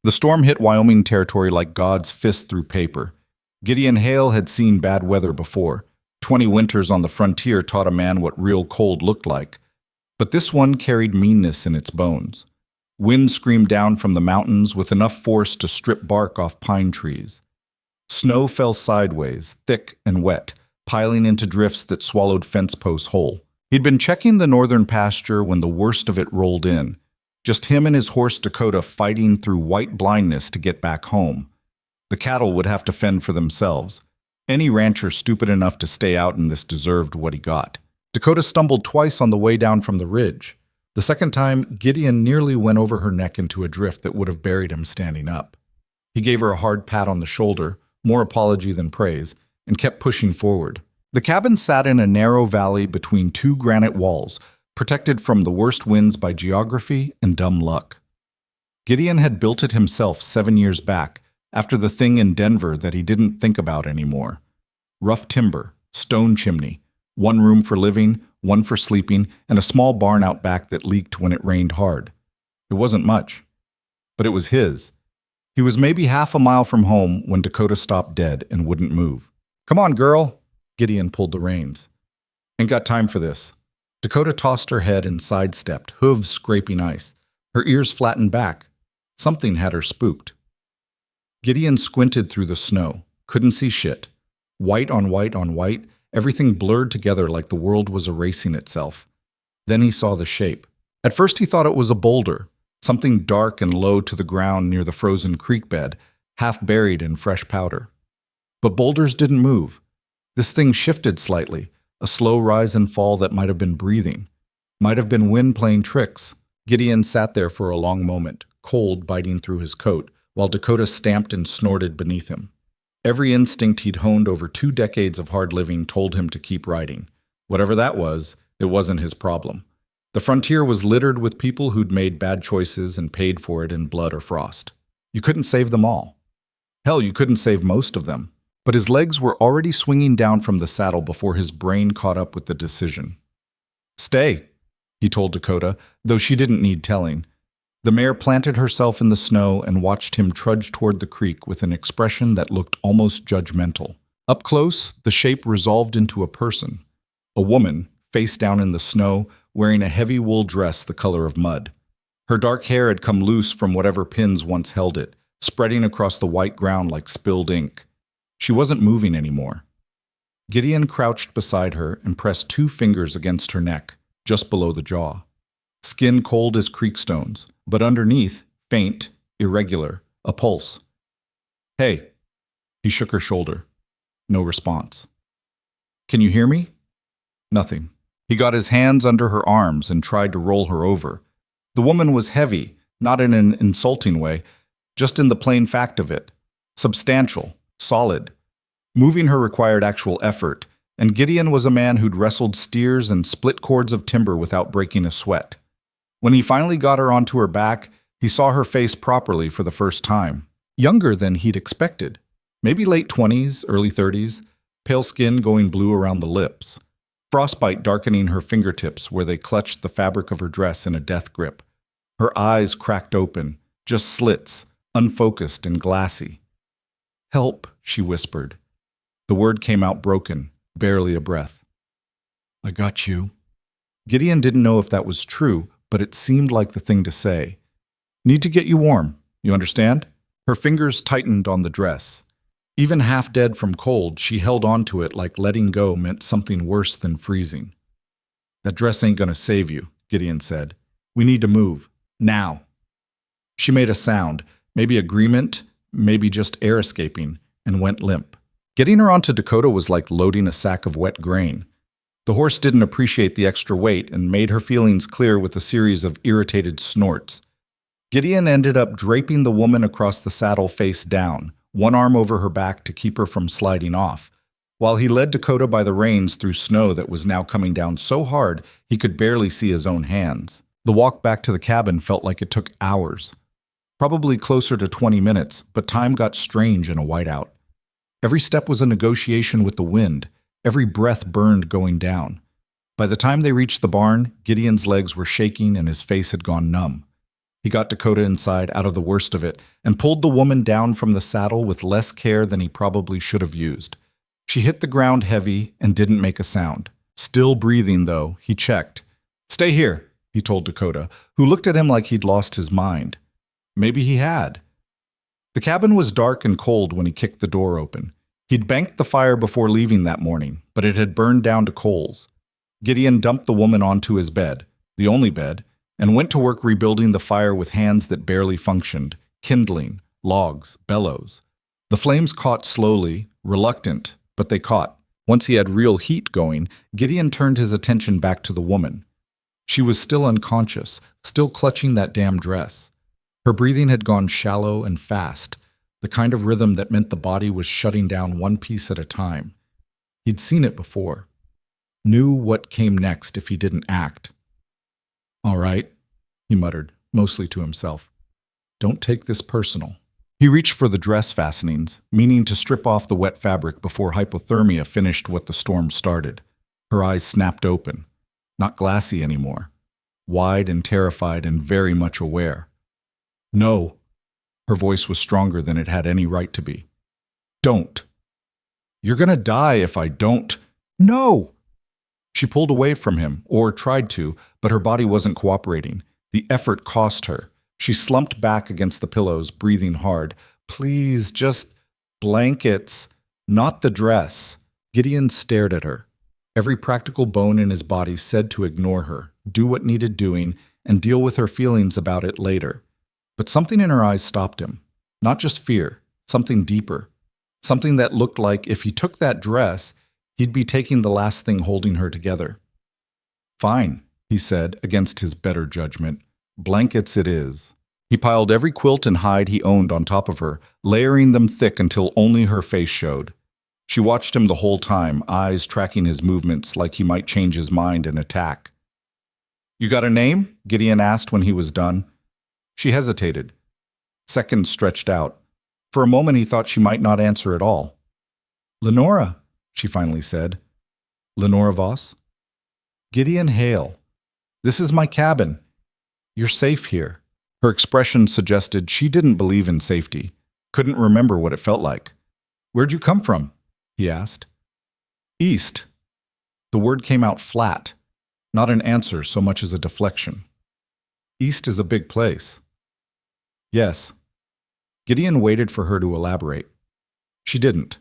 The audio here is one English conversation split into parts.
The storm hit Wyoming territory like God's fist through paper. Gideon Hale had seen bad weather before. 20 winters on the frontier taught a man what real cold looked like. But this one carried meanness in its bones. Wind screamed down from the mountains with enough force to strip bark off pine trees. Snow fell sideways, thick and wet, piling into drifts that swallowed fence posts whole. He'd been checking the northern pasture when the worst of it rolled in. Just him and his horse Dakota fighting through white blindness to get back home. The cattle would have to fend for themselves. Any rancher stupid enough to stay out in this deserved what he got. Dakota stumbled twice on the way down from the ridge. The second time, Gideon nearly went over her neck into a drift that would have buried him standing up. He gave her a hard pat on the shoulder, more apology than praise, and kept pushing forward. The cabin sat in a narrow valley between two granite walls, protected from the worst winds by geography and dumb luck. Gideon had built it himself 7 years back, after the thing in Denver that he didn't think about anymore. Rough timber, stone chimney, one room for living, one for sleeping, and a small barn out back that leaked when it rained hard. It wasn't much, but it was his. He was maybe half a mile from home when Dakota stopped dead and wouldn't move. "Come on, girl." Gideon pulled the reins. "Ain't got time for this." Dakota tossed her head and sidestepped, hooves scraping ice. Her ears flattened back. Something had her spooked. Gideon squinted through the snow. Couldn't see shit. White on white on white, everything blurred together like the world was erasing itself. Then he saw the shape. At first he thought it was a boulder, something dark and low to the ground near the frozen creek bed, half buried in fresh powder. But boulders didn't move. This thing shifted slightly, a slow rise and fall that might have been breathing. Might have been wind playing tricks. Gideon sat there for a long moment, cold biting through his coat, while Dakota stamped and snorted beneath him. Every instinct he'd honed over 2 decades of hard living told him to keep riding. Whatever that was, it wasn't his problem. The frontier was littered with people who'd made bad choices and paid for it in blood or frost. You couldn't save them all. Hell, you couldn't save most of them. But his legs were already swinging down from the saddle before his brain caught up with the decision. "Stay," he told Dakota, though she didn't need telling. The mare planted herself in the snow and watched him trudge toward the creek with an expression that looked almost judgmental. Up close, the shape resolved into a person. A woman, face down in the snow, wearing a heavy wool dress the color of mud. Her dark hair had come loose from whatever pins once held it, spreading across the white ground like spilled ink. She wasn't moving anymore. Gideon crouched beside her and pressed 2 fingers against her neck, just below the jaw. Skin cold as creek stones, but underneath, faint, irregular, a pulse. "Hey." He shook her shoulder. No response. "Can you hear me?" Nothing. He got his hands under her arms and tried to roll her over. The woman was heavy, not in an insulting way, just in the plain fact of it. Substantial. Solid. Moving her required actual effort, and Gideon was a man who'd wrestled steers and split cords of timber without breaking a sweat. When he finally got her onto her back, he saw her face properly for the first time. Younger than he'd expected. Maybe late 20s, early 30s, pale skin going blue around the lips. Frostbite darkening her fingertips where they clutched the fabric of her dress in a death grip. Her eyes cracked open, just slits, unfocused and glassy. "Help," she whispered. The word came out broken, barely a breath. "I got you." Gideon didn't know if that was true, but it seemed like the thing to say. "Need to get you warm, you understand?" Her fingers tightened on the dress. Even half dead from cold, she held on to it like letting go meant something worse than freezing. "That dress ain't gonna save you," Gideon said. "We need to move. Now." She made a sound, maybe agreement, maybe just air escaping, and went limp. Getting her onto Dakota was like loading a sack of wet grain. The horse didn't appreciate the extra weight and made her feelings clear with a series of irritated snorts. Gideon ended up draping the woman across the saddle face down, one arm over her back to keep her from sliding off, while he led Dakota by the reins through snow that was now coming down so hard he could barely see his own hands. The walk back to the cabin felt like it took hours. Probably closer to 20 minutes, but time got strange in a whiteout. Every step was a negotiation with the wind. Every breath burned going down. By the time they reached the barn, Gideon's legs were shaking and his face had gone numb. He got Dakota inside out of the worst of it and pulled the woman down from the saddle with less care than he probably should have used. She hit the ground heavy and didn't make a sound. Still breathing, though, he checked. "Stay here," he told Dakota, who looked at him like he'd lost his mind. Maybe he had. The cabin was dark and cold when he kicked the door open. He'd banked the fire before leaving that morning, but it had burned down to coals. Gideon dumped the woman onto his bed, the only bed, and went to work rebuilding the fire with hands that barely functioned, kindling, logs, bellows. The flames caught slowly, reluctant, but they caught. Once he had real heat going, Gideon turned his attention back to the woman. She was still unconscious, still clutching that damn dress. Her breathing had gone shallow and fast, the kind of rhythm that meant the body was shutting down one piece at a time. He'd seen it before. Knew what came next if he didn't act. "All right," he muttered, mostly to himself. "Don't take this personal." He reached for the dress fastenings, meaning to strip off the wet fabric before hypothermia finished what the storm started. Her eyes snapped open, not glassy anymore, wide and terrified and very much aware. "No." Her voice was stronger than it had any right to be. "Don't. You're gonna die if I don't." "No!" She pulled away from him, or tried to, but her body wasn't cooperating. The effort cost her. She slumped back against the pillows, breathing hard. "Please, just blankets, not the dress." Gideon stared at her. Every practical bone in his body said to ignore her, do what needed doing, and deal with her feelings about it later. But something in her eyes stopped him. Not just fear, something deeper. Something that looked like if he took that dress, he'd be taking the last thing holding her together. "Fine," he said, against his better judgment. "Blankets it is." He piled every quilt and hide he owned on top of her, layering them thick until only her face showed. She watched him the whole time, eyes tracking his movements like he might change his mind and attack. "You got a name?" Gideon asked when he was done. She hesitated. Seconds stretched out. For a moment he thought she might not answer at all. "Lenora," she finally said. "Lenora Voss?" "Gideon Hale. This is my cabin. You're safe here." Her expression suggested she didn't believe in safety, couldn't remember what it felt like. "Where'd you come from?" he asked. "East." The word came out flat, not an answer so much as a deflection. "East is a big place." "Yes." Gideon waited for her to elaborate. She didn't.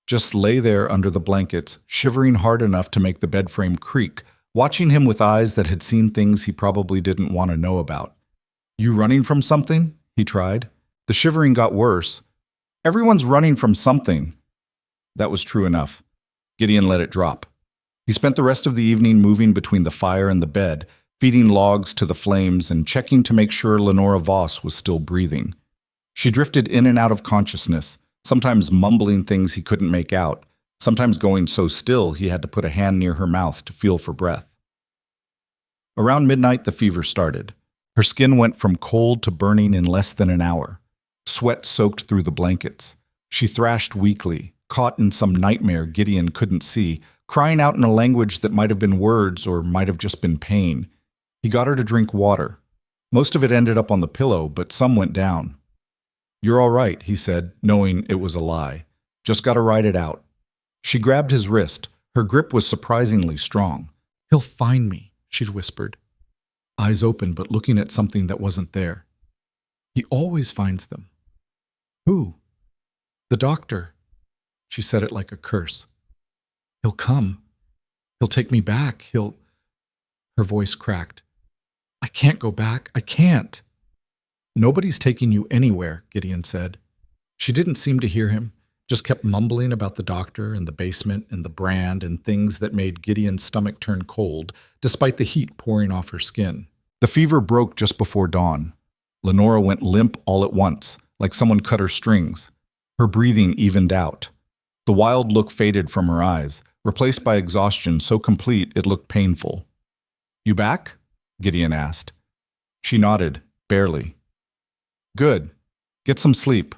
Just lay there under the blankets, shivering hard enough to make the bed frame creak, watching him with eyes that had seen things he probably didn't want to know about. "You running from something?" he tried. The shivering got worse. "Everyone's running from something." That was true enough. Gideon let it drop. He spent the rest of the evening moving between the fire and the bed, feeding logs to the flames and checking to make sure Lenora Voss was still breathing. She drifted in and out of consciousness, sometimes mumbling things he couldn't make out, sometimes going so still he had to put a hand near her mouth to feel for breath. Around midnight, the fever started. Her skin went from cold to burning in less than an hour. Sweat soaked through the blankets. She thrashed weakly, caught in some nightmare Gideon couldn't see, crying out in a language that might have been words or might have just been pain. He got her to drink water. Most of it ended up on the pillow, but some went down. "You're all right," he said, knowing it was a lie. "Just gotta ride it out." She grabbed his wrist. Her grip was surprisingly strong. "He'll find me," she'd whispered. Eyes open, but looking at something that wasn't there. "He always finds them." "Who?" "The doctor." She said it like a curse. "He'll come. He'll take me back. He'll—" Her voice cracked. "I can't go back. I can't." "Nobody's taking you anywhere," Gideon said. She didn't seem to hear him, just kept mumbling about the doctor and the basement and the brand and things that made Gideon's stomach turn cold, despite the heat pouring off her skin. The fever broke just before dawn. Lenora went limp all at once, like someone cut her strings. Her breathing evened out. The wild look faded from her eyes, replaced by exhaustion so complete it looked painful. "You back?" Gideon asked. She nodded, barely. "Good. Get some sleep."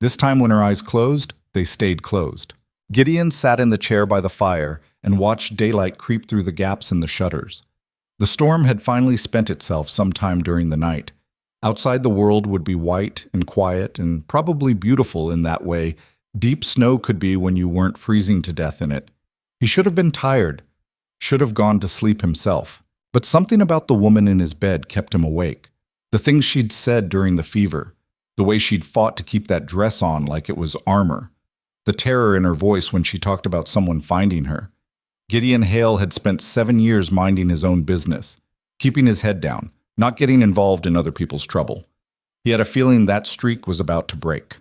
This time when her eyes closed, they stayed closed. Gideon sat in the chair by the fire and watched daylight creep through the gaps in the shutters. The storm had finally spent itself sometime during the night. Outside, the world would be white and quiet and probably beautiful in that way. Deep snow could be when you weren't freezing to death in it. He should have been tired, should have gone to sleep himself. But something about the woman in his bed kept him awake. The things she'd said during the fever, the way she'd fought to keep that dress on like it was armor, the terror in her voice when she talked about someone finding her. Gideon Hale had spent 7 years minding his own business, keeping his head down, not getting involved in other people's trouble. He had a feeling that streak was about to break.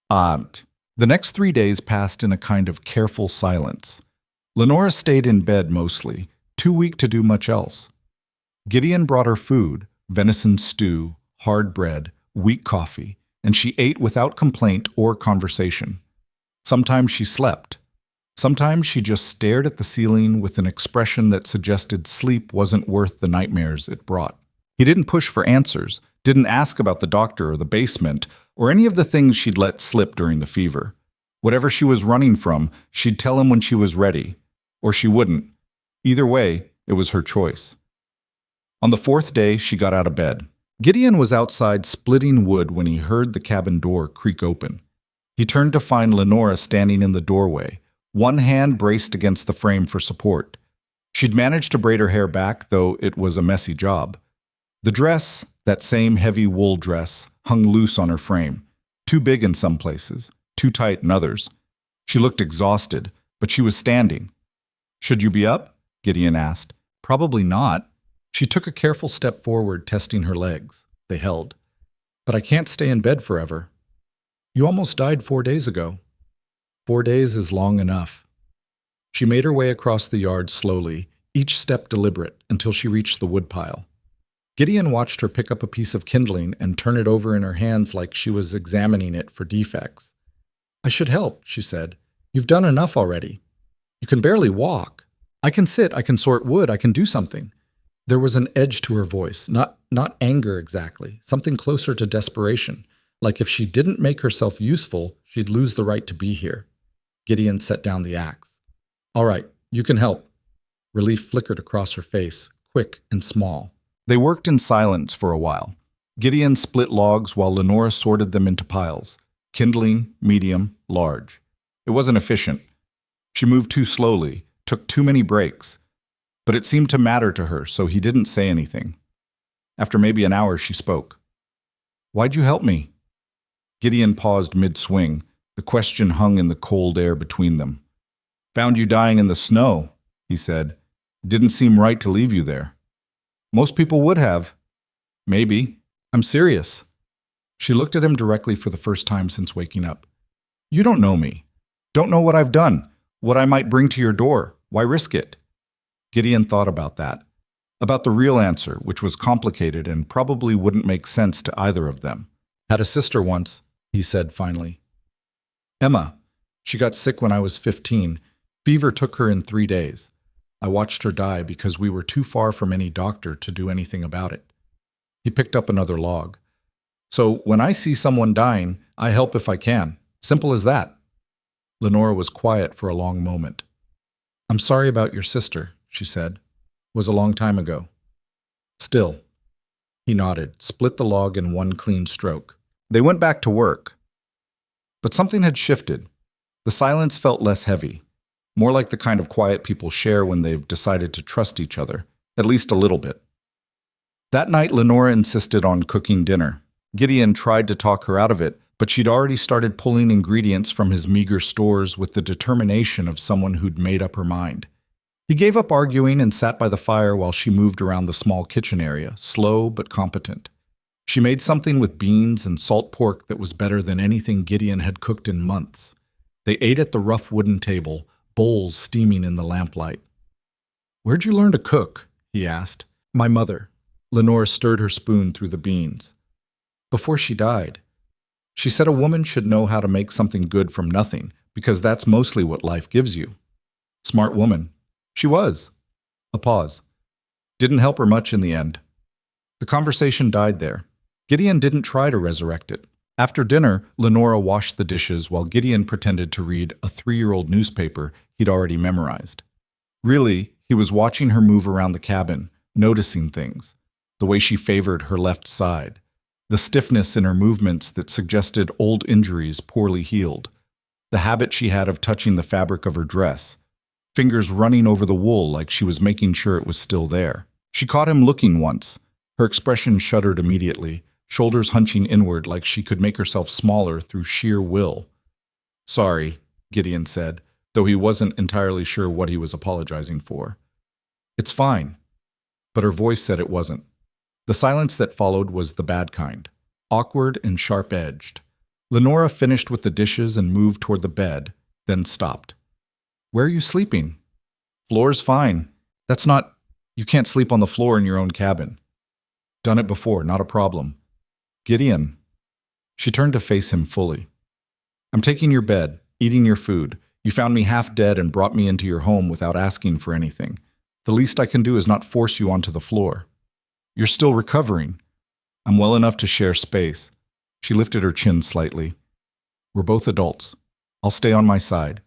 The next 3 days passed in a kind of careful silence. Lenora stayed in bed mostly, too weak to do much else. Gideon brought her food, venison stew, hard bread, weak coffee, and she ate without complaint or conversation. Sometimes she slept. Sometimes she just stared at the ceiling with an expression that suggested sleep wasn't worth the nightmares it brought. He didn't push for answers, didn't ask about the doctor or the basement, or any of the things she'd let slip during the fever. Whatever she was running from, she'd tell him when she was ready, or she wouldn't. Either way, it was her choice. On the 4th day, she got out of bed. Gideon was outside splitting wood when he heard the cabin door creak open. He turned to find Lenora standing in the doorway, one hand braced against the frame for support. She'd managed to braid her hair back, though it was a messy job. The dress, that same heavy wool dress, hung loose on her frame, too big in some places, too tight in others. She looked exhausted, but she was standing. "Should you be up?" Gideon asked. "Probably not." She took a careful step forward, testing her legs. They held. "But I can't stay in bed forever." "You almost died 4 days ago." 4 days is long enough. She made her way across the yard slowly, each step deliberate, until she reached the woodpile. Gideon watched her pick up a piece of kindling and turn it over in her hands like she was examining it for defects. "I should help," she said. "You've done enough already. You can barely walk. I can sit, I can sort wood, I can do something." There was an edge to her voice, not anger exactly, something closer to desperation, like if she didn't make herself useful, she'd lose the right to be here. Gideon set down the axe. "All right, you can help." Relief flickered across her face, quick and small. They worked in silence for a while. Gideon split logs while Lenora sorted them into piles, kindling, medium, large. It wasn't efficient. She moved too slowly, took too many breaks. But it seemed to matter to her, so he didn't say anything. After maybe an hour, she spoke. "Why'd you help me?" Gideon paused mid-swing. The question hung in the cold air between them. "Found you dying in the snow," he said. "Didn't seem right to leave you there." "Most people would have." "Maybe. I'm serious." She looked at him directly for the first time since waking up. "You don't know me. Don't know what I've done, what I might bring to your door. Why risk it?" Gideon thought about that. About the real answer, which was complicated and probably wouldn't make sense to either of them. "Had a sister once," he said finally. "Emma. She got sick when I was 15. Fever took her in 3 days. I watched her die because we were too far from any doctor to do anything about it." He picked up another log. "So when I see someone dying, I help if I can. Simple as that." Lenora was quiet for a long moment. "I'm sorry about your sister," she said. "Was a long time ago." "Still." He nodded, split the log in one clean stroke. They went back to work. But something had shifted. The silence felt less heavy, more like the kind of quiet people share when they've decided to trust each other, at least a little bit. That night, Lenora insisted on cooking dinner. Gideon tried to talk her out of it, but she'd already started pulling ingredients from his meager stores with the determination of someone who'd made up her mind. He gave up arguing and sat by the fire while she moved around the small kitchen area, slow but competent. She made something with beans and salt pork that was better than anything Gideon had cooked in months. They ate at the rough wooden table, bowls steaming in the lamplight. "Where'd you learn to cook?" he asked. "My mother." Lenora stirred her spoon through the beans. "Before she died. She said a woman should know how to make something good from nothing, because that's mostly what life gives you." "Smart woman." "She was." A pause. Didn't help her much in the end. The conversation died there. Gideon didn't try to resurrect it. After dinner, Lenora washed the dishes while Gideon pretended to read a 3-year-old newspaper he'd already memorized. Really, he was watching her move around the cabin, noticing things. the way she favored her left side, the stiffness in her movements that suggested old injuries poorly healed, the habit she had of touching the fabric of her dress, fingers running over the wool like she was making sure it was still there. She caught him looking once. Her expression shuddered immediately, shoulders hunching inward like she could make herself smaller through sheer will. "Sorry," Gideon said, though he wasn't entirely sure what he was apologizing for. "It's fine." But her voice said it wasn't. The silence that followed was the bad kind, awkward and sharp-edged. Lenora finished with the dishes and moved toward the bed, then stopped. "Where are you sleeping?" "Floor's fine. That's not... You can't sleep on the floor in your own cabin." "Done it before, not a problem." "Gideon." She turned to face him fully. "I'm taking your bed, eating your food. You found me half dead and brought me into your home without asking for anything. The least I can do is not force you onto the floor. You're still recovering. I'm well enough to share space." She lifted her chin slightly. "We're both adults. I'll stay on my side.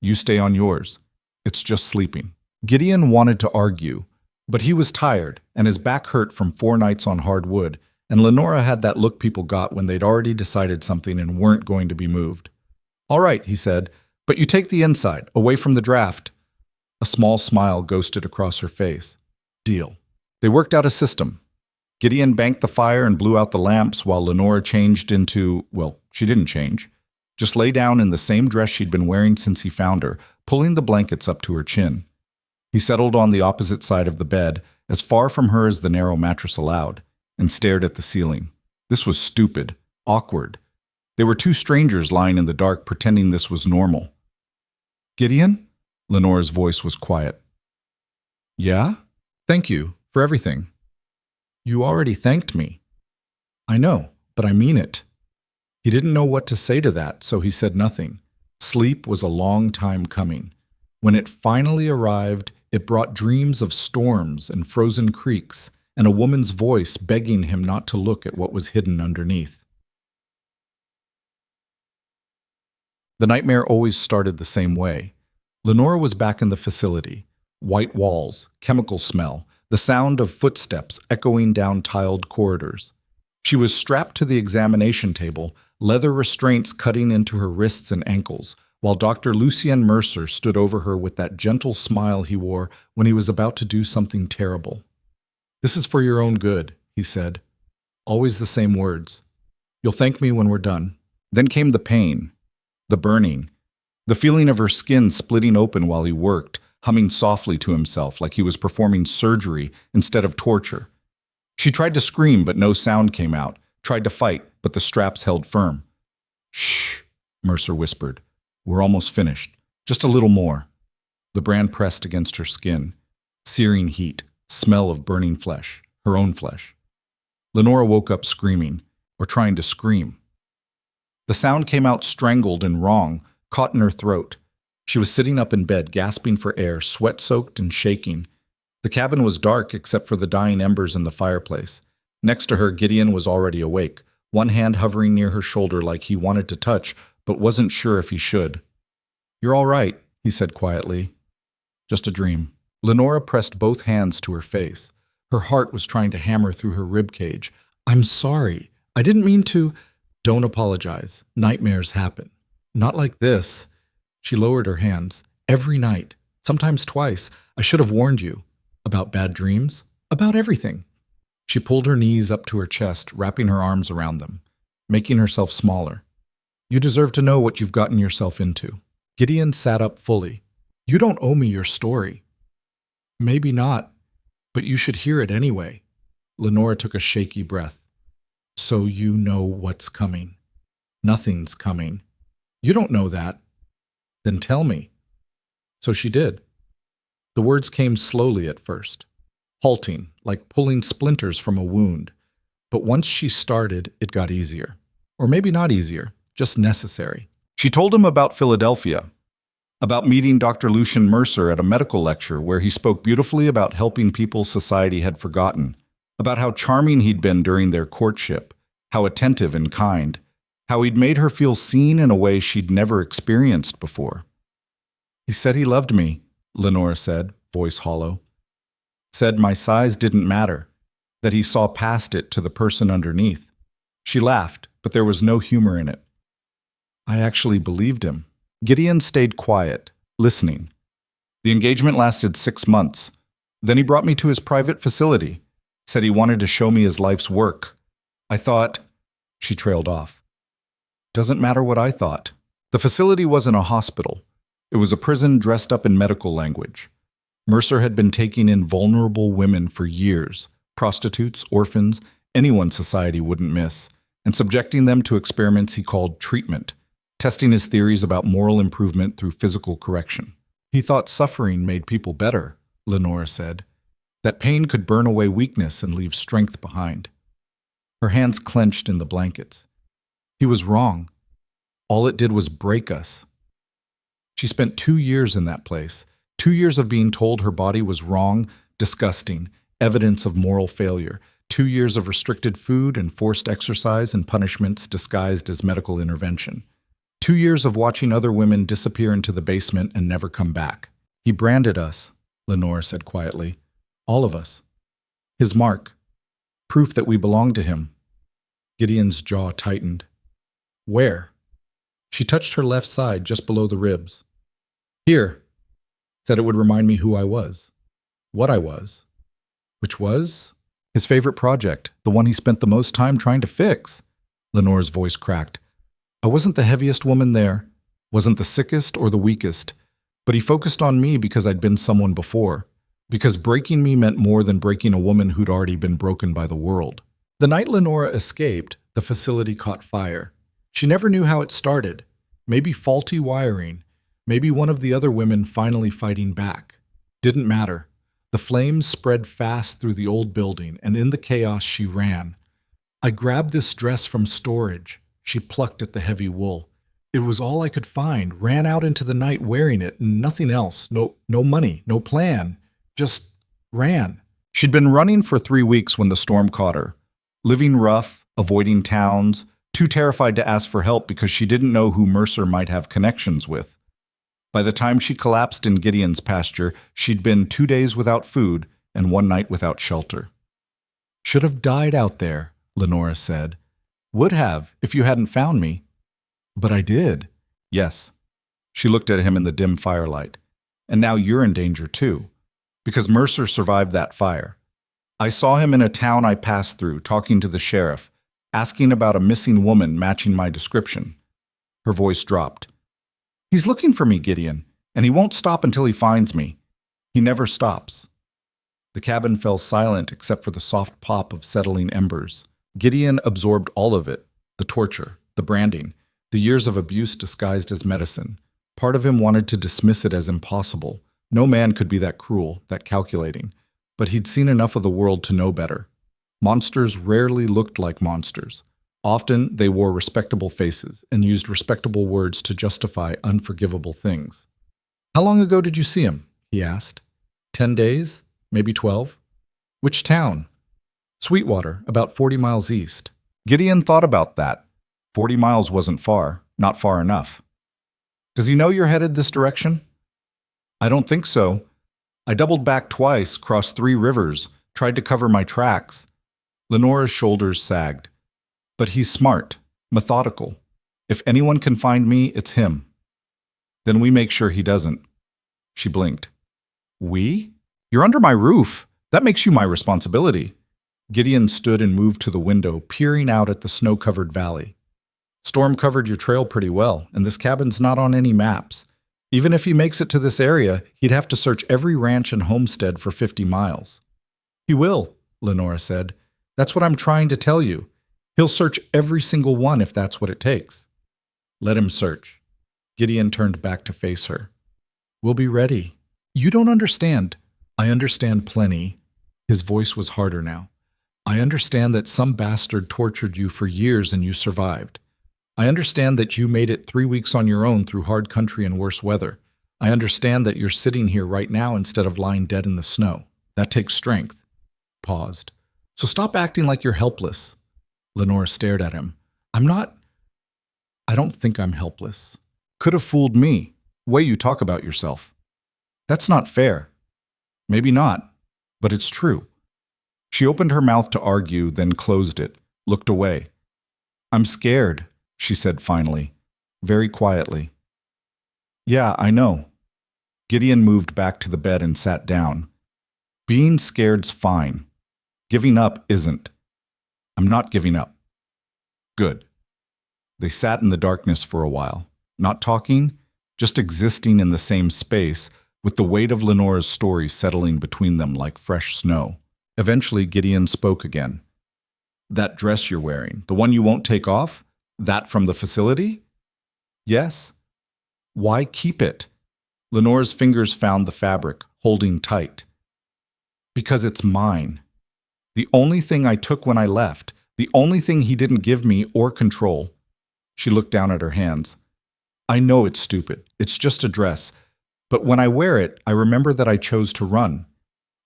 You stay on yours. It's just sleeping." Gideon wanted to argue, but he was tired, and his back hurt from 4 nights on hard wood, and Lenora had that look people got when they'd already decided something and weren't going to be moved. "All right," he said, "but you take the inside, away from the draft." A small smile ghosted across her face. "Deal." They worked out a system. Gideon banked the fire and blew out the lamps while Lenora changed into, well, she didn't change. Just lay down in the same dress she'd been wearing since he found her, pulling the blankets up to her chin. He settled on the opposite side of the bed, as far from her as the narrow mattress allowed, and stared at the ceiling. This was stupid, awkward. They were 2 strangers lying in the dark pretending this was normal. "Gideon?" Lenora's voice was quiet. "Yeah? Thank you for everything." "You already thanked me." "I know, but I mean it." He didn't know what to say to that, so he said nothing. Sleep was a long time coming. When it finally arrived, it brought dreams of storms and frozen creeks, and a woman's voice begging him not to look at what was hidden underneath. The nightmare always started the same way. Lenora was back in the facility. White walls, chemical smell, the sound of footsteps echoing down tiled corridors. She was strapped to the examination table, leather restraints cutting into her wrists and ankles, while Dr. Lucien Mercer stood over her with that gentle smile he wore when he was about to do something terrible. "This is for your own good," he said. Always the same words. "You'll thank me when we're done." Then came the pain, the burning, the feeling of her skin splitting open while he worked, humming softly to himself like he was performing surgery instead of torture. She tried to scream, but no sound came out, tried to fight, but the straps held firm. "Shh," Mercer whispered. "We're almost finished. Just a little more." The brand pressed against her skin. Searing heat, smell of burning flesh, her own flesh. Lenora woke up screaming, or trying to scream. The sound came out strangled and wrong, caught in her throat. She was sitting up in bed, gasping for air, sweat-soaked and shaking. The cabin was dark except for the dying embers in the fireplace. Next to her, Gideon was already awake, one hand hovering near her shoulder like he wanted to touch, but wasn't sure if he should. "You're all right," he said quietly. "Just a dream." Lenora pressed both hands to her face. Her heart was trying to hammer through her ribcage. "I'm sorry. I didn't mean to." "Don't apologize. Nightmares happen. Not like this." She lowered her hands. "Every night. Sometimes twice. I should have warned you." "About bad dreams?" "About everything." She pulled her knees up to her chest, wrapping her arms around them, making herself smaller. "You deserve to know what you've gotten yourself into." Gideon sat up fully. "You don't owe me your story." "Maybe not, but you should hear it anyway." Lenora took a shaky breath. "So you know what's coming." "Nothing's coming." "You don't know that." "Then tell me." So she did. The words came slowly at first, halting, like pulling splinters from a wound. But once she started, it got easier. Or maybe not easier, just necessary. She told him about Philadelphia, about meeting Dr. Lucien Mercer at a medical lecture where he spoke beautifully about helping people society had forgotten, about how charming he'd been during their courtship, how attentive and kind, how he'd made her feel seen in a way she'd never experienced before. "He said he loved me," Lenora said, voice hollow. "Said my size didn't matter. that he saw past it to the person underneath. She laughed, but there was no humor in it. I actually believed him. Gideon stayed quiet, listening. The engagement lasted 6 months. Then he brought me to his private facility, said he wanted to show me his life's work. I thought, she trailed off. Doesn't matter what I thought. The facility wasn't a hospital. It was a prison dressed up in medical language. Mercer had been taking in vulnerable women for years, prostitutes, orphans, anyone society wouldn't miss, and subjecting them to experiments he called treatment, testing his theories about moral improvement through physical correction. He thought suffering made people better, Lenora said, that pain could burn away weakness and leave strength behind. Her hands clenched in the blankets. He was wrong. All it did was break us. She spent 2 years in that place, 2 years of being told her body was wrong, disgusting, evidence of moral failure, 2 years of restricted food and forced exercise and punishments disguised as medical intervention. 2 years of watching other women disappear into the basement and never come back. He branded us, Lenore said quietly. All of us. His mark. Proof that we belonged to him. Gideon's jaw tightened. Where? She touched her left side just below the ribs. Here. Said it would remind me who I was. What I was. Which was? His favorite project, the one he spent the most time trying to fix. Lenore's voice cracked. I wasn't the heaviest woman there, wasn't the sickest or the weakest, but he focused on me because I'd been someone before, because breaking me meant more than breaking a woman who'd already been broken by the world. The night Lenora escaped, the facility caught fire. She never knew how it started. Maybe faulty wiring, maybe one of the other women finally fighting back. Didn't matter. The flames spread fast through the old building, and in the chaos she ran. I grabbed this dress from storage. She plucked at the heavy wool. It was all I could find, ran out into the night wearing it, and nothing else. No money, no plan. Just ran. She'd been running for 3 weeks when the storm caught her. Living rough, avoiding towns, too terrified to ask for help because she didn't know who Mercer might have connections with. By the time she collapsed in Gideon's pasture, she'd been 2 days without food and 1 night without shelter. Should have died out there, Lenora said. Would have, if you hadn't found me. But I did. Yes. She looked at him in the dim firelight. And now you're in danger too, because Mercer survived that fire. I saw him in a town I passed through, talking to the sheriff, asking about a missing woman matching my description. Her voice dropped. He's looking for me, Gideon, and he won't stop until he finds me. He never stops. The cabin fell silent except for the soft pop of settling embers. Gideon absorbed all of it, the torture, the branding, the years of abuse disguised as medicine. Part of him wanted to dismiss it as impossible. No man could be that cruel, that calculating. But he'd seen enough of the world to know better. Monsters rarely looked like monsters. Often they wore respectable faces and used respectable words to justify unforgivable things. How long ago did you see him? He asked. 10 days? Maybe 12? Which town? Sweetwater, about 40 miles east. Gideon thought about that. 40 miles wasn't far, not far enough. Does he know you're headed this direction? I don't think so. I doubled back twice, crossed 3 rivers, tried to cover my tracks. Lenora's shoulders sagged. But he's smart, methodical. If anyone can find me, it's him. Then we make sure he doesn't. She blinked. We? You're under my roof. That makes you my responsibility. Gideon stood and moved to the window, peering out at the snow-covered valley. Storm covered your trail pretty well, and this cabin's not on any maps. Even if he makes it to this area, he'd have to search every ranch and homestead for 50 miles. He will, Lenora said. That's what I'm trying to tell you. He'll search every single one if that's what it takes. Let him search. Gideon turned back to face her. We'll be ready. You don't understand. I understand plenty. His voice was harder now. I understand that some bastard tortured you for years and you survived. I understand that you made it 3 weeks on your own through hard country and worse weather. I understand that you're sitting here right now instead of lying dead in the snow. That takes strength. Paused. So stop acting like you're helpless. Lenora stared at him. I don't think I'm helpless. Could have fooled me. Way you talk about yourself. That's not fair. Maybe not, but it's true. She opened her mouth to argue, then closed it, looked away. "I'm scared," she said finally, very quietly. "Yeah, I know." Gideon moved back to the bed and sat down. "Being scared's fine. Giving up isn't. I'm not giving up." "Good." They sat in the darkness for a while, not talking, just existing in the same space, with the weight of Lenora's story settling between them like fresh snow. Eventually, Gideon spoke again. "That dress you're wearing, the one you won't take off? That from the facility?" "Yes." "Why keep it?" Lenora's fingers found the fabric, holding tight. "Because it's mine. The only thing I took when I left, the only thing he didn't give me or control." She looked down at her hands. "I know it's stupid. It's just a dress. But when I wear it, I remember that I chose to run,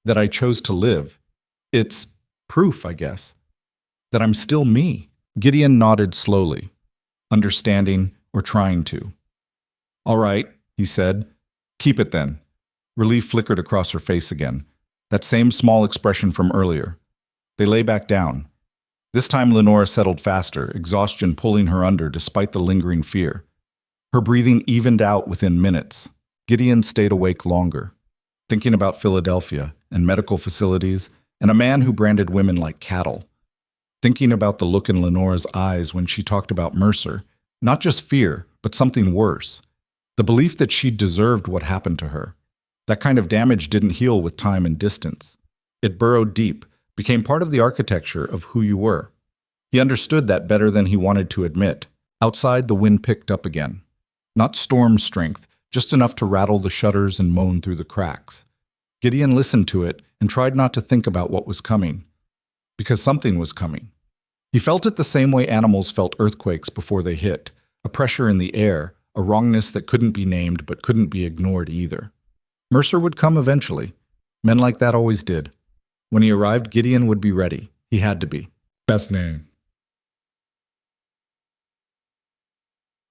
that I chose to live. It's proof, I guess, that I'm still me." Gideon nodded slowly, understanding or trying to. "All right," he said. "Keep it then." Relief flickered across her face again, that same small expression from earlier. They lay back down. This time Lenora settled faster, exhaustion pulling her under despite the lingering fear. Her breathing evened out within minutes. Gideon stayed awake longer, thinking about Philadelphia and medical facilities and a man who branded women like cattle. Thinking about the look in Lenora's eyes when she talked about Mercer, not just fear, but something worse. The belief that she deserved what happened to her. That kind of damage didn't heal with time and distance. It burrowed deep, became part of the architecture of who you were. He understood that better than he wanted to admit. Outside, the wind picked up again. Not storm strength, just enough to rattle the shutters and moan through the cracks. Gideon listened to it and tried not to think about what was coming. Because something was coming. He felt it the same way animals felt earthquakes before they hit. A pressure in the air, a wrongness that couldn't be named but couldn't be ignored either. Mercer would come eventually. Men like that always did. When he arrived, Gideon would be ready. He had to be. Best name.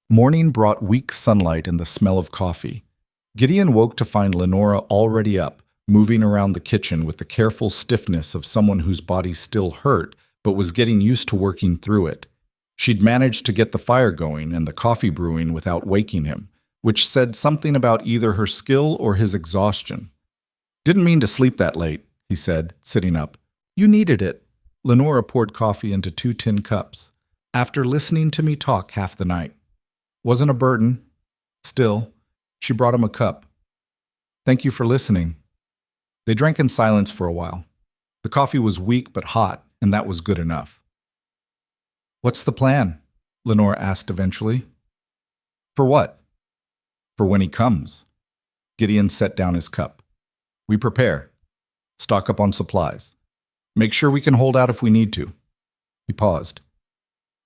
Morning brought weak sunlight and the smell of coffee. Gideon woke to find Lenora already up, moving around the kitchen with the careful stiffness of someone whose body still hurt, but was getting used to working through it. She'd managed to get the fire going and the coffee brewing without waking him, which said something about either her skill or his exhaustion. "Didn't mean to sleep that late," he said, sitting up. "You needed it." Lenora poured coffee into 2 tin cups. "After listening to me talk half the night. Wasn't a burden. Still." She brought him a cup. "Thank you for listening." They drank in silence for a while. The coffee was weak but hot, and that was good enough. "What's the plan?" Lenora asked eventually. "For what?" "For when he comes." Gideon set down his cup. "We prepare. Stock up on supplies. Make sure we can hold out if we need to." He paused.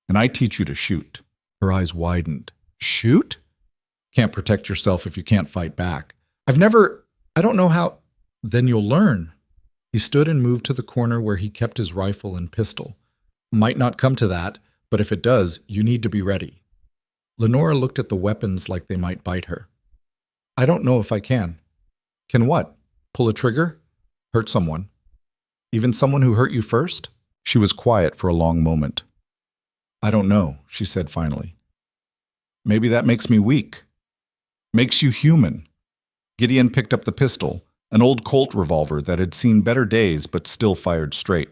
"And I teach you to shoot." Her eyes widened. "Shoot?" "Can't protect yourself if you can't fight back." I don't know how." "Then you'll learn." He stood and moved to the corner where he kept his rifle and pistol. "Might not come to that, but if it does, you need to be ready." Lenora looked at the weapons like they might bite her. "I don't know if I can." "Can what? Pull a trigger? Hurt someone? Even someone who hurt you first?" She was quiet for a long moment. "I don't know," she said finally. "Maybe that makes me weak. Makes you human." Gideon picked up the pistol, an old Colt revolver that had seen better days but still fired straight.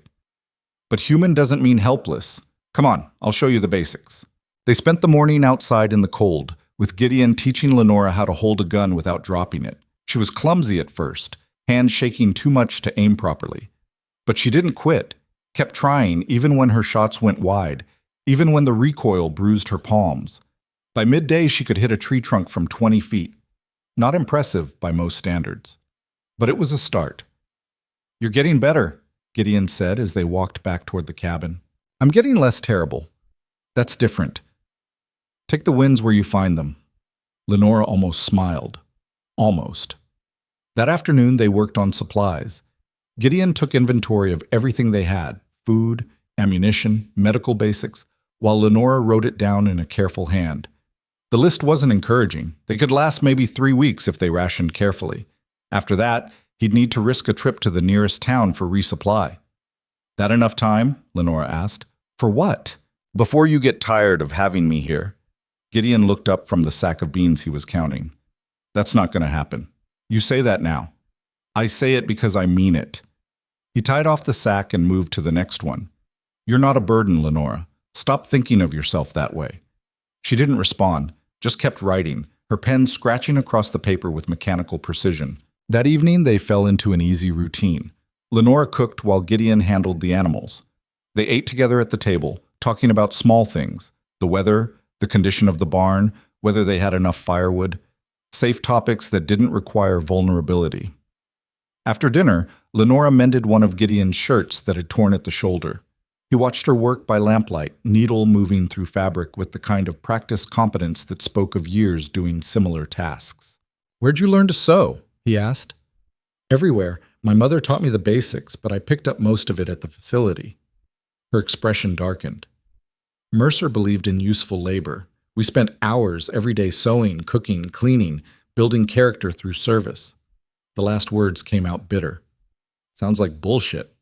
"But human doesn't mean helpless. Come on, I'll show you the basics." They spent the morning outside in the cold, with Gideon teaching Lenora how to hold a gun without dropping it. She was clumsy at first, hands shaking too much to aim properly. But she didn't quit, kept trying even when her shots went wide, even when the recoil bruised her palms. By midday, she could hit a tree trunk from 20 feet. Not impressive by most standards. But it was a start. "You're getting better," Gideon said as they walked back toward the cabin. "I'm getting less terrible. That's different. Take the wins where you find them." Lenora almost smiled. Almost. That afternoon, they worked on supplies. Gideon took inventory of everything they had, food, ammunition, medical basics, while Lenora wrote it down in a careful hand. The list wasn't encouraging. They could last maybe 3 weeks if they rationed carefully. After that, he'd need to risk a trip to the nearest town for resupply. That enough time? Lenora asked. For what? Before you get tired of having me here. Gideon looked up from the sack of beans he was counting. That's not going to happen. You say that now. I say it because I mean it. He tied off the sack and moved to the next one. You're not a burden, Lenora. Stop thinking of yourself that way. She didn't respond, just kept writing, her pen scratching across the paper with mechanical precision. That evening, they fell into an easy routine. Lenora cooked while Gideon handled the animals. They ate together at the table, talking about small things, the weather, the condition of the barn, whether they had enough firewood, safe topics that didn't require vulnerability. After dinner, Lenora mended one of Gideon's shirts that had torn at the shoulder. He watched her work by lamplight, needle moving through fabric with the kind of practiced competence that spoke of years doing similar tasks. "Where'd you learn to sew?" he asked. "Everywhere. My mother taught me the basics, but I picked up most of it at the facility." Her expression darkened. Mercer believed in useful labor. We spent hours every day sewing, cooking, cleaning, building character through service. The last words came out bitter. Sounds like bullshit.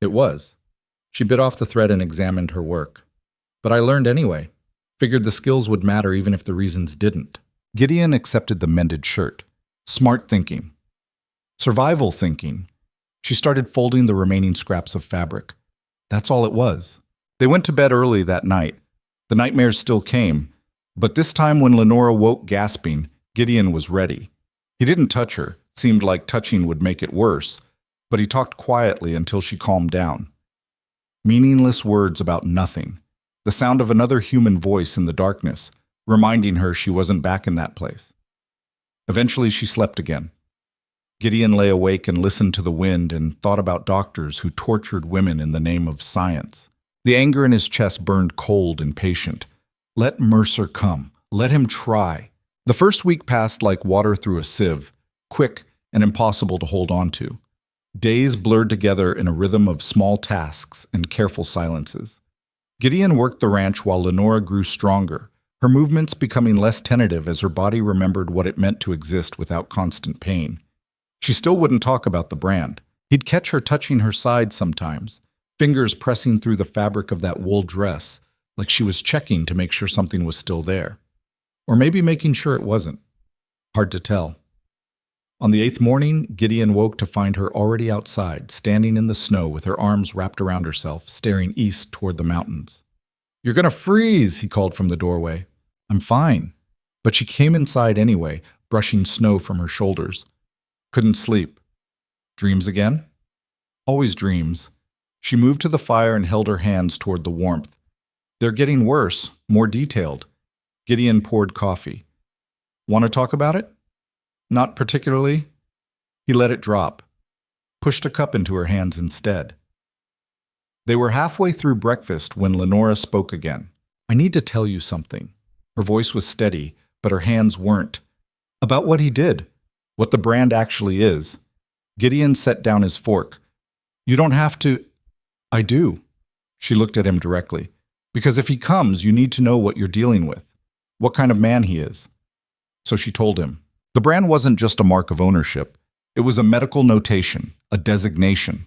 It was. She bit off the thread and examined her work. But I learned anyway. Figured the skills would matter even if the reasons didn't. Gideon accepted the mended shirt. Smart thinking. Survival thinking. She started folding the remaining scraps of fabric. That's all it was. They went to bed early that night. The nightmares still came, but this time when Lenora woke gasping, Gideon was ready. He didn't touch her, seemed like touching would make it worse, but he talked quietly until she calmed down. Meaningless words about nothing. The sound of another human voice in the darkness, reminding her she wasn't back in that place. Eventually she slept again. Gideon lay awake and listened to the wind and thought about doctors who tortured women in the name of science. The anger in his chest burned cold and patient. Let Mercer come. Let him try. The first week passed like water through a sieve, quick and impossible to hold on to. Days blurred together in a rhythm of small tasks and careful silences. Gideon worked the ranch while Lenora grew stronger, her movements becoming less tentative as her body remembered what it meant to exist without constant pain. She still wouldn't talk about the brand. He'd catch her touching her side sometimes, fingers pressing through the fabric of that wool dress, like she was checking to make sure something was still there. Or maybe making sure it wasn't. Hard to tell. On the 8th morning, Gideon woke to find her already outside, standing in the snow with her arms wrapped around herself, staring east toward the mountains. "You're gonna freeze," he called from the doorway. "I'm fine." But she came inside anyway, brushing snow from her shoulders. Couldn't sleep. Dreams again? Always dreams. She moved to the fire and held her hands toward the warmth. They're getting worse, more detailed. Gideon poured coffee. Want to talk about it? Not particularly. He let it drop, pushed a cup into her hands instead. They were halfway through breakfast when Lenora spoke again. "I need to tell you something." Her voice was steady, but her hands weren't. "About what he did. What the brand actually is." Gideon set down his fork. "You don't have to." "I do." She looked at him directly. "Because if he comes, you need to know what you're dealing with. What kind of man he is." So she told him. The brand wasn't just a mark of ownership. It was a medical notation, a designation.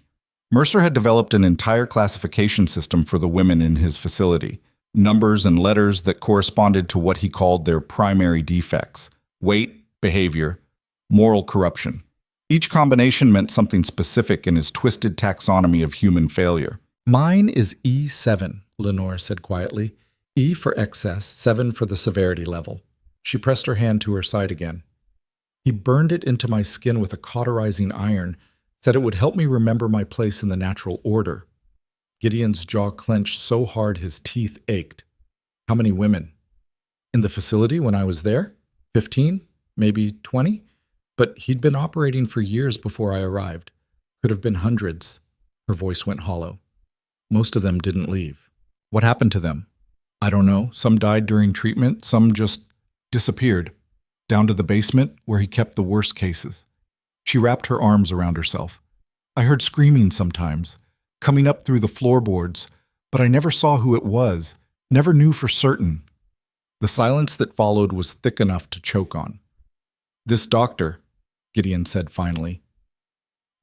Mercer had developed an entire classification system for the women in his facility, numbers and letters that corresponded to what he called their primary defects: weight, behavior, moral corruption. Each combination meant something specific in his twisted taxonomy of human failure. "Mine is E7, Lenore said quietly. E for excess, 7 for the severity level." She pressed her hand to her side again. "He burned it into my skin with a cauterizing iron, said it would help me remember my place in the natural order." Gideon's jaw clenched so hard his teeth ached. "How many women?" "In the facility when I was there? 15, maybe 20? But he'd been operating for years before I arrived. Could have been hundreds." Her voice went hollow. "Most of them didn't leave." "What happened to them?" "I don't know. Some died during treatment, some just disappeared. Down to the basement where he kept the worst cases." She wrapped her arms around herself. "I heard screaming sometimes, coming up through the floorboards, but I never saw who it was, never knew for certain." The silence that followed was thick enough to choke on. "This doctor," Gideon said finally.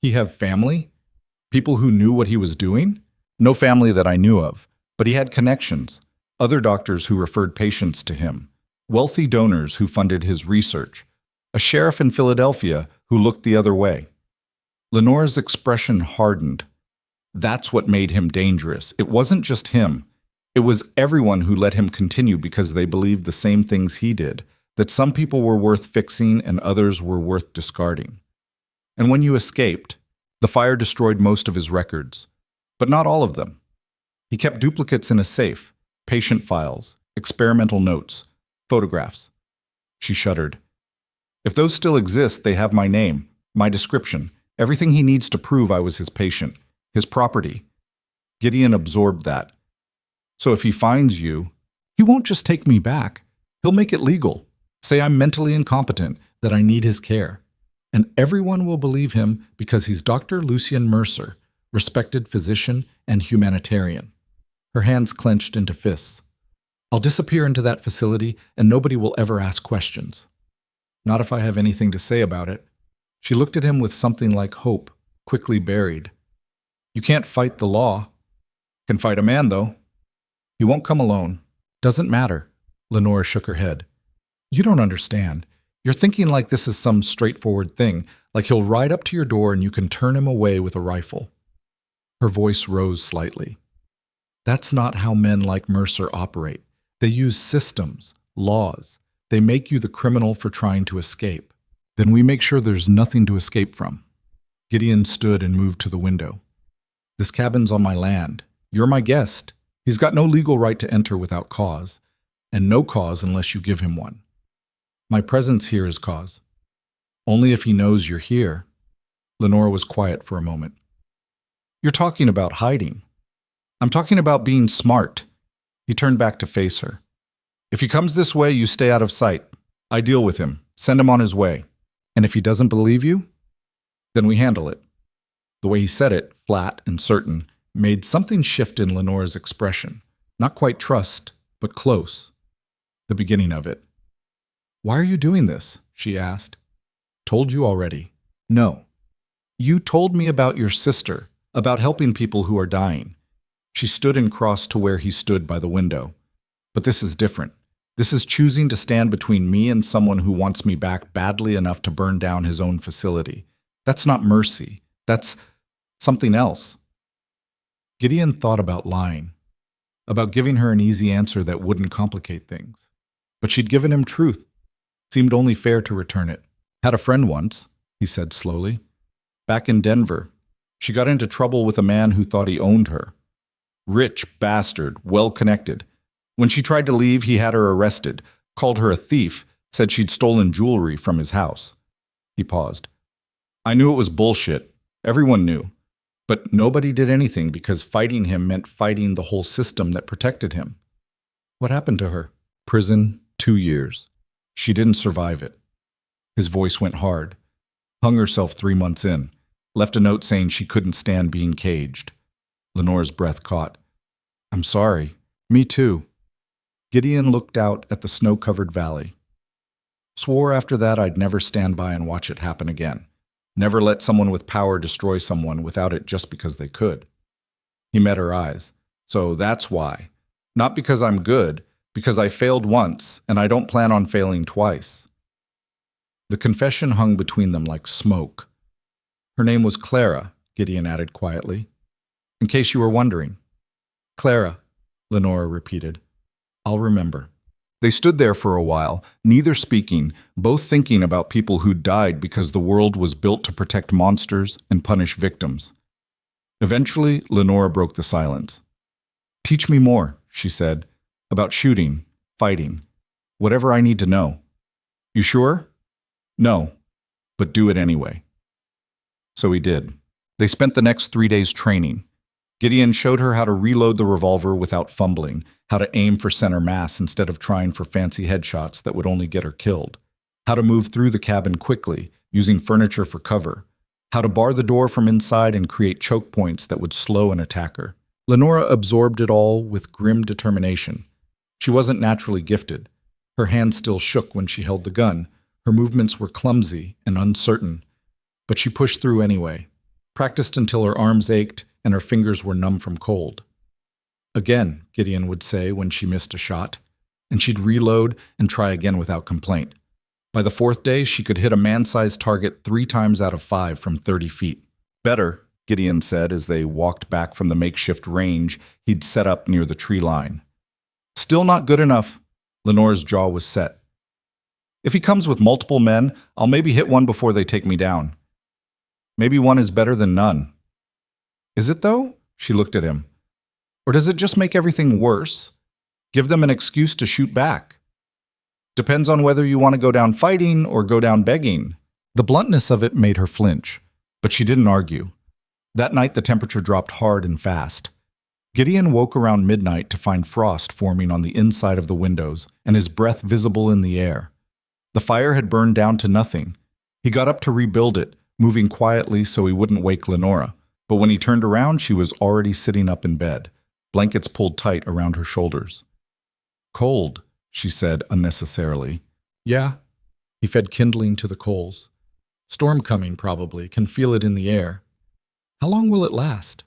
"He have family? People who knew what he was doing?" No family that I knew of, but he had connections, other doctors who referred patients to him, wealthy donors who funded his research, a sheriff in Philadelphia who looked the other way. Lenore's expression hardened. That's what made him dangerous. It wasn't just him. It was everyone who let him continue because they believed the same things he did, that some people were worth fixing and others were worth discarding. And when you escaped, the fire destroyed most of his records, but not all of them. He kept duplicates in a safe, patient files, experimental notes, photographs. She shuddered. If those still exist, they have my name, my description, everything he needs to prove I was his patient, his property. Gideon absorbed that. So if he finds you, he won't just take me back. He'll make it legal. Say I'm mentally incompetent, that I need his care. And everyone will believe him because he's Dr. Lucien Mercer, respected physician and humanitarian. Her hands clenched into fists. I'll disappear into that facility and nobody will ever ask questions. Not if I have anything to say about it. She looked at him with something like hope, quickly buried. You can't fight the law. Can fight a man, though. He won't come alone. Doesn't matter. Lenore shook her head. You don't understand. You're thinking like this is some straightforward thing, like he'll ride up to your door and you can turn him away with a rifle. Her voice rose slightly. That's not how men like Mercer operate. They use systems, laws. They make you the criminal for trying to escape. Then we make sure there's nothing to escape from. Gideon stood and moved to the window. This cabin's on my land. You're my guest. He's got no legal right to enter without cause, and no cause unless you give him one. My presence here is cause. Only if he knows you're here. Lenore was quiet for a moment. You're talking about hiding. I'm talking about being smart. He turned back to face her. If he comes this way, you stay out of sight. I deal with him. Send him on his way. And if he doesn't believe you, then we handle it. The way he said it, flat and certain, made something shift in Lenore's expression. Not quite trust, but close. The beginning of it. Why are you doing this? She asked. Told you already. No. You told me about your sister, about helping people who are dying. She stood and crossed to where he stood by the window. But this is different. This is choosing to stand between me and someone who wants me back badly enough to burn down his own facility. That's not mercy. That's something else. Gideon thought about lying, about giving her an easy answer that wouldn't complicate things. But she'd given him truth. Seemed only fair to return it. Had a friend once, he said slowly. Back in Denver. She got into trouble with a man who thought he owned her. Rich bastard, well-connected. When she tried to leave, he had her arrested, called her a thief, said she'd stolen jewelry from his house. He paused. I knew it was bullshit. Everyone knew. But nobody did anything because fighting him meant fighting the whole system that protected him. What happened to her? Prison, 2 years. She didn't survive it. His voice went hard. Hung herself 3 months in. Left a note saying she couldn't stand being caged. Lenore's breath caught. I'm sorry. Me too. Gideon looked out at the snow-covered valley. Swore after that I'd never stand by and watch it happen again. Never let someone with power destroy someone without it just because they could. He met her eyes. So that's why. Not because I'm good, because I failed once, and I don't plan on failing twice. The confession hung between them like smoke. Her name was Clara, Gideon added quietly. In case you were wondering. Clara, Lenore repeated. I'll remember. They stood there for a while, neither speaking, both thinking about people who died because the world was built to protect monsters and punish victims. Eventually, Lenore broke the silence. Teach me more, she said, about shooting, fighting, whatever I need to know. You sure? No, but do it anyway. So he did. They spent the next 3 days training. Gideon showed her how to reload the revolver without fumbling, how to aim for center mass instead of trying for fancy headshots that would only get her killed, how to move through the cabin quickly, using furniture for cover, how to bar the door from inside and create choke points that would slow an attacker. Lenora absorbed it all with grim determination. She wasn't naturally gifted. Her hand still shook when she held the gun. Her movements were clumsy and uncertain. But she pushed through anyway, practiced until her arms ached, and her fingers were numb from cold. Again, Gideon would say when she missed a shot, and she'd reload and try again without complaint. By the fourth day, she could hit a man-sized target 3 times out of 5 from 30 feet. Better, Gideon said as they walked back from the makeshift range he'd set up near the tree line. Still not good enough. Lenore's jaw was set. If he comes with multiple men, I'll maybe hit one before they take me down. Maybe one is better than none. Is it though? She looked at him. Or does it just make everything worse? Give them an excuse to shoot back. Depends on whether you want to go down fighting or go down begging. The bluntness of it made her flinch, but she didn't argue. That night the temperature dropped hard and fast. Gideon woke around midnight to find frost forming on the inside of the windows and his breath visible in the air. The fire had burned down to nothing. He got up to rebuild it, moving quietly so he wouldn't wake Lenora, but when he turned around she was already sitting up in bed, blankets pulled tight around her shoulders. Cold, she said unnecessarily. Yeah. He fed kindling to the coals. Storm coming, probably. Can feel it in the air. How long will it last?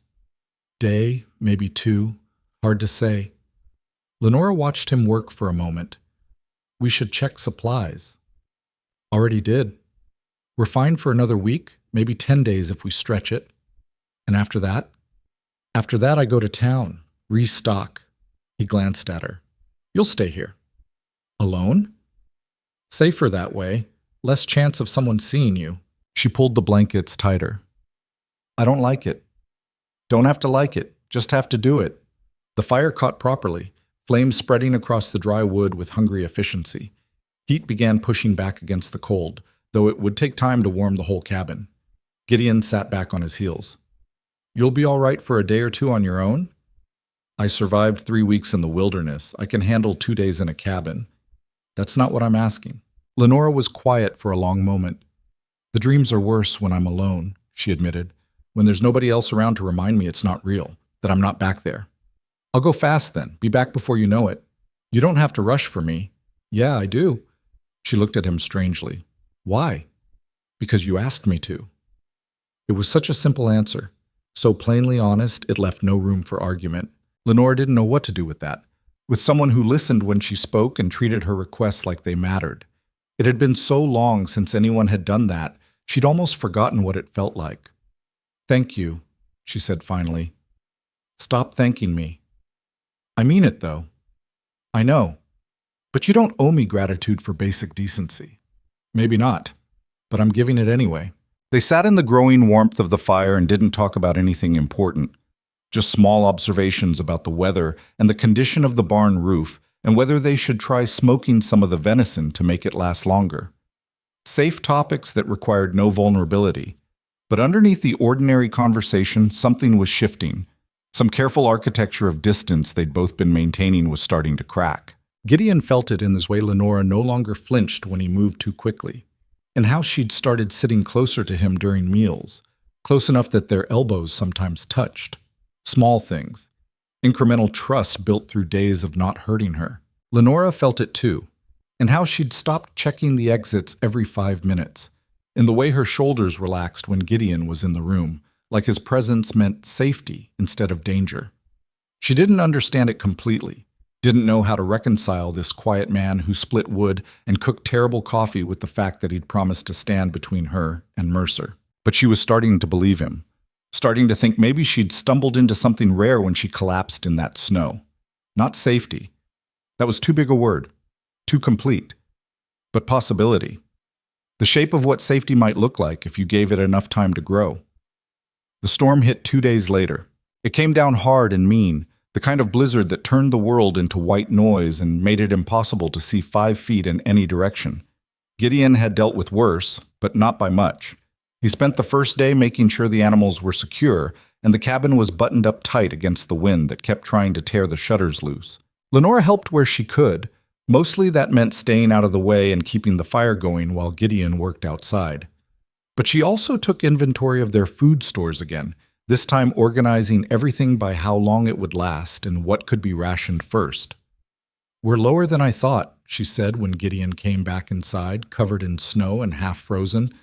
Day, maybe 2. Hard to say. Lenora watched him work for a moment. We should check supplies. Already did. We're fine for another week, maybe 10 days if we stretch it. And after that? After that I go to town. Restock. He glanced at her. You'll stay here. Alone? Safer that way. Less chance of someone seeing you. She pulled the blankets tighter. I don't like it. Don't have to like it. Just have to do it. The fire caught properly, flames spreading across the dry wood with hungry efficiency. Heat began pushing back against the cold, though it would take time to warm the whole cabin. Gideon sat back on his heels. You'll be all right for a day or 2 on your own? I survived 3 weeks in the wilderness. I can handle 2 days in a cabin. That's not what I'm asking. Lenora was quiet for a long moment. The dreams are worse when I'm alone, she admitted, when there's nobody else around to remind me it's not real, that I'm not back there. I'll go fast then, be back before you know it. You don't have to rush for me. Yeah, I do. She looked at him strangely. Why? Because you asked me to. It was such a simple answer, so plainly honest it left no room for argument. Lenora didn't know what to do with that, with someone who listened when she spoke and treated her requests like they mattered. It had been so long since anyone had done that, she'd almost forgotten what it felt like. Thank you, she said finally. Stop thanking me. I mean it, though. I know. But you don't owe me gratitude for basic decency. Maybe not, but I'm giving it anyway. They sat in the growing warmth of the fire and didn't talk about anything important. Just small observations about the weather and the condition of the barn roof and whether they should try smoking some of the venison to make it last longer. Safe topics that required no vulnerability. But underneath the ordinary conversation, something was shifting. Some careful architecture of distance they'd both been maintaining was starting to crack. Gideon felt it in the way Lenora no longer flinched when he moved too quickly, and how she'd started sitting closer to him during meals, close enough that their elbows sometimes touched. Small things. Incremental trust built through days of not hurting her. Lenora felt it too, and how she'd stopped checking the exits every 5 minutes, in the way her shoulders relaxed when Gideon was in the room, like his presence meant safety instead of danger. She didn't understand it completely, didn't know how to reconcile this quiet man who split wood and cooked terrible coffee with the fact that he'd promised to stand between her and Mercer. But she was starting to believe him, starting to think maybe she'd stumbled into something rare when she collapsed in that snow. Not safety. That was too big a word, too complete. But possibility. The shape of what safety might look like if you gave it enough time to grow. The storm hit 2 days later. It came down hard and mean, the kind of blizzard that turned the world into white noise and made it impossible to see 5 feet in any direction. Gideon had dealt with worse, but not by much. He spent the first day making sure the animals were secure, and the cabin was buttoned up tight against the wind that kept trying to tear the shutters loose. Lenora helped where she could. Mostly that meant staying out of the way and keeping the fire going while Gideon worked outside. But she also took inventory of their food stores again, this time organizing everything by how long it would last and what could be rationed first. We're lower than I thought, she said when Gideon came back inside, covered in snow and half frozen.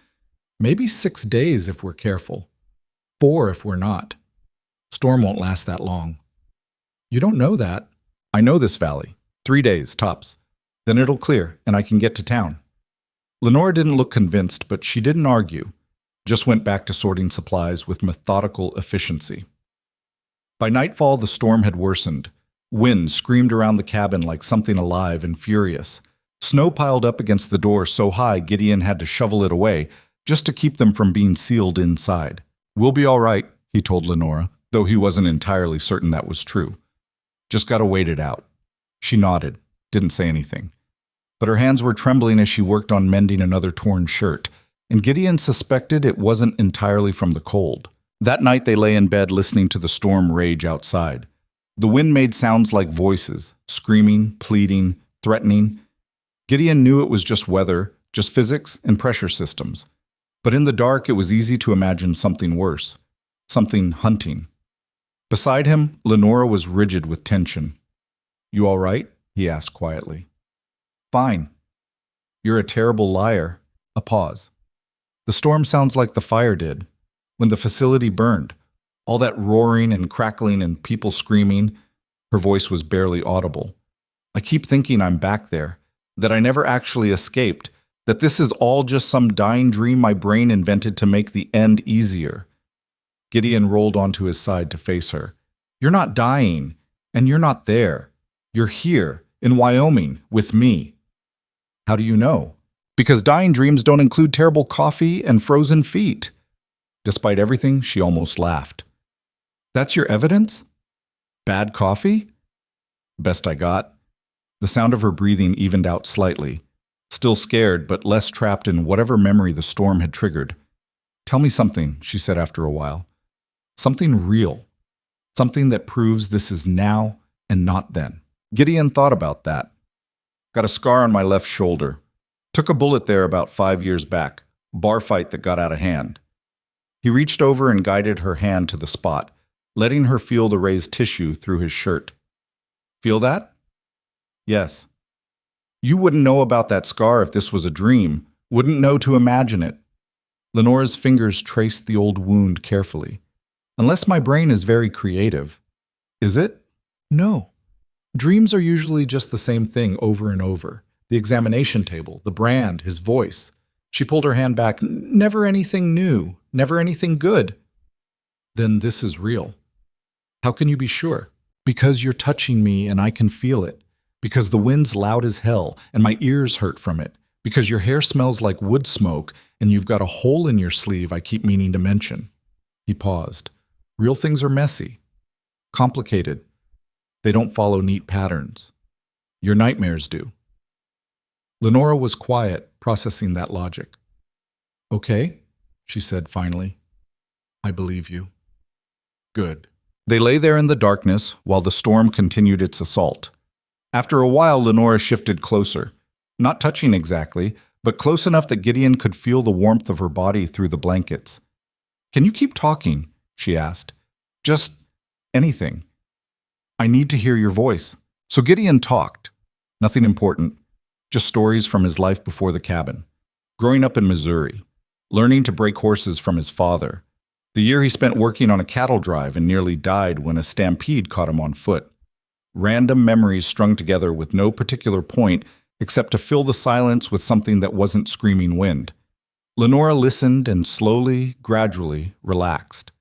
Maybe 6 days if we're careful. 4 if we're not. Storm won't last that long. You don't know that. I know this valley. 3 days, tops. Then it'll clear, and I can get to town. Lenora didn't look convinced, but she didn't argue. Just went back to sorting supplies with methodical efficiency. By nightfall, the storm had worsened. Wind screamed around the cabin like something alive and furious. Snow piled up against the door so high Gideon had to shovel it away just to keep them from being sealed inside. We'll be all right, he told Lenora, though he wasn't entirely certain that was true. Just gotta wait it out. She nodded, didn't say anything. But her hands were trembling as she worked on mending another torn shirt, and Gideon suspected it wasn't entirely from the cold. That night they lay in bed listening to the storm rage outside. The wind made sounds like voices, screaming, pleading, threatening. Gideon knew it was just weather, just physics and pressure systems. But in the dark, it was easy to imagine something worse, something hunting. Beside him, Lenora was rigid with tension. You all right? He asked quietly. Fine. You're a terrible liar. A pause. The storm sounds like the fire did, when the facility burned. All that roaring and crackling and people screaming. Her voice was barely audible. I keep thinking I'm back there, that I never actually escaped, that this is all just some dying dream my brain invented to make the end easier. Gideon rolled onto his side to face her. You're not dying, and you're not there. You're here, in Wyoming, with me. How do you know? Because dying dreams don't include terrible coffee and frozen feet. Despite everything, she almost laughed. That's your evidence? Bad coffee? Best I got. The sound of her breathing evened out slightly. Still scared, but less trapped in whatever memory the storm had triggered. Tell me something, she said after a while. Something real. Something that proves this is now and not then. Gideon thought about that. Got a scar on my left shoulder. Took a bullet there about 5 years back. Bar fight that got out of hand. He reached over and guided her hand to the spot, letting her feel the raised tissue through his shirt. Feel that? Yes. You wouldn't know about that scar if this was a dream. Wouldn't know to imagine it. Lenora's fingers traced the old wound carefully. Unless my brain is very creative. Is it? No. Dreams are usually just the same thing over and over. The examination table, the brand, his voice. She pulled her hand back. Never anything new. Never anything good. Then this is real. How can you be sure? Because you're touching me and I can feel it. Because the wind's loud as hell and my ears hurt from it. Because your hair smells like wood smoke and you've got a hole in your sleeve I keep meaning to mention. He paused. Real things are messy. Complicated. They don't follow neat patterns. Your nightmares do. Lenora was quiet, processing that logic. Okay, she said finally. I believe you. Good. They lay there in the darkness while the storm continued its assault. After a while, Lenora shifted closer. Not touching exactly, but close enough that Gideon could feel the warmth of her body through the blankets. Can you keep talking? She asked. Just anything. I need to hear your voice. So Gideon talked. Nothing important. Just stories from his life before the cabin. Growing up in Missouri. Learning to break horses from his father. The year he spent working on a cattle drive and nearly died when a stampede caught him on foot. Random memories strung together with no particular point except to fill the silence with something that wasn't screaming wind. Lenora listened and slowly, gradually relaxed.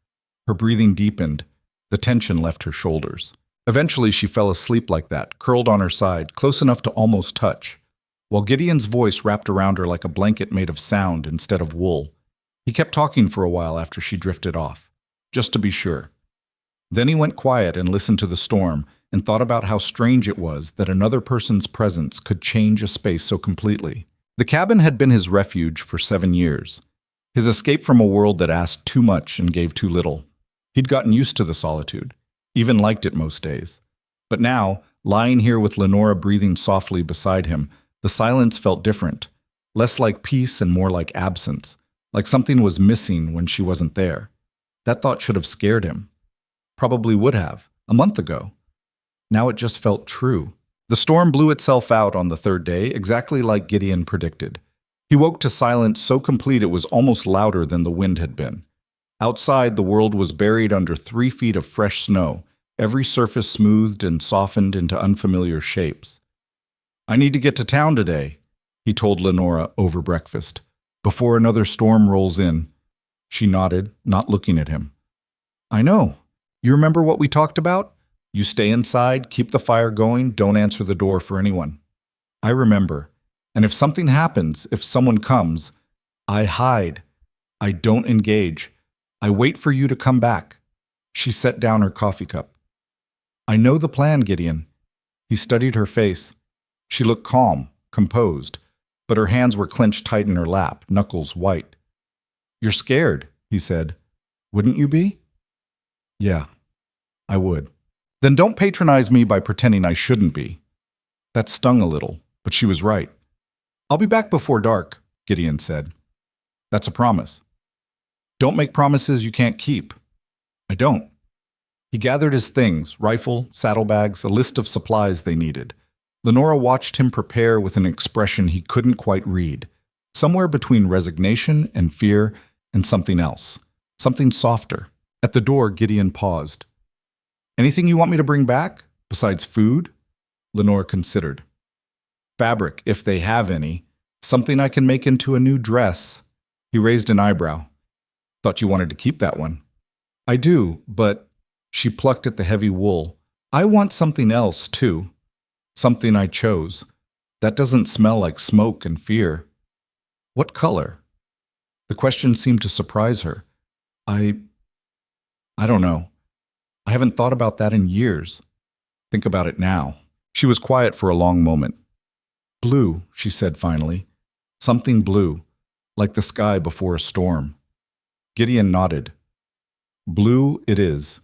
Her breathing deepened. The tension left her shoulders. Eventually she fell asleep like that, curled on her side, close enough to almost touch, while Gideon's voice wrapped around her like a blanket made of sound instead of wool. He kept talking for a while after she drifted off, just to be sure. Then he went quiet and listened to the storm and thought about how strange it was that another person's presence could change a space so completely. The cabin had been his refuge for 7 years, his escape from a world that asked too much and gave too little. He'd gotten used to the solitude, even liked it most days. But now, lying here with Lenora breathing softly beside him, the silence felt different, less like peace and more like absence, like something was missing when she wasn't there. That thought should have scared him. Probably would have, a month ago. Now it just felt true. The storm blew itself out on the third day, exactly like Gideon predicted. He woke to silence so complete it was almost louder than the wind had been. Outside, the world was buried under 3 feet of fresh snow, every surface smoothed and softened into unfamiliar shapes. "I need to get to town today," he told Lenora over breakfast, "before another storm rolls in." She nodded, not looking at him. "I know. You remember what we talked about? You stay inside, keep the fire going, don't answer the door for anyone." "I remember. And if something happens, if someone comes, I hide. I don't engage. I wait for you to come back." She set down her coffee cup. "I know the plan, Gideon." He studied her face. She looked calm, composed, but her hands were clenched tight in her lap, knuckles white. "You're scared," he said. "Wouldn't you be?" "Yeah, I would." "Then don't patronize me by pretending I shouldn't be." That stung a little, but she was right. "I'll be back before dark," Gideon said. "That's a promise." "Don't make promises you can't keep." "I don't." He gathered his things, rifle, saddlebags, a list of supplies they needed. Lenora watched him prepare with an expression he couldn't quite read, somewhere between resignation and fear and something else, something softer. At the door, Gideon paused. "Anything you want me to bring back, besides food?" Lenora considered. "Fabric, if they have any. Something I can make into a new dress." He raised an eyebrow. "Thought you wanted to keep that one." "I do, but—" She plucked at the heavy wool. "I want something else, too. Something I chose. That doesn't smell like smoke and fear." "What color?" The question seemed to surprise her. I don't know. I haven't thought about that in years. Think about it now." She was quiet for a long moment. "Blue," she said finally. "Something blue, like the sky before a storm." Gideon nodded. "Blue it is."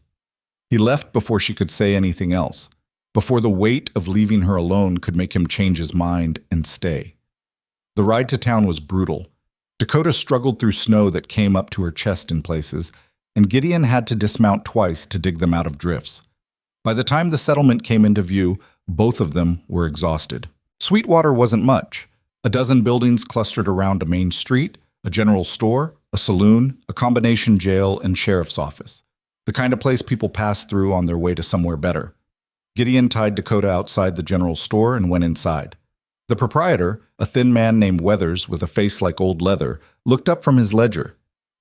He left before she could say anything else, before the weight of leaving her alone could make him change his mind and stay. The ride to town was brutal. Dakota struggled through snow that came up to her chest in places, and Gideon had to dismount twice to dig them out of drifts. By the time the settlement came into view, both of them were exhausted. Sweetwater wasn't much. A dozen buildings clustered around a main street, a general store, a saloon, a combination jail, and sheriff's office. The kind of place people pass through on their way to somewhere better. Gideon tied Dakota outside the general store and went inside. The proprietor, a thin man named Weathers with a face like old leather, looked up from his ledger.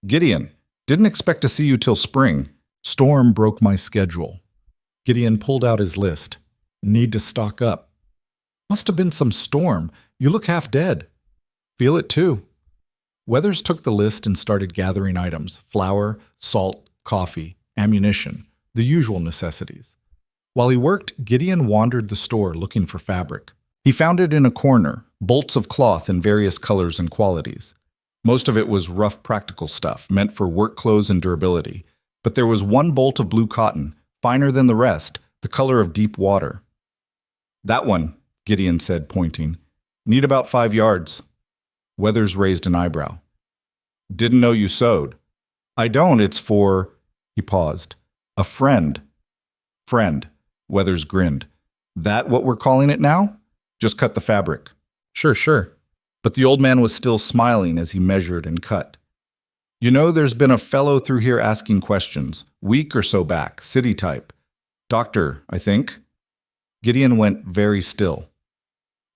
"Gideon, didn't expect to see you till spring. Storm broke my schedule." Gideon pulled out his list. "Need to stock up." "Must have been some storm. You look half dead." "Feel it too." Weathers took the list and started gathering items: flour, salt, coffee, ammunition, the usual necessities. While he worked, Gideon wandered the store looking for fabric. He found it in a corner, bolts of cloth in various colors and qualities. Most of it was rough, practical stuff, meant for work clothes and durability. But there was one bolt of blue cotton, finer than the rest, the color of deep water. "That one," Gideon said, pointing. "Need about 5 yards." Weathers raised an eyebrow. "Didn't know you sewed." "I don't, it's for—" He paused. "A friend." "Friend," Weathers grinned. "That what we're calling it now? Just cut the fabric." Sure. But the old man was still smiling as he measured and cut. "You know, there's been a fellow through here asking questions, week or so back, city type. Doctor, I think." Gideon went very still.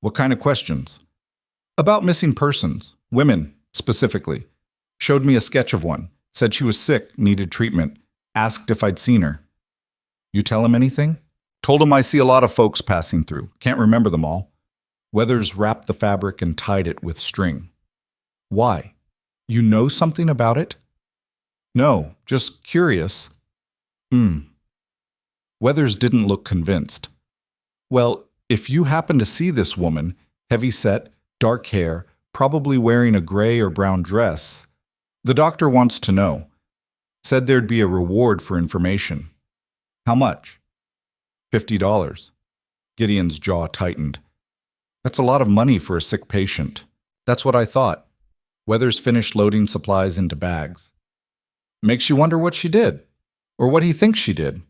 "What kind of questions?" "About missing persons, women, specifically. Showed me a sketch of one, said she was sick, needed treatment, asked if I'd seen her." "You tell him anything?" "Told him I see a lot of folks passing through, can't remember them all." Weathers wrapped the fabric and tied it with string. "Why? You know something about it?" "No, just curious." Weathers didn't look convinced. "Well, if you happen to see this woman, heavy-set, dark hair, probably wearing a gray or brown dress, the doctor wants to know. Said there'd be a reward for information." "How much?" $50. Gideon's jaw tightened. "That's a lot of money for a sick patient." "That's what I thought." Weathers finished loading supplies into bags. "Makes you wonder what she did, or what he thinks she did.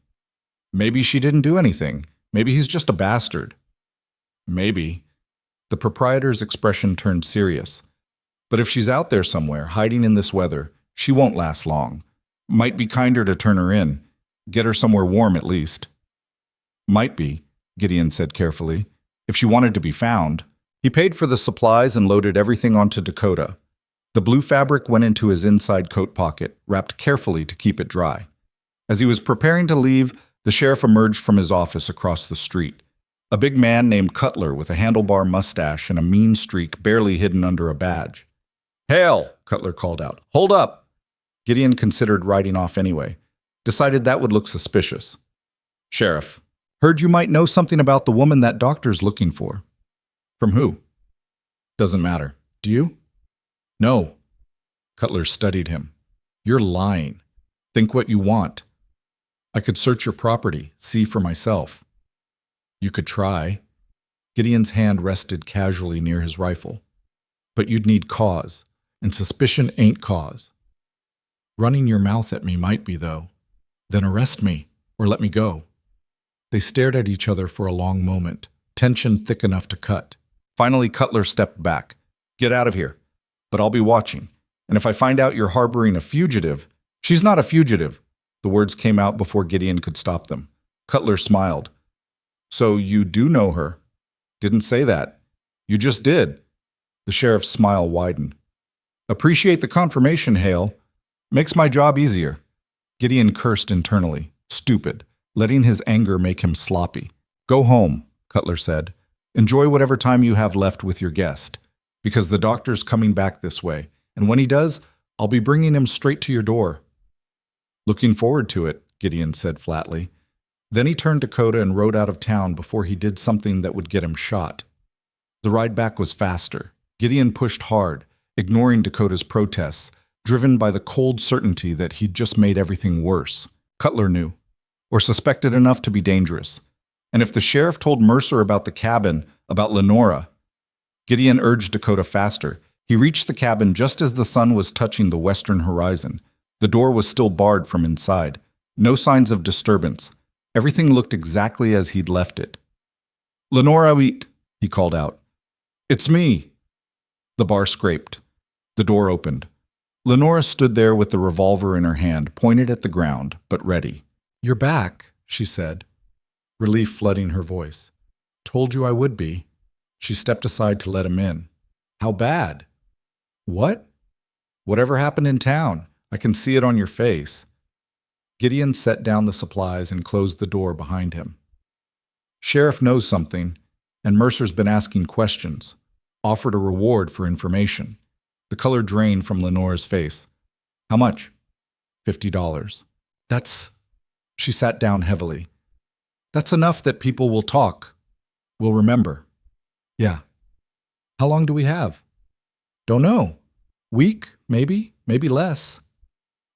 Maybe she didn't do anything. Maybe he's just a bastard." "Maybe." The proprietor's expression turned serious. "But if she's out there somewhere, hiding in this weather, she won't last long. Might be kinder to turn her in. Get her somewhere warm at least. Might be, Gideon said carefully, if she wanted to be found. He paid for the supplies and loaded everything onto Dakota. The blue fabric went into his inside coat pocket, wrapped carefully to keep it dry. As he was preparing to leave, the sheriff emerged from his office across the street. A big man named Cutler with a handlebar mustache and a mean streak barely hidden under a badge. "Hale!" Cutler called out. "Hold up!" Gideon considered riding off anyway. Decided that would look suspicious. "Sheriff, heard you might know something about the woman that doctor's looking for." "From who?" "Doesn't matter. Do you?" "No." Cutler studied him. "You're lying. Think what you want. I could search your property, see for myself." "You could try." Gideon's hand rested casually near his rifle. "But you'd need cause, and suspicion ain't cause. Running your mouth at me might be, though. Then arrest me, or let me go." They stared at each other for a long moment, tension thick enough to cut. Finally, Cutler stepped back. "Get out of here. But I'll be watching. And if I find out you're harboring a fugitive—" "She's not a fugitive." The words came out before Gideon could stop them. Cutler smiled. "So you do know her?" "Didn't say that." "You just did." The sheriff's smile widened. "Appreciate the confirmation, Hale. Makes my job easier." Gideon cursed internally. Stupid. Letting his anger make him sloppy. "Go home," Cutler said. "Enjoy whatever time you have left with your guest. Because the doctor's coming back this way, and when he does, I'll be bringing him straight to your door." "Looking forward to it," Gideon said flatly. Then he turned Dakota and rode out of town before he did something that would get him shot. The ride back was faster. Gideon pushed hard, ignoring Dakota's protests, driven by the cold certainty that he'd just made everything worse. Cutler knew, or suspected enough to be dangerous. And if the sheriff told Mercer about the cabin, about Lenora— Gideon urged Dakota faster. He reached the cabin just as the sun was touching the western horizon. The door was still barred from inside. No signs of disturbance. Everything looked exactly as he'd left it. "Lenora, he called out. "It's me." The bar scraped. The door opened. Lenora stood there with the revolver in her hand, pointed at the ground, but ready. "You're back," she said, relief flooding her voice. "Told you I would be." She stepped aside to let him in. "How bad?" "What?" "Whatever happened in town. I can see it on your face." Gideon set down the supplies and closed the door behind him. "Sheriff knows something, and Mercer's been asking questions. Offered a reward for information." The color drained from Lenora's face. "How much?" $50. "That's—" She sat down heavily. "That's enough that people will talk. Will remember." "Yeah." "How long do we have?" "Don't know. Week, maybe less."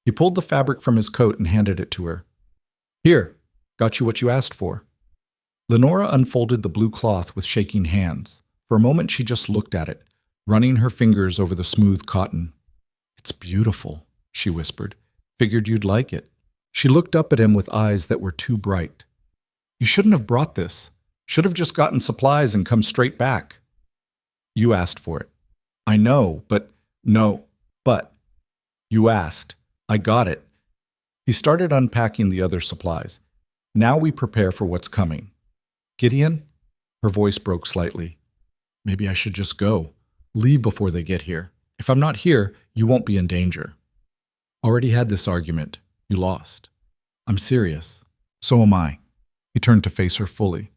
He pulled the fabric from his coat and handed it to her. "Here, got you what you asked for." Lenora unfolded the blue cloth with shaking hands. For a moment she just looked at it, running her fingers over the smooth cotton. "It's beautiful," she whispered. "Figured you'd like it." She looked up at him with eyes that were too bright. "You shouldn't have brought this. Should have just gotten supplies and come straight back." "You asked for it." "I know, but—" "No, but—" "You asked. I got it." He started unpacking the other supplies. "Now we prepare for what's coming." "Gideon?" Her voice broke slightly. "Maybe I should just go. Leave before they get here. If I'm not here, you won't be in danger." "Already had this argument. You lost." "I'm serious." "So am I." He turned to face her fully.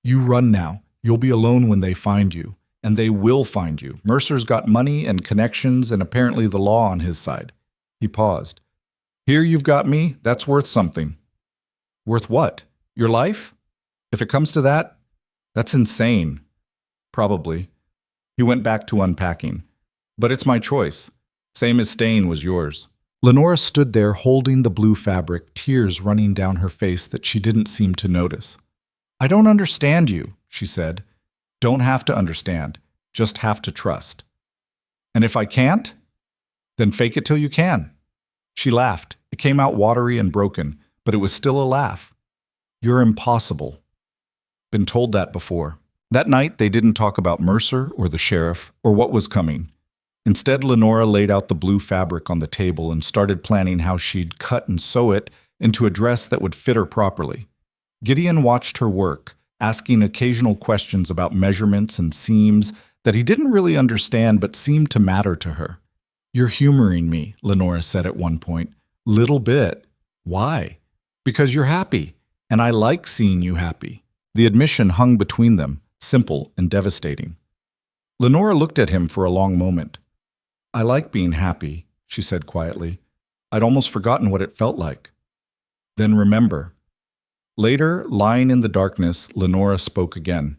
"You run now. You'll be alone when they find you. And they will find you. Mercer's got money and connections and apparently the law on his side." He paused. "Here you've got me. That's worth something." "Worth what? Your life? If it comes to that, that's insane." "Probably." He went back to unpacking. "But it's my choice. Same as staying was yours." Lenora stood there holding the blue fabric, tears running down her face that she didn't seem to notice. "I don't understand you," she said. "Don't have to understand. Just have to trust." "And if I can't? Then fake it till you can." She laughed. It came out watery and broken, but it was still a laugh. "You're impossible." Been told that before. That night, they didn't talk about Mercer or the sheriff or what was coming. Instead, Lenora laid out the blue fabric on the table and started planning how she'd cut and sew it into a dress that would fit her properly. Gideon watched her work, asking occasional questions about measurements and seams that he didn't really understand but seemed to matter to her. "You're humoring me," Lenora said at one point. "Little bit. Why?" "Because you're happy, and I like seeing you happy." The admission hung between them, simple and devastating. Lenora looked at him for a long moment. "I like being happy," she said quietly. "I'd almost forgotten what it felt like." "Then remember." Later, lying in the darkness, Lenora spoke again.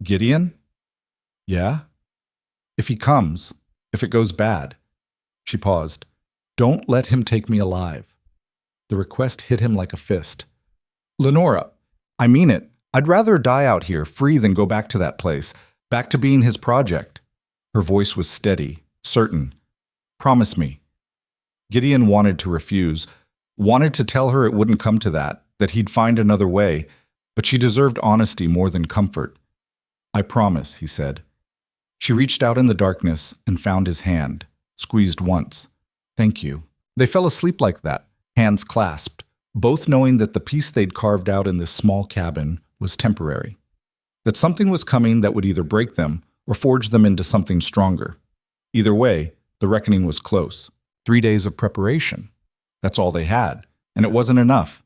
"Gideon?" "Yeah?" "If he comes, if it goes bad." She paused. "Don't let him take me alive." The request hit him like a fist. "Lenora, I mean it. I'd rather die out here, free, than go back to that place, back to being his project." Her voice was steady, certain. "Promise me." Gideon wanted to refuse, wanted to tell her it wouldn't come to that he'd find another way, but she deserved honesty more than comfort. "I promise," he said. She reached out in the darkness and found his hand, squeezed once. "Thank you." They fell asleep like that, hands clasped, both knowing that the peace they'd carved out in this small cabin was temporary, that something was coming that would either break them or forge them into something stronger. Either way, the reckoning was close. 3 days of preparation. That's all they had, and it wasn't enough.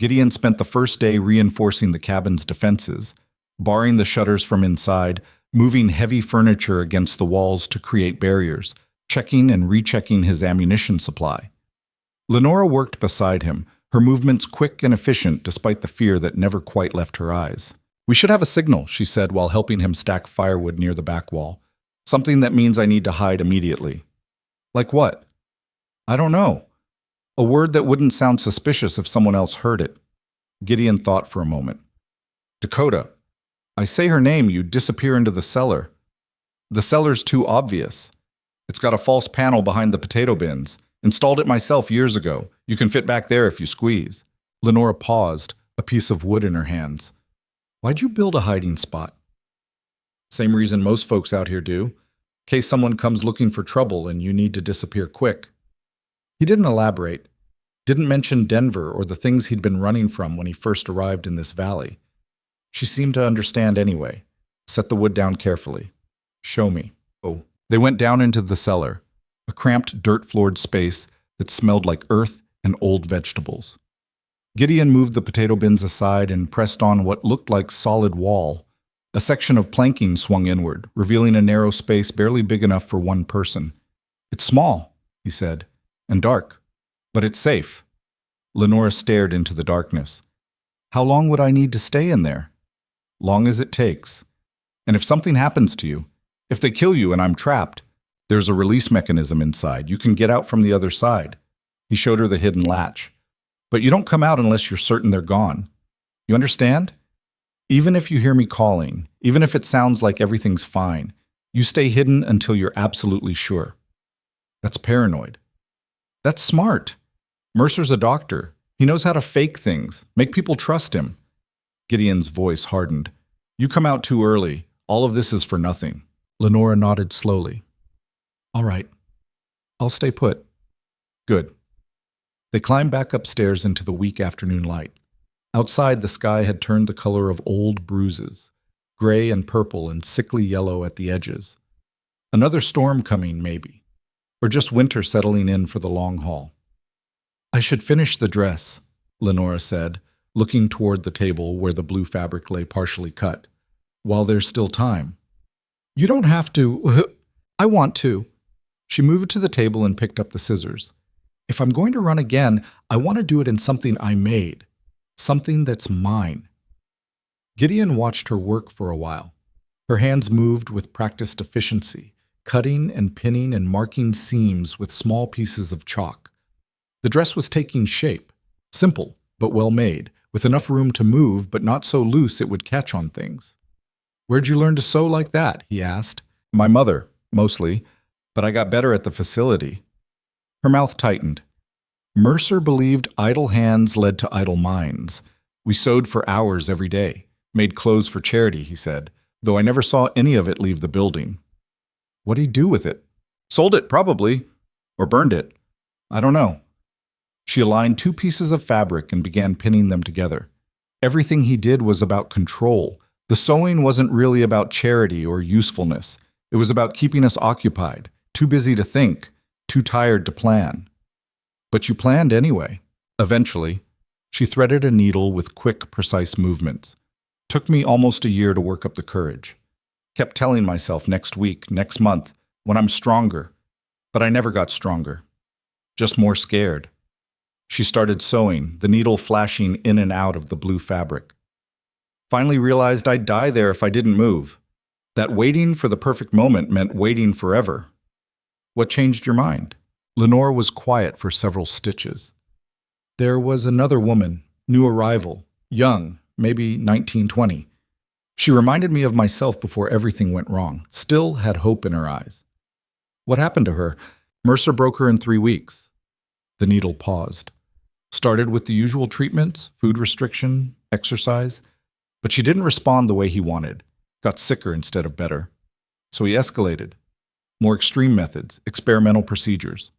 Gideon spent the first day reinforcing the cabin's defenses, barring the shutters from inside, moving heavy furniture against the walls to create barriers, checking and rechecking his ammunition supply. Lenora worked beside him, her movements quick and efficient despite the fear that never quite left her eyes. "We should have a signal," she said while helping him stack firewood near the back wall. "Something that means I need to hide immediately." "Like what?" "I don't know. A word that wouldn't sound suspicious if someone else heard it." Gideon thought for a moment. "Dakota. I say her name, you disappear into the cellar." "The cellar's too obvious. It's got a false panel behind the potato bins. Installed it myself years ago. You can fit back there if you squeeze." Lenora paused, a piece of wood in her hands. "Why'd you build a hiding spot?" "Same reason most folks out here do. In case someone comes looking for trouble and you need to disappear quick." He didn't elaborate, didn't mention Denver or the things he'd been running from when he first arrived in this valley. She seemed to understand anyway. Set the wood down carefully. "Show me." "Oh." They went down into the cellar, a cramped, dirt-floored space that smelled like earth and old vegetables. Gideon moved the potato bins aside and pressed on what looked like solid wall. A section of planking swung inward, revealing a narrow space barely big enough for one person. "It's small," he said, "and dark, but it's safe." Lenora stared into the darkness. "How long would I need to stay in there?" "Long as it takes. And if something happens to you, if they kill you and I'm trapped, there's a release mechanism inside. You can get out from the other side." He showed her the hidden latch. "But you don't come out unless you're certain they're gone. You understand? Even if you hear me calling, even if it sounds like everything's fine, you stay hidden until you're absolutely sure." "That's paranoid." "That's smart. Mercer's a doctor. He knows how to fake things, make people trust him." Gideon's voice hardened. "You come out too early. All of this is for nothing." Lenora nodded slowly. "All right. I'll stay put." "Good." They climbed back upstairs into the weak afternoon light. Outside, the sky had turned the color of old bruises, gray and purple and sickly yellow at the edges. Another storm coming, maybe. Or just winter settling in for the long haul. "I should finish the dress," Lenora said, looking toward the table where the blue fabric lay partially cut, "while there's still time." "You don't have to." "I want to." She moved to the table and picked up the scissors. "If I'm going to run again, I want to do it in something I made. Something that's mine." Gideon watched her work for a while. Her hands moved with practiced efficiency, cutting and pinning and marking seams with small pieces of chalk. The dress was taking shape, simple but well made, with enough room to move but not so loose it would catch on things. "Where'd you learn to sew like that?" he asked. "My mother, mostly, but I got better at the facility." Her mouth tightened. "Mercer believed idle hands led to idle minds. We sewed for hours every day, made clothes for charity," he said, "though I never saw any of it leave the building." What'd he do with it? Sold it, probably. Or burned it. I don't know. She aligned two pieces of fabric and began pinning them together. Everything he did was about control. The sewing wasn't really about charity or usefulness. It was about keeping us occupied, too busy to think, too tired to plan. But you planned anyway. Eventually, she threaded a needle with quick, precise movements. Took me almost a year to work up the courage. Kept telling myself next week, next month, when I'm stronger. But I never got stronger. Just more scared. She started sewing, the needle flashing in and out of the blue fabric. Finally realized I'd die there if I didn't move. That waiting for the perfect moment meant waiting forever. What changed your mind? Lenore was quiet for several stitches. There was another woman, new arrival, young, maybe 19, 20. She reminded me of myself before everything went wrong, still had hope in her eyes. What happened to her? Mercer broke her in 3 weeks. The needle paused. Started with the usual treatments, food restriction, exercise, but she didn't respond the way he wanted. Got sicker instead of better. So he escalated. More extreme methods, experimental procedures.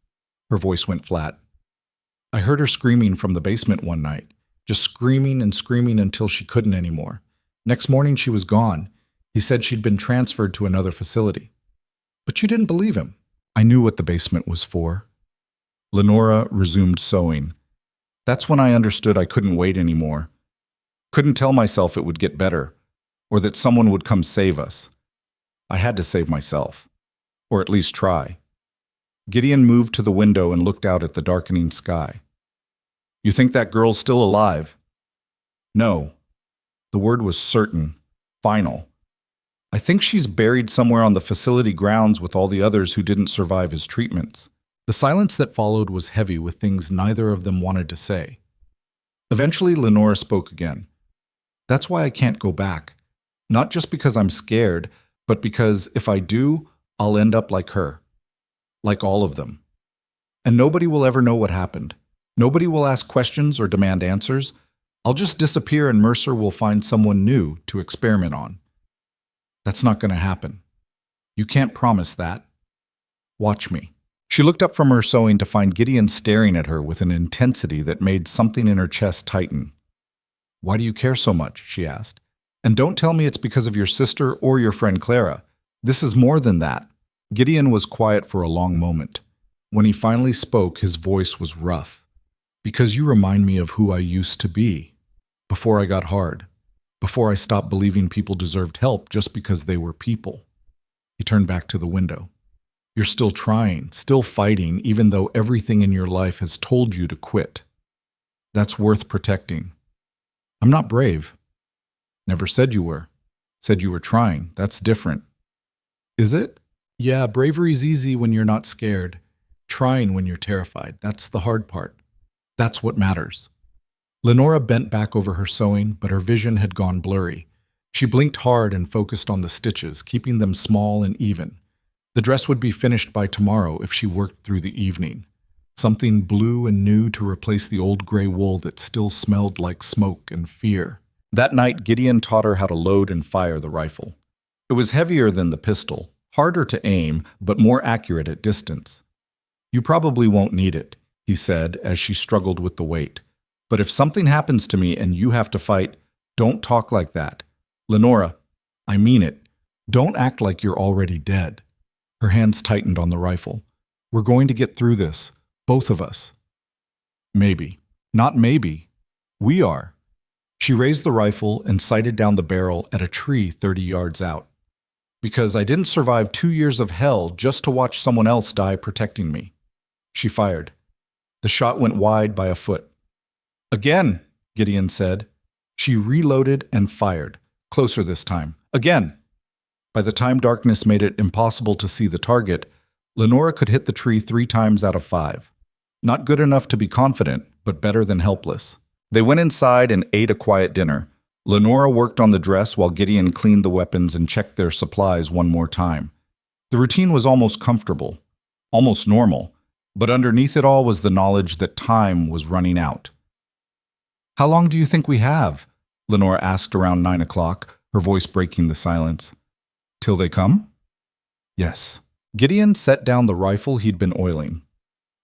Her voice went flat. I heard her screaming from the basement one night, just screaming and screaming until she couldn't anymore. Next morning she was gone. He said she'd been transferred to another facility. But you didn't believe him. I knew what the basement was for. Lenora resumed sewing. That's when I understood I couldn't wait anymore. Couldn't tell myself it would get better, or that someone would come save us. I had to save myself, or at least try. Gideon moved to the window and looked out at the darkening sky. You think that girl's still alive? No. The word was certain, final. I think she's buried somewhere on the facility grounds with all the others who didn't survive his treatments. The silence that followed was heavy with things neither of them wanted to say. Eventually, Lenora spoke again. That's why I can't go back. Not just because I'm scared, but because if I do, I'll end up like her. Like all of them. And nobody will ever know what happened. Nobody will ask questions or demand answers. I'll just disappear and Mercer will find someone new to experiment on. That's not going to happen. You can't promise that. Watch me. She looked up from her sewing to find Gideon staring at her with an intensity that made something in her chest tighten. Why do you care so much? She asked. And don't tell me it's because of your sister or your friend Clara. This is more than that. Gideon was quiet for a long moment. When he finally spoke, his voice was rough. Because you remind me of who I used to be. Before I got hard. Before I stopped believing people deserved help just because they were people. He turned back to the window. You're still trying, still fighting, even though everything in your life has told you to quit. That's worth protecting. I'm not brave. Never said you were. Said you were trying. That's different. Is it? Yeah, bravery's easy when you're not scared. Trying when you're terrified. That's the hard part. That's what matters. Lenora bent back over her sewing, but her vision had gone blurry. She blinked hard and focused on the stitches, keeping them small and even. The dress would be finished by tomorrow if she worked through the evening. Something blue and new to replace the old gray wool that still smelled like smoke and fear. That night, Gideon taught her how to load and fire the rifle. It was heavier than the pistol, harder to aim, but more accurate at distance. You probably won't need it, he said as she struggled with the weight. But if something happens to me and you have to fight, don't talk like that. Lenora, I mean it. Don't act like you're already dead. Her hands tightened on the rifle. We're going to get through this, both of us. Maybe. Not maybe. We are. She raised the rifle and sighted down the barrel at a tree 30 yards out. Because I didn't survive 2 years of hell just to watch someone else die protecting me. She fired. The shot went wide by a foot. Again, Gideon said. She reloaded and fired. Closer this time. Again. By the time darkness made it impossible to see the target, Lenora could hit the tree 3 times out of 5. Not good enough to be confident, but better than helpless. They went inside and ate a quiet dinner. Lenora worked on the dress while Gideon cleaned the weapons and checked their supplies one more time. The routine was almost comfortable, almost normal, but underneath it all was the knowledge that time was running out. How long do you think we have? Lenora asked around 9 o'clock, her voice breaking the silence. Till they come? Yes. Gideon set down the rifle he'd been oiling.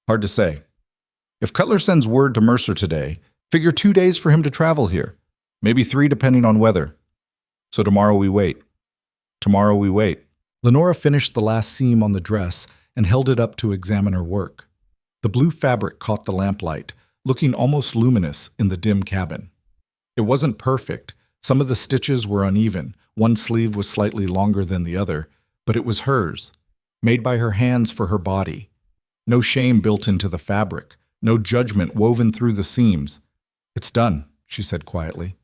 Hard to say. If Cutler sends word to Mercer today, figure 2 days for him to travel here. Maybe 3 depending on weather. So tomorrow we wait. Tomorrow we wait. Lenora finished the last seam on the dress and held it up to examine her work. The blue fabric caught the lamplight, looking almost luminous in the dim cabin. It wasn't perfect. Some of the stitches were uneven. One sleeve was slightly longer than the other, but it was hers, made by her hands for her body. No shame built into the fabric, no judgment woven through the seams. It's done, she said quietly.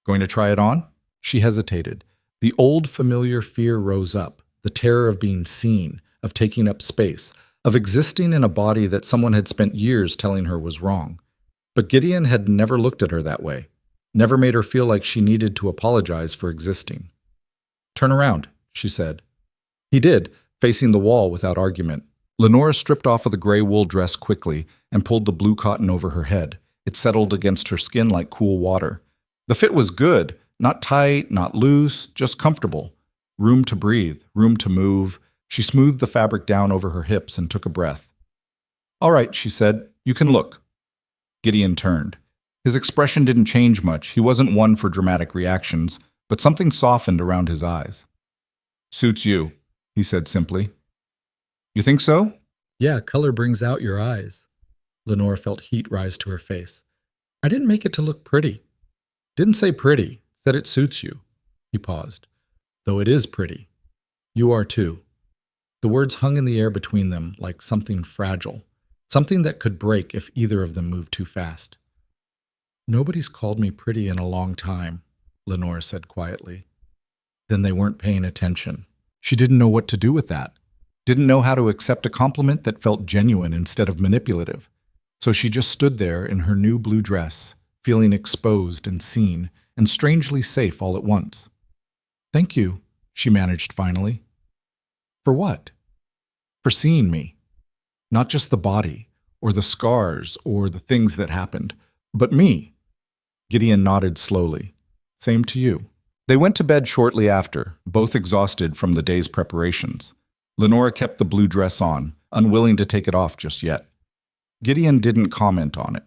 Going to try it on? She hesitated. The old familiar fear rose up, the terror of being seen, of taking up space, of existing in a body that someone had spent years telling her was wrong. But Gideon had never looked at her that way, never made her feel like she needed to apologize for existing. Turn around, she said. He did, facing the wall without argument. Lenora stripped off of the gray wool dress quickly and pulled the blue cotton over her head. It settled against her skin like cool water. The fit was good, not tight, not loose, just comfortable. Room to breathe, room to move. She smoothed the fabric down over her hips and took a breath. All right, she said, you can look. Gideon turned. His expression didn't change much. He wasn't one for dramatic reactions, but something softened around his eyes. Suits you, he said simply. You think so? Yeah, color brings out your eyes. Lenora felt heat rise to her face. I didn't make it to look pretty. Didn't say pretty, said it suits you. He paused. Though it is pretty. You are too. The words hung in the air between them like something fragile, something that could break if either of them moved too fast. Nobody's called me pretty in a long time, Lenora said quietly. Then they weren't paying attention. She didn't know what to do with that. Didn't know how to accept a compliment that felt genuine instead of manipulative. So she just stood there in her new blue dress, feeling exposed and seen, and strangely safe all at once. Thank you, she managed finally. For what? For seeing me. Not just the body, or the scars, or the things that happened, but me. Gideon nodded slowly. Same to you. They went to bed shortly after, both exhausted from the day's preparations. Lenora kept the blue dress on, unwilling to take it off just yet. Gideon didn't comment on it.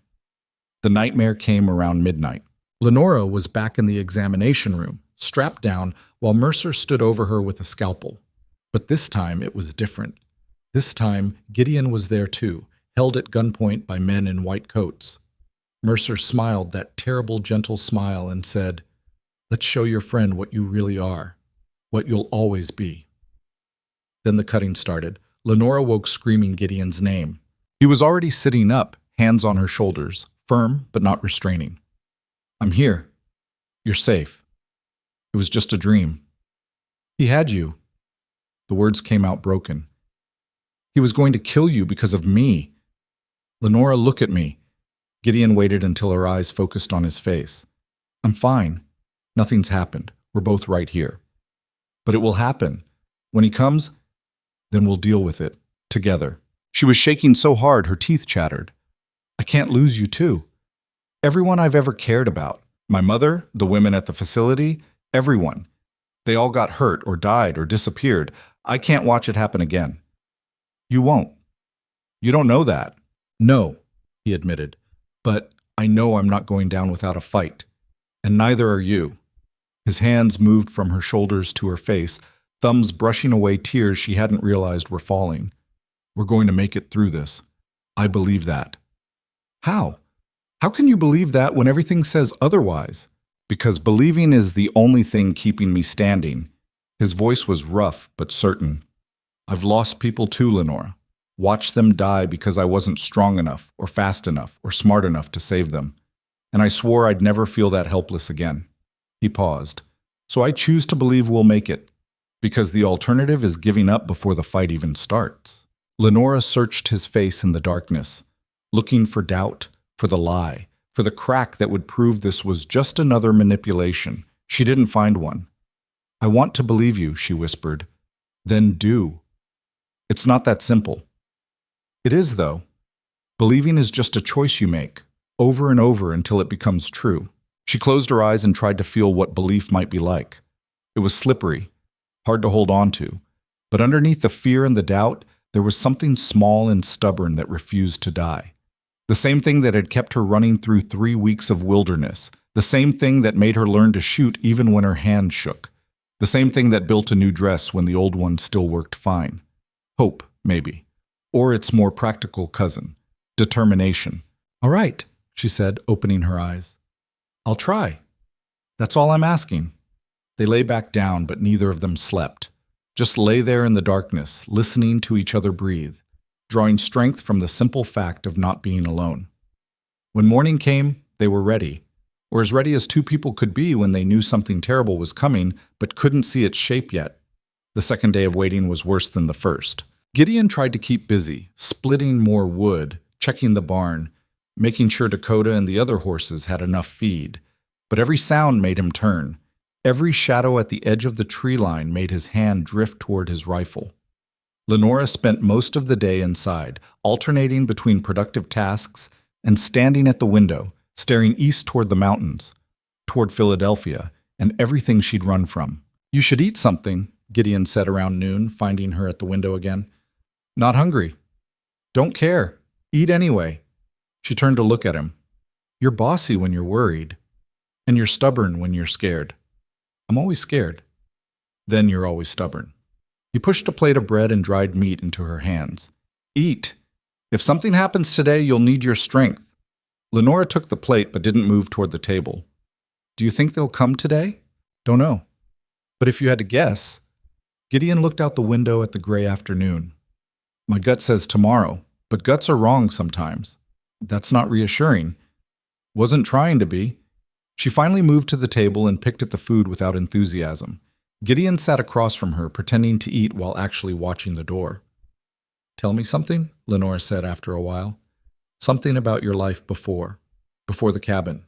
The nightmare came around midnight. Lenora was back in the examination room, strapped down, while Mercer stood over her with a scalpel. But this time it was different. This time Gideon was there too, held at gunpoint by men in white coats. Mercer smiled that terrible, gentle smile and said, "Let's show your friend what you really are, what you'll always be." Then the cutting started. Lenora woke screaming Gideon's name. He was already sitting up, hands on her shoulders, firm but not restraining. I'm here. You're safe. It was just a dream. He had you. The words came out broken. He was going to kill you because of me. Lenora, look at me. Gideon waited until her eyes focused on his face. I'm fine. Nothing's happened. We're both right here. But it will happen. When he comes, then we'll deal with it, together. She was shaking so hard her teeth chattered. I can't lose you too. Everyone I've ever cared about. My mother, the women at the facility, everyone. They all got hurt or died or disappeared. I can't watch it happen again. You won't. You don't know that. No, he admitted. But I know I'm not going down without a fight. And neither are you. His hands moved from her shoulders to her face, thumbs brushing away tears she hadn't realized were falling. We're going to make it through this. I believe that. How? How can you believe that when everything says otherwise? Because believing is the only thing keeping me standing. His voice was rough but certain. I've lost people too, Lenora. Watched them die because I wasn't strong enough or fast enough or smart enough to save them. And I swore I'd never feel that helpless again. He paused. So I choose to believe we'll make it. Because the alternative is giving up before the fight even starts. Lenora searched his face in the darkness, looking for doubt, for the lie, for the crack that would prove this was just another manipulation. She didn't find one. I want to believe you, she whispered. Then do. It's not that simple. It is, though. Believing is just a choice you make, over and over until it becomes true. She closed her eyes and tried to feel what belief might be like. It was slippery, hard to hold on to, But underneath the fear and the doubt, there was something small and stubborn that refused to die. The same thing that had kept her running through 3 weeks of wilderness. The same thing that made her learn to shoot even when her hand shook. The same thing that built a new dress when the old one still worked fine. Hope, maybe. Or its more practical cousin, determination. "All right," she said, opening her eyes. "I'll try. That's all I'm asking." They lay back down, but neither of them slept. Just lay there in the darkness, listening to each other breathe, drawing strength from the simple fact of not being alone. When morning came, they were ready, or as ready as two people could be when they knew something terrible was coming but couldn't see its shape yet. The second day of waiting was worse than the first. Gideon tried to keep busy, splitting more wood, checking the barn, making sure Dakota and the other horses had enough feed. But every sound made him turn. Every shadow at the edge of the tree line made his hand drift toward his rifle. Lenora spent most of the day inside, alternating between productive tasks and standing at the window, staring east toward the mountains, toward Philadelphia, and everything she'd run from. "You should eat something," Gideon said around noon, finding her at the window again. "Not hungry." "Don't care. Eat anyway." She turned to look at him. "You're bossy when you're worried, and you're stubborn when you're scared." "I'm always scared." "Then you're always stubborn." He pushed a plate of bread and dried meat into her hands. "Eat. If something happens today, you'll need your strength." Lenora took the plate but didn't move toward the table. "Do you think they'll come today?" "Don't know. But if you had to guess..." Gideon looked out the window at the gray afternoon. "My gut says tomorrow, but guts are wrong sometimes." "That's not reassuring." "Wasn't trying to be." She finally moved to the table and picked at the food without enthusiasm. Gideon sat across from her, pretending to eat while actually watching the door. "Tell me something," Lenora said after a while. "Something about your life before the cabin."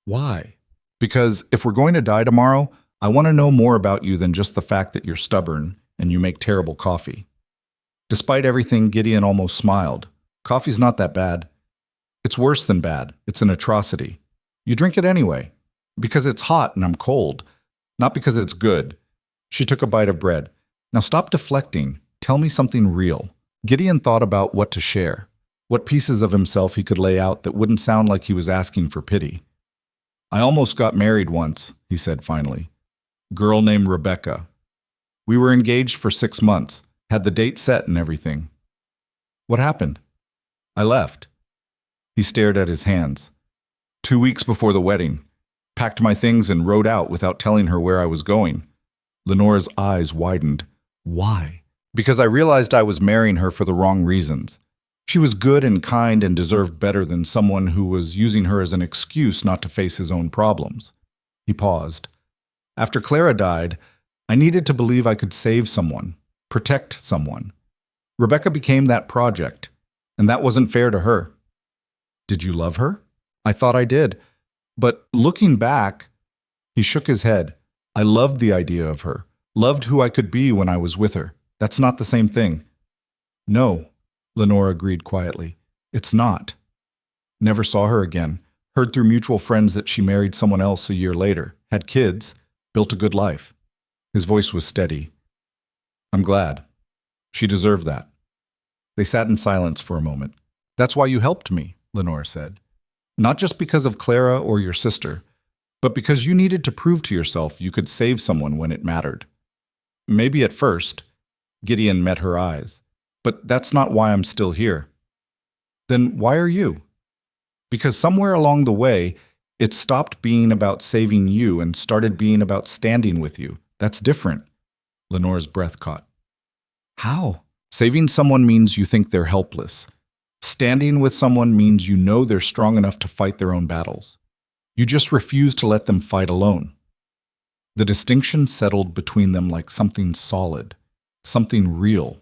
"Why?" "Because if we're going to die tomorrow, I want to know more about you than just the fact that you're stubborn and you make terrible coffee." Despite everything, Gideon almost smiled. "Coffee's not that bad." "It's worse than bad. It's an atrocity. You drink it anyway. Because it's hot and I'm cold. Not because it's good." She took a bite of bread. "Now stop deflecting. Tell me something real." Gideon thought about what to share, what pieces of himself he could lay out that wouldn't sound like he was asking for pity. "I almost got married once," he said finally. "Girl named Rebecca. We were engaged for 6 months, had the date set and everything." "What happened?" "I left." He stared at his hands. 2 weeks before the wedding. Packed my things and rode out without telling her where I was going." Lenora's eyes widened. "Why?" "Because I realized I was marrying her for the wrong reasons. She was good and kind and deserved better than someone who was using her as an excuse not to face his own problems." He paused. "After Clara died, I needed to believe I could save someone, protect someone. Rebecca became that project, and that wasn't fair to her." "Did you love her?" "I thought I did. But looking back," he shook his head, "I loved the idea of her, loved who I could be when I was with her. That's not the same thing." "No," Lenora agreed quietly. "It's not." Never saw her again. Heard through mutual friends that she married someone else a year later, had kids, built a good life. His voice was steady. "I'm glad. She deserved that." They sat in silence for a moment. "That's why you helped me," Lenora said. "Not just because of Clara or your sister, but because you needed to prove to yourself you could save someone when it mattered. Maybe at first," Gideon met her eyes, "but that's not why I'm still here." "Then why are you?" "Because somewhere along the way, it stopped being about saving you and started being about standing with you. That's different." Lenora's breath caught. "How?" "Saving someone means you think they're helpless. Standing with someone means you know they're strong enough to fight their own battles. You just refuse to let them fight alone." The distinction settled between them like something solid, something real.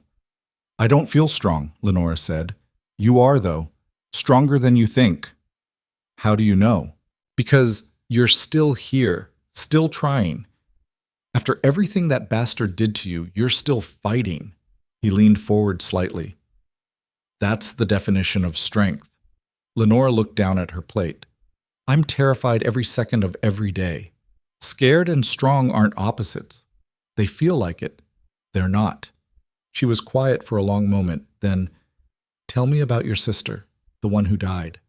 "I don't feel strong," Lenora said. "You are, though. Stronger than you think." "How do you know?" "Because you're still here, still trying. After everything that bastard did to you, you're still fighting." He leaned forward slightly. "That's the definition of strength." Lenora looked down at her plate. "I'm terrified every second of every day. Scared and strong aren't opposites. They feel like it. They're not. She was quiet for a long moment, then, "Tell me about your sister, the one who died."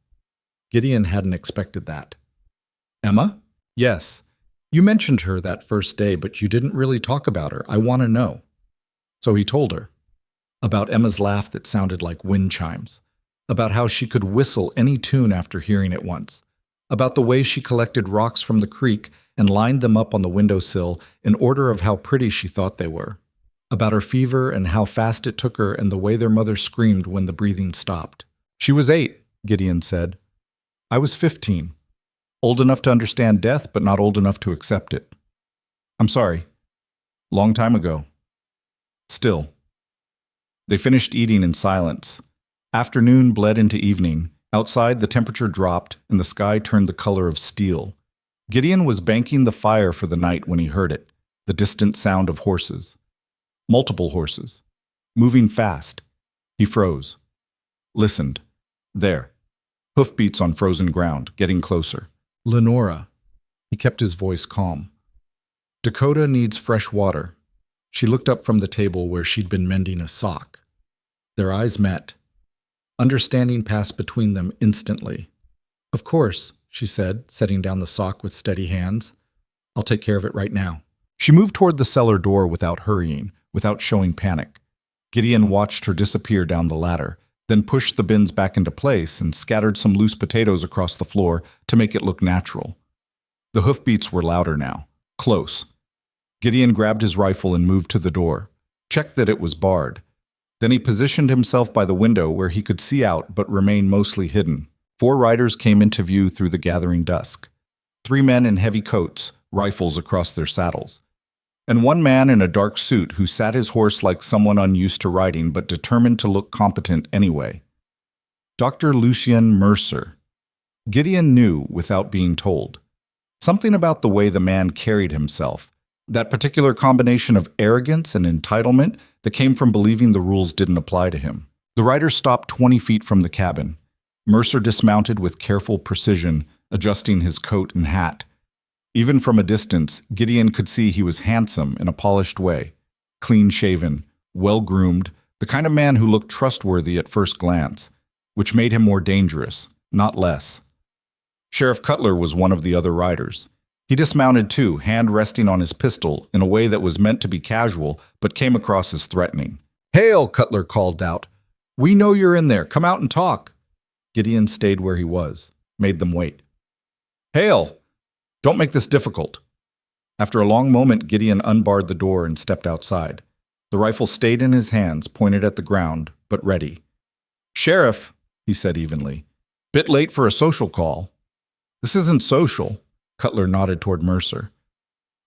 Gideon hadn't expected that. "Emma?" "Yes. You mentioned her that first day, but you didn't really talk about her. I want to know." So he told her. About Emma's laugh that sounded like wind chimes. About how she could whistle any tune after hearing it once. About the way she collected rocks from the creek and lined them up on the windowsill in order of how pretty she thought they were. About her fever and how fast it took her and the way their mother screamed when the breathing stopped. "She was 8, Gideon said. "I was 15. Old enough to understand death, but not old enough to accept it. I'm sorry. Long time ago. Still." They finished eating in silence. Afternoon bled into evening. Outside, the temperature dropped, and the sky turned the color of steel. Gideon was banking the fire for the night when he heard it, the distant sound of horses. Multiple horses. Moving fast. He froze. Listened. There. Hoofbeats on frozen ground, getting closer. "Lenora." He kept his voice calm. "Dakota needs fresh water." She looked up from the table where she'd been mending a sock. Their eyes met. Understanding passed between them instantly. "Of course," she said, setting down the sock with steady hands. "I'll take care of it right now." She moved toward the cellar door without hurrying, without showing panic. Gideon watched her disappear down the ladder, then pushed the bins back into place and scattered some loose potatoes across the floor to make it look natural. The hoofbeats were louder now, close. Gideon grabbed his rifle and moved to the door, checked that it was barred. Then he positioned himself by the window where he could see out but remain mostly hidden. 4 riders came into view through the gathering dusk. 3 men in heavy coats, rifles across their saddles. And 1 man in a dark suit who sat his horse like someone unused to riding but determined to look competent anyway. Dr. Lucien Mercer. Gideon knew without being told. Something about the way the man carried himself. That particular combination of arrogance and entitlement that came from believing the rules didn't apply to him. The rider stopped 20 feet from the cabin. Mercer dismounted with careful precision, adjusting his coat and hat. Even from a distance, Gideon could see he was handsome in a polished way, clean-shaven, well-groomed, the kind of man who looked trustworthy at first glance, which made him more dangerous, not less. Sheriff Cutler was one of the other riders. He dismounted too, hand resting on his pistol in a way that was meant to be casual, but came across as threatening. "Hail!" Cutler called out. "We know you're in there. Come out and talk." Gideon stayed where he was, made them wait. "Hail! Don't make this difficult." After a long moment, Gideon unbarred the door and stepped outside. The rifle stayed in his hands, pointed at the ground, but ready. "Sheriff," he said evenly, "bit late for a social call." "This isn't social." Cutler nodded toward Mercer.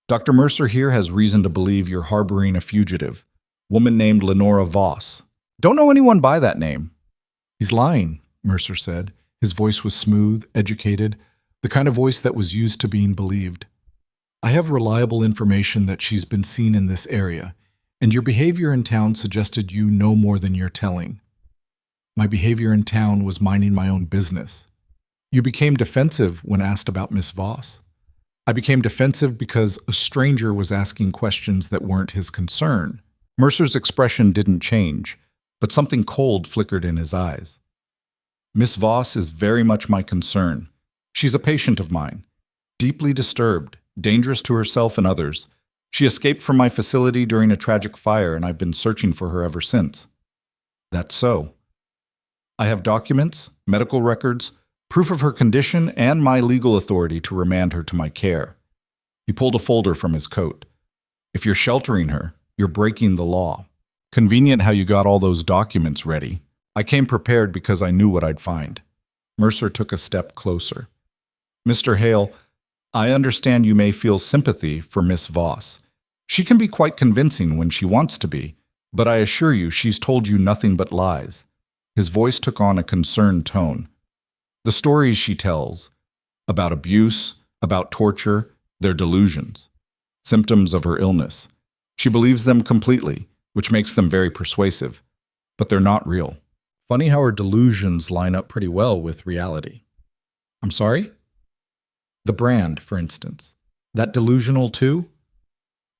"Dr. Mercer here has reason to believe you're harboring a fugitive, woman named Lenora Voss. Don't know anyone by that name." "He's lying," Mercer said. His voice was smooth, educated, the kind of voice that was used to being believed. "I have reliable information that she's been seen in this area, and your behavior in town suggested you know more than you're telling. My behavior in town was minding my own business. You became defensive when asked about Miss Voss. I became defensive because a stranger was asking questions that weren't his concern." Mercer's expression didn't change, but something cold flickered in his eyes. "Miss Voss is very much my concern. She's a patient of mine, deeply disturbed, dangerous to herself and others. She escaped from my facility during a tragic fire, and I've been searching for her ever since." "That's so. I have documents, medical records, proof of her condition, and my legal authority to remand her to my care." He pulled a folder from his coat. "If you're sheltering her, you're breaking the law. Convenient how you got all those documents ready. I came prepared because I knew what I'd find." Mercer took a step closer. "Mr. Hale, I understand you may feel sympathy for Miss Voss. She can be quite convincing when she wants to be, but I assure you she's told you nothing but lies." His voice took on a concerned tone. "The stories she tells, about abuse, about torture, they're delusions, symptoms of her illness. She believes them completely, which makes them very persuasive, but they're not real. Funny how her delusions line up pretty well with reality." "I'm sorry?" "The brand, for instance. That delusional too?"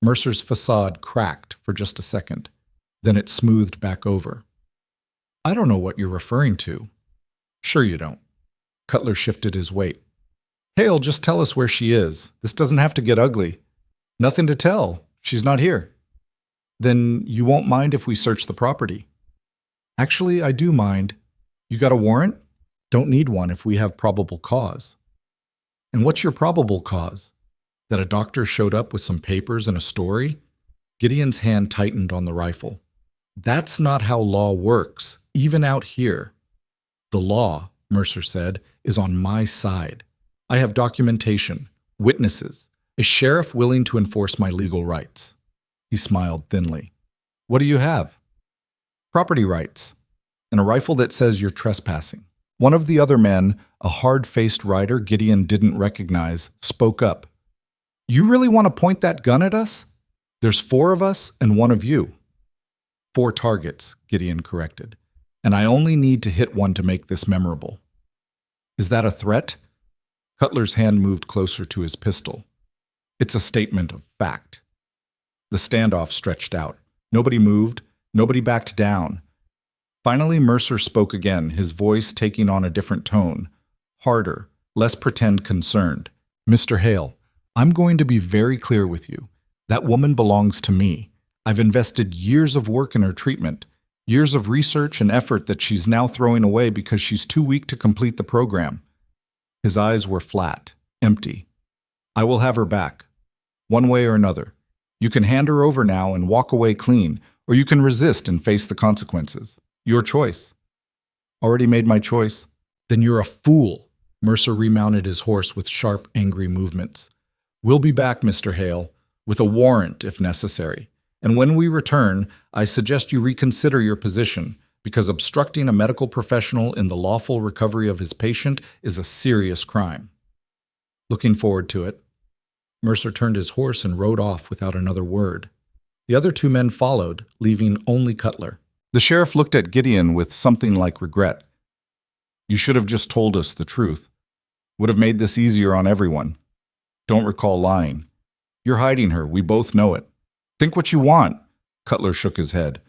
Mercer's facade cracked for just a second. Then it smoothed back over. I don't know what you're referring to. Sure you don't. Cutler shifted his weight. Hale, just tell us where she is. This doesn't have to get ugly. Nothing to tell. She's not here. Then you won't mind if we search the property? Actually, I do mind. You got a warrant? Don't need one if we have probable cause. And what's your probable cause? That a doctor showed up with some papers and a story? Gideon's hand tightened on the rifle. That's not how law works, even out here. The law, Mercer said, is on my side. I have documentation, witnesses, a sheriff willing to enforce my legal rights. He smiled thinly. What do you have? Property rights, and a rifle that says you're trespassing. One of the other men, a hard-faced rider Gideon didn't recognize, spoke up. You really want to point that gun at us? There's 4 of us and 1 of you. 4 targets, Gideon corrected, and I only need to hit one to make this memorable. Is that a threat? Cutler's hand moved closer to his pistol. It's a statement of fact. The standoff stretched out. Nobody moved. Nobody backed down. Finally, Mercer spoke again, his voice taking on a different tone. Harder, less pretend concerned. Mr. Hale, I'm going to be very clear with you. That woman belongs to me. I've invested years of work in her treatment, years of research and effort that she's now throwing away because she's too weak to complete the program. His eyes were flat, empty. I will have her back, one way or another. You can hand her over now and walk away clean, or you can resist and face the consequences. Your choice. Already made my choice. Then you're a fool. Mercer remounted his horse with sharp, angry movements. We'll be back, Mr. Hale, with a warrant if necessary. And when we return, I suggest you reconsider your position, because obstructing a medical professional in the lawful recovery of his patient is a serious crime. Looking forward to it. Mercer turned his horse and rode off without another word. The other 2 men followed, leaving only Cutler. The sheriff looked at Gideon with something like regret. You should have just told us the truth. Would have made this easier on everyone. Don't recall lying. You're hiding her, we both know it. Think what you want. Cutler shook his head.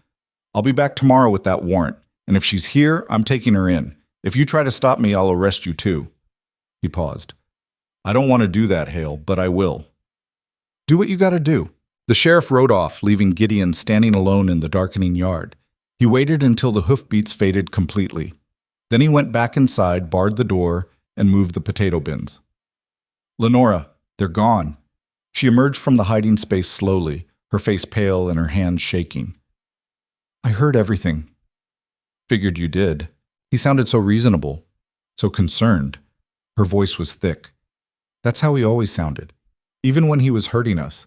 I'll be back tomorrow with that warrant, and if she's here, I'm taking her in. If you try to stop me, I'll arrest you too. He paused. I don't want to do that, Hale, but I will. Do what you gotta do. The sheriff rode off, leaving Gideon standing alone in the darkening yard. He waited until the hoofbeats faded completely. Then he went back inside, barred the door, and moved the potato bins. Lenora, they're gone. She emerged from the hiding space slowly, her face pale and her hands shaking. I heard everything. Figured you did. He sounded so reasonable, so concerned. Her voice was thick. That's how he always sounded, even when he was hurting us,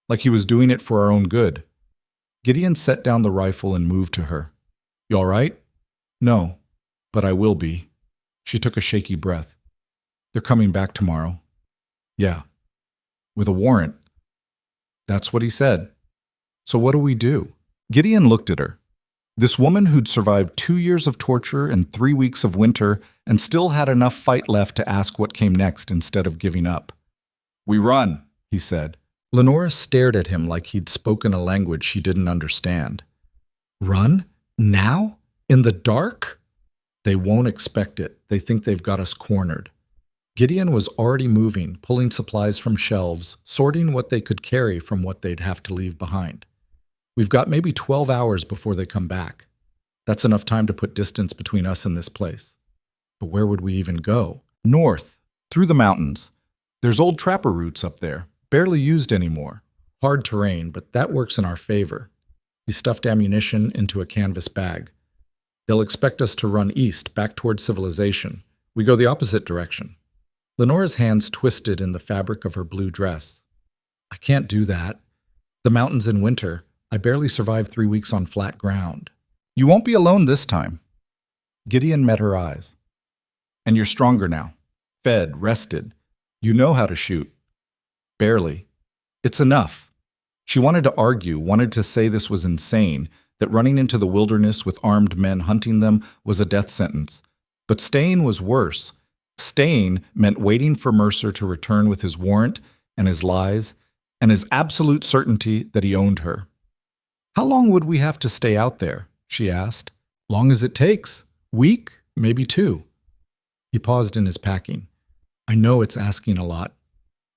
like he was doing it for our own good. Gideon set down the rifle and moved to her. You all right? No, but I will be. She took a shaky breath. They're coming back tomorrow. Yeah. With a warrant. That's what he said. So what do we do? Gideon looked at her. This woman who'd survived 2 years of torture and 3 weeks of winter and still had enough fight left to ask what came next instead of giving up. We run, he said. Lenora stared at him like he'd spoken a language she didn't understand. Run? Now? In the dark? They won't expect it. They think they've got us cornered. Gideon was already moving, pulling supplies from shelves, sorting what they could carry from what they'd have to leave behind. We've got maybe 12 hours before they come back. That's enough time to put distance between us and this place. But where would we even go? North, through the mountains. There's old trapper routes up there, barely used anymore. Hard terrain, but that works in our favor. He stuffed ammunition into a canvas bag. They'll expect us to run east, back toward civilization. We go the opposite direction. Lenora's hands twisted in the fabric of her blue dress. I can't do that. The mountains in winter. I barely survived 3 weeks on flat ground. You won't be alone this time. Gideon met her eyes. And you're stronger now. Fed, rested. You know how to shoot. Barely. It's enough. She wanted to argue, wanted to say this was insane, that running into the wilderness with armed men hunting them was a death sentence. But staying was worse. Staying meant waiting for Mercer to return with his warrant and his lies and his absolute certainty that he owned her. "How long would we have to stay out there?" she asked. "Long as it takes. Week, maybe 2. He paused in his packing. "I know it's asking a lot.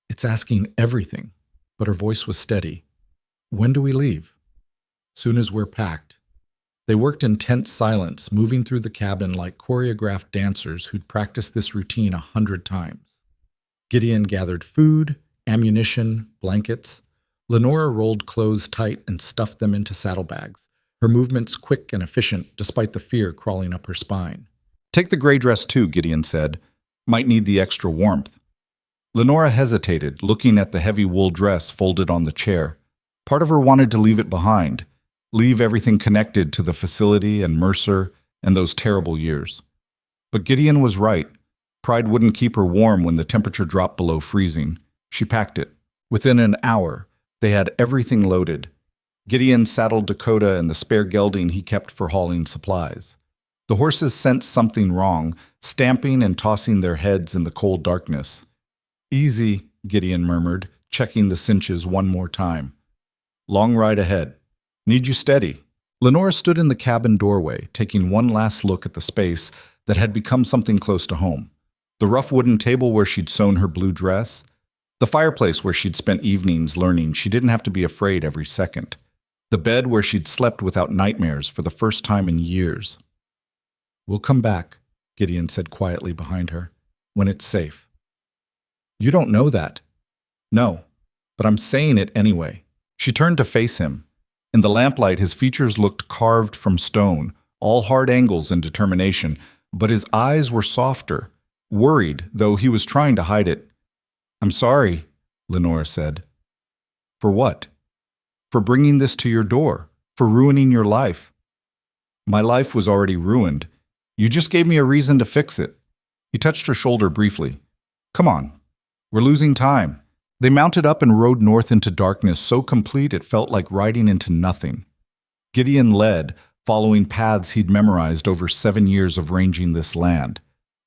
It's asking everything." But her voice was steady. "When do we leave?" "Soon as we're packed." They worked in tense silence, moving through the cabin like choreographed dancers who'd practiced this routine 100 times. Gideon gathered food, ammunition, blankets. Lenora rolled clothes tight and stuffed them into saddlebags, her movements quick and efficient despite the fear crawling up her spine. "Take the gray dress too," Gideon said. "Might need the extra warmth." Lenora hesitated, looking at the heavy wool dress folded on the chair. Part of her wanted to leave it behind, leave everything connected to the facility and Mercer and those terrible years. But Gideon was right. Pride wouldn't keep her warm when the temperature dropped below freezing. She packed it. Within an hour, they had everything loaded. Gideon saddled Dakota and the spare gelding he kept for hauling supplies. The horses sensed something wrong, stamping and tossing their heads in the cold darkness. "Easy," Gideon murmured, checking the cinches one more time. "Long ride ahead. Need you steady." Lenora stood in the cabin doorway, taking one last look at the space that had become something close to home. The rough wooden table where she'd sewn her blue dress. The fireplace where she'd spent evenings learning she didn't have to be afraid every second. The bed where she'd slept without nightmares for the first time in years. "We'll come back," Gideon said quietly behind her, "when it's safe." "You don't know that." "No, but I'm saying it anyway." She turned to face him. In the lamplight, his features looked carved from stone, all hard angles and determination, but his eyes were softer, worried, though he was trying to hide it. "I'm sorry," Lenora said. "For what?" "For bringing this to your door, for ruining your life." "My life was already ruined. You just gave me a reason to fix it." He touched her shoulder briefly. "Come on. We're losing time." They mounted up and rode north into darkness so complete it felt like riding into nothing. Gideon led, following paths he'd memorized over 7 years of ranging this land.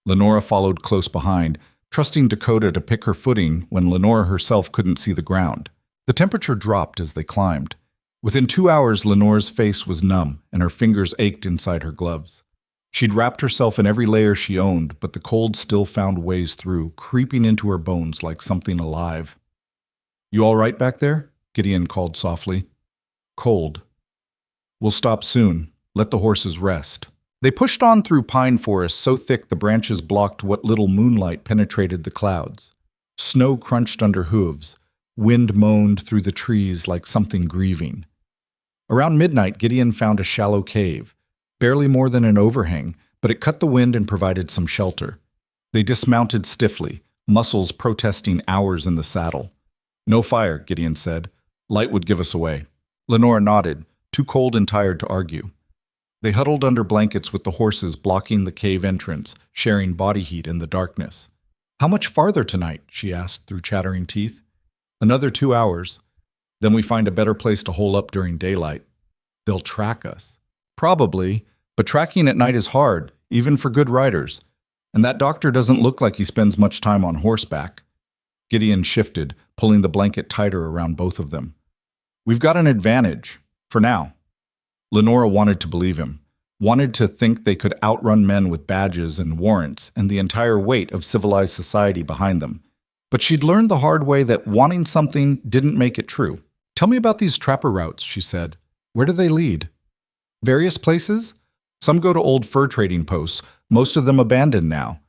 Lenora followed close behind, trusting Dakota to pick her footing when Lenora herself couldn't see the ground. The temperature dropped as they climbed. Within 2 hours, Lenora's face was numb and her fingers ached inside her gloves. She'd wrapped herself in every layer she owned, but the cold still found ways through, creeping into her bones like something alive. "You all right back there?" Gideon called softly. "Cold." "We'll stop soon. Let the horses rest." They pushed on through pine forests so thick the branches blocked what little moonlight penetrated the clouds. Snow crunched under hooves. Wind moaned through the trees like something grieving. Around midnight, Gideon found a shallow cave. Barely more than an overhang, but it cut the wind and provided some shelter. They dismounted stiffly, muscles protesting hours in the saddle. "No fire," Gideon said. "Light would give us away." Lenora nodded, too cold and tired to argue. They huddled under blankets with the horses blocking the cave entrance, sharing body heat in the darkness. "How much farther tonight?" she asked through chattering teeth. "Another 2 hours. Then we find a better place to hole up during daylight." "They'll track us." "Probably, but tracking at night is hard, even for good riders. And that doctor doesn't look like he spends much time on horseback." Gideon shifted, pulling the blanket tighter around both of them. "We've got an advantage, for now." Lenora wanted to believe him, wanted to think they could outrun men with badges and warrants and the entire weight of civilized society behind them. But she'd learned the hard way that wanting something didn't make it true. "Tell me about these trapper routes," she said. "Where do they lead?" "Various places. Some go to old fur trading posts, most of them abandoned now.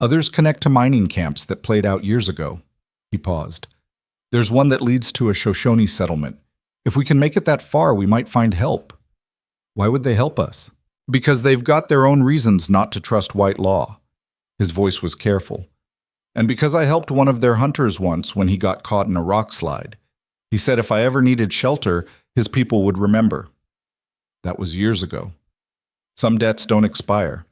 Others connect to mining camps that played out years ago." He paused. "There's one that leads to a Shoshone settlement. If we can make it that far, we might find help." "Why would they help us?" "Because they've got their own reasons not to trust white law." His voice was careful. "And because I helped one of their hunters once when he got caught in a rock slide. He said if I ever needed shelter, his people would remember." That was years ago. Some debts don't expire.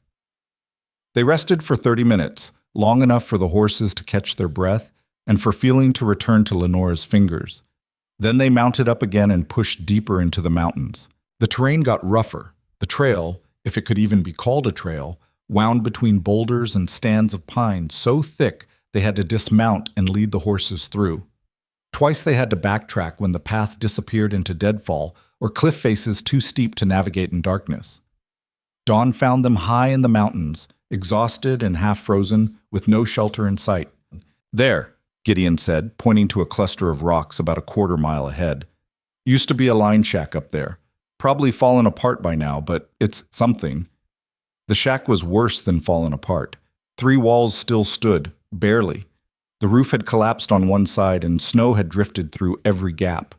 They rested for 30 minutes, long enough for the horses to catch their breath and for feeling to return to Lenora's fingers. Then they mounted up again and pushed deeper into the mountains. The terrain got rougher. The trail, if it could even be called a trail, wound between boulders and stands of pine so thick they had to dismount and lead the horses through. Twice they had to backtrack when the path disappeared into deadfall or cliff faces too steep to navigate in darkness. Dawn found them high in the mountains, exhausted and half frozen, with no shelter in sight. "There," Gideon said, pointing to a cluster of rocks about a quarter-mile ahead. "Used to be a line shack up there. Probably fallen apart by now, but it's something." The shack was worse than fallen apart. 3 walls still stood, barely. The roof had collapsed on one side and snow had drifted through every gap.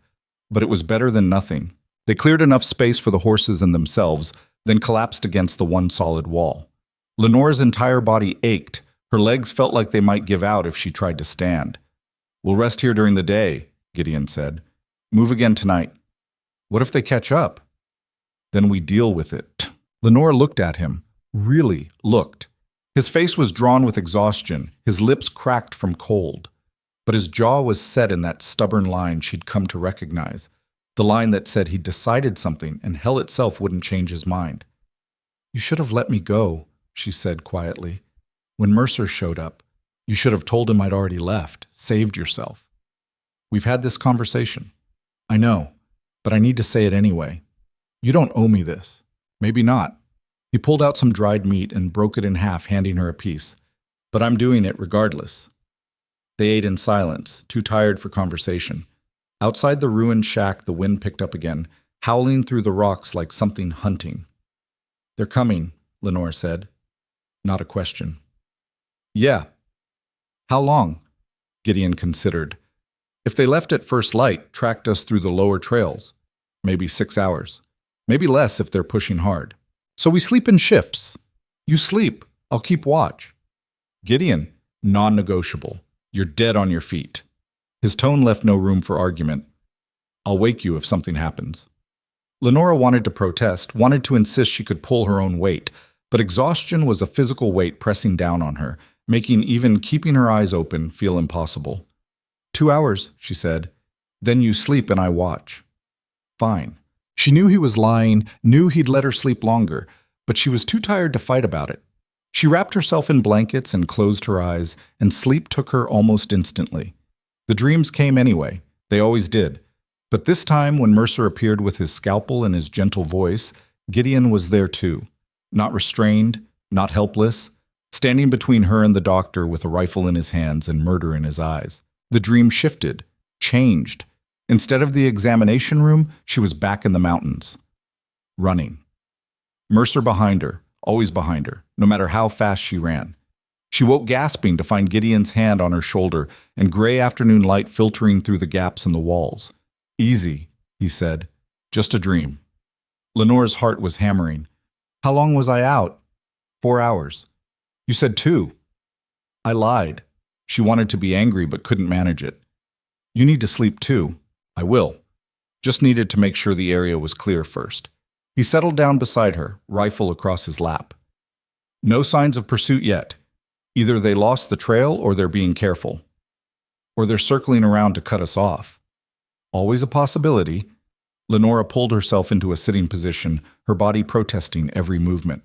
But it was better than nothing. They cleared enough space for the horses and themselves, then collapsed against the one solid wall. Lenore's entire body ached. Her legs felt like they might give out if she tried to stand. "We'll rest here during the day," Gideon said. "Move again tonight." "What if they catch up?" "Then we deal with it." Lenore looked at him. Really looked. His face was drawn with exhaustion, his lips cracked from cold. But his jaw was set in that stubborn line she'd come to recognize, the line that said he'd decided something and hell itself wouldn't change his mind. "You should have let me go," she said quietly. "When Mercer showed up, you should have told him I'd already left, saved yourself. We've had this conversation. I know, but I need to say it anyway. You don't owe me this. Maybe not." He pulled out some dried meat and broke it in half, handing her a piece. "But I'm doing it regardless." They ate in silence, too tired for conversation. Outside the ruined shack, the wind picked up again, howling through the rocks like something hunting. "They're coming," Lenore said. Not a question. "Yeah." "How long?" Gideon considered. "If they left at first light, tracked us through the lower trails, maybe 6 hours. Maybe less if they're pushing hard. So we sleep in shifts. You sleep, I'll keep watch." "Gideon, non-negotiable. You're dead on your feet." His tone left no room for argument. "I'll wake you if something happens." Lenora wanted to protest, wanted to insist she could pull her own weight, but exhaustion was a physical weight pressing down on her, making even keeping her eyes open feel impossible. 2 hours, she said. "Then you sleep and I watch." "Fine." She knew he was lying, knew he'd let her sleep longer, but she was too tired to fight about it. She wrapped herself in blankets and closed her eyes, and sleep took her almost instantly. The dreams came anyway. They always did. But this time, when Mercer appeared with his scalpel and his gentle voice, Gideon was there too. Not restrained, not helpless, standing between her and the doctor with a rifle in his hands and murder in his eyes. The dream shifted, changed. Instead of the examination room, she was back in the mountains. Running. Mercer behind her, always behind her, no matter how fast she ran. She woke gasping to find Gideon's hand on her shoulder and gray afternoon light filtering through the gaps in the walls. "Easy," he said. "Just a dream." Lenore's heart was hammering. "How long was I out?" 4 hours. "You said 2. I lied. She wanted to be angry but couldn't manage it. "You need to sleep too." "I will. Just needed to make sure the area was clear first." He settled down beside her, rifle across his lap. "No signs of pursuit yet. Either they lost the trail or they're being careful. Or they're circling around to cut us off." "Always a possibility." Lenora pulled herself into a sitting position, her body protesting every movement.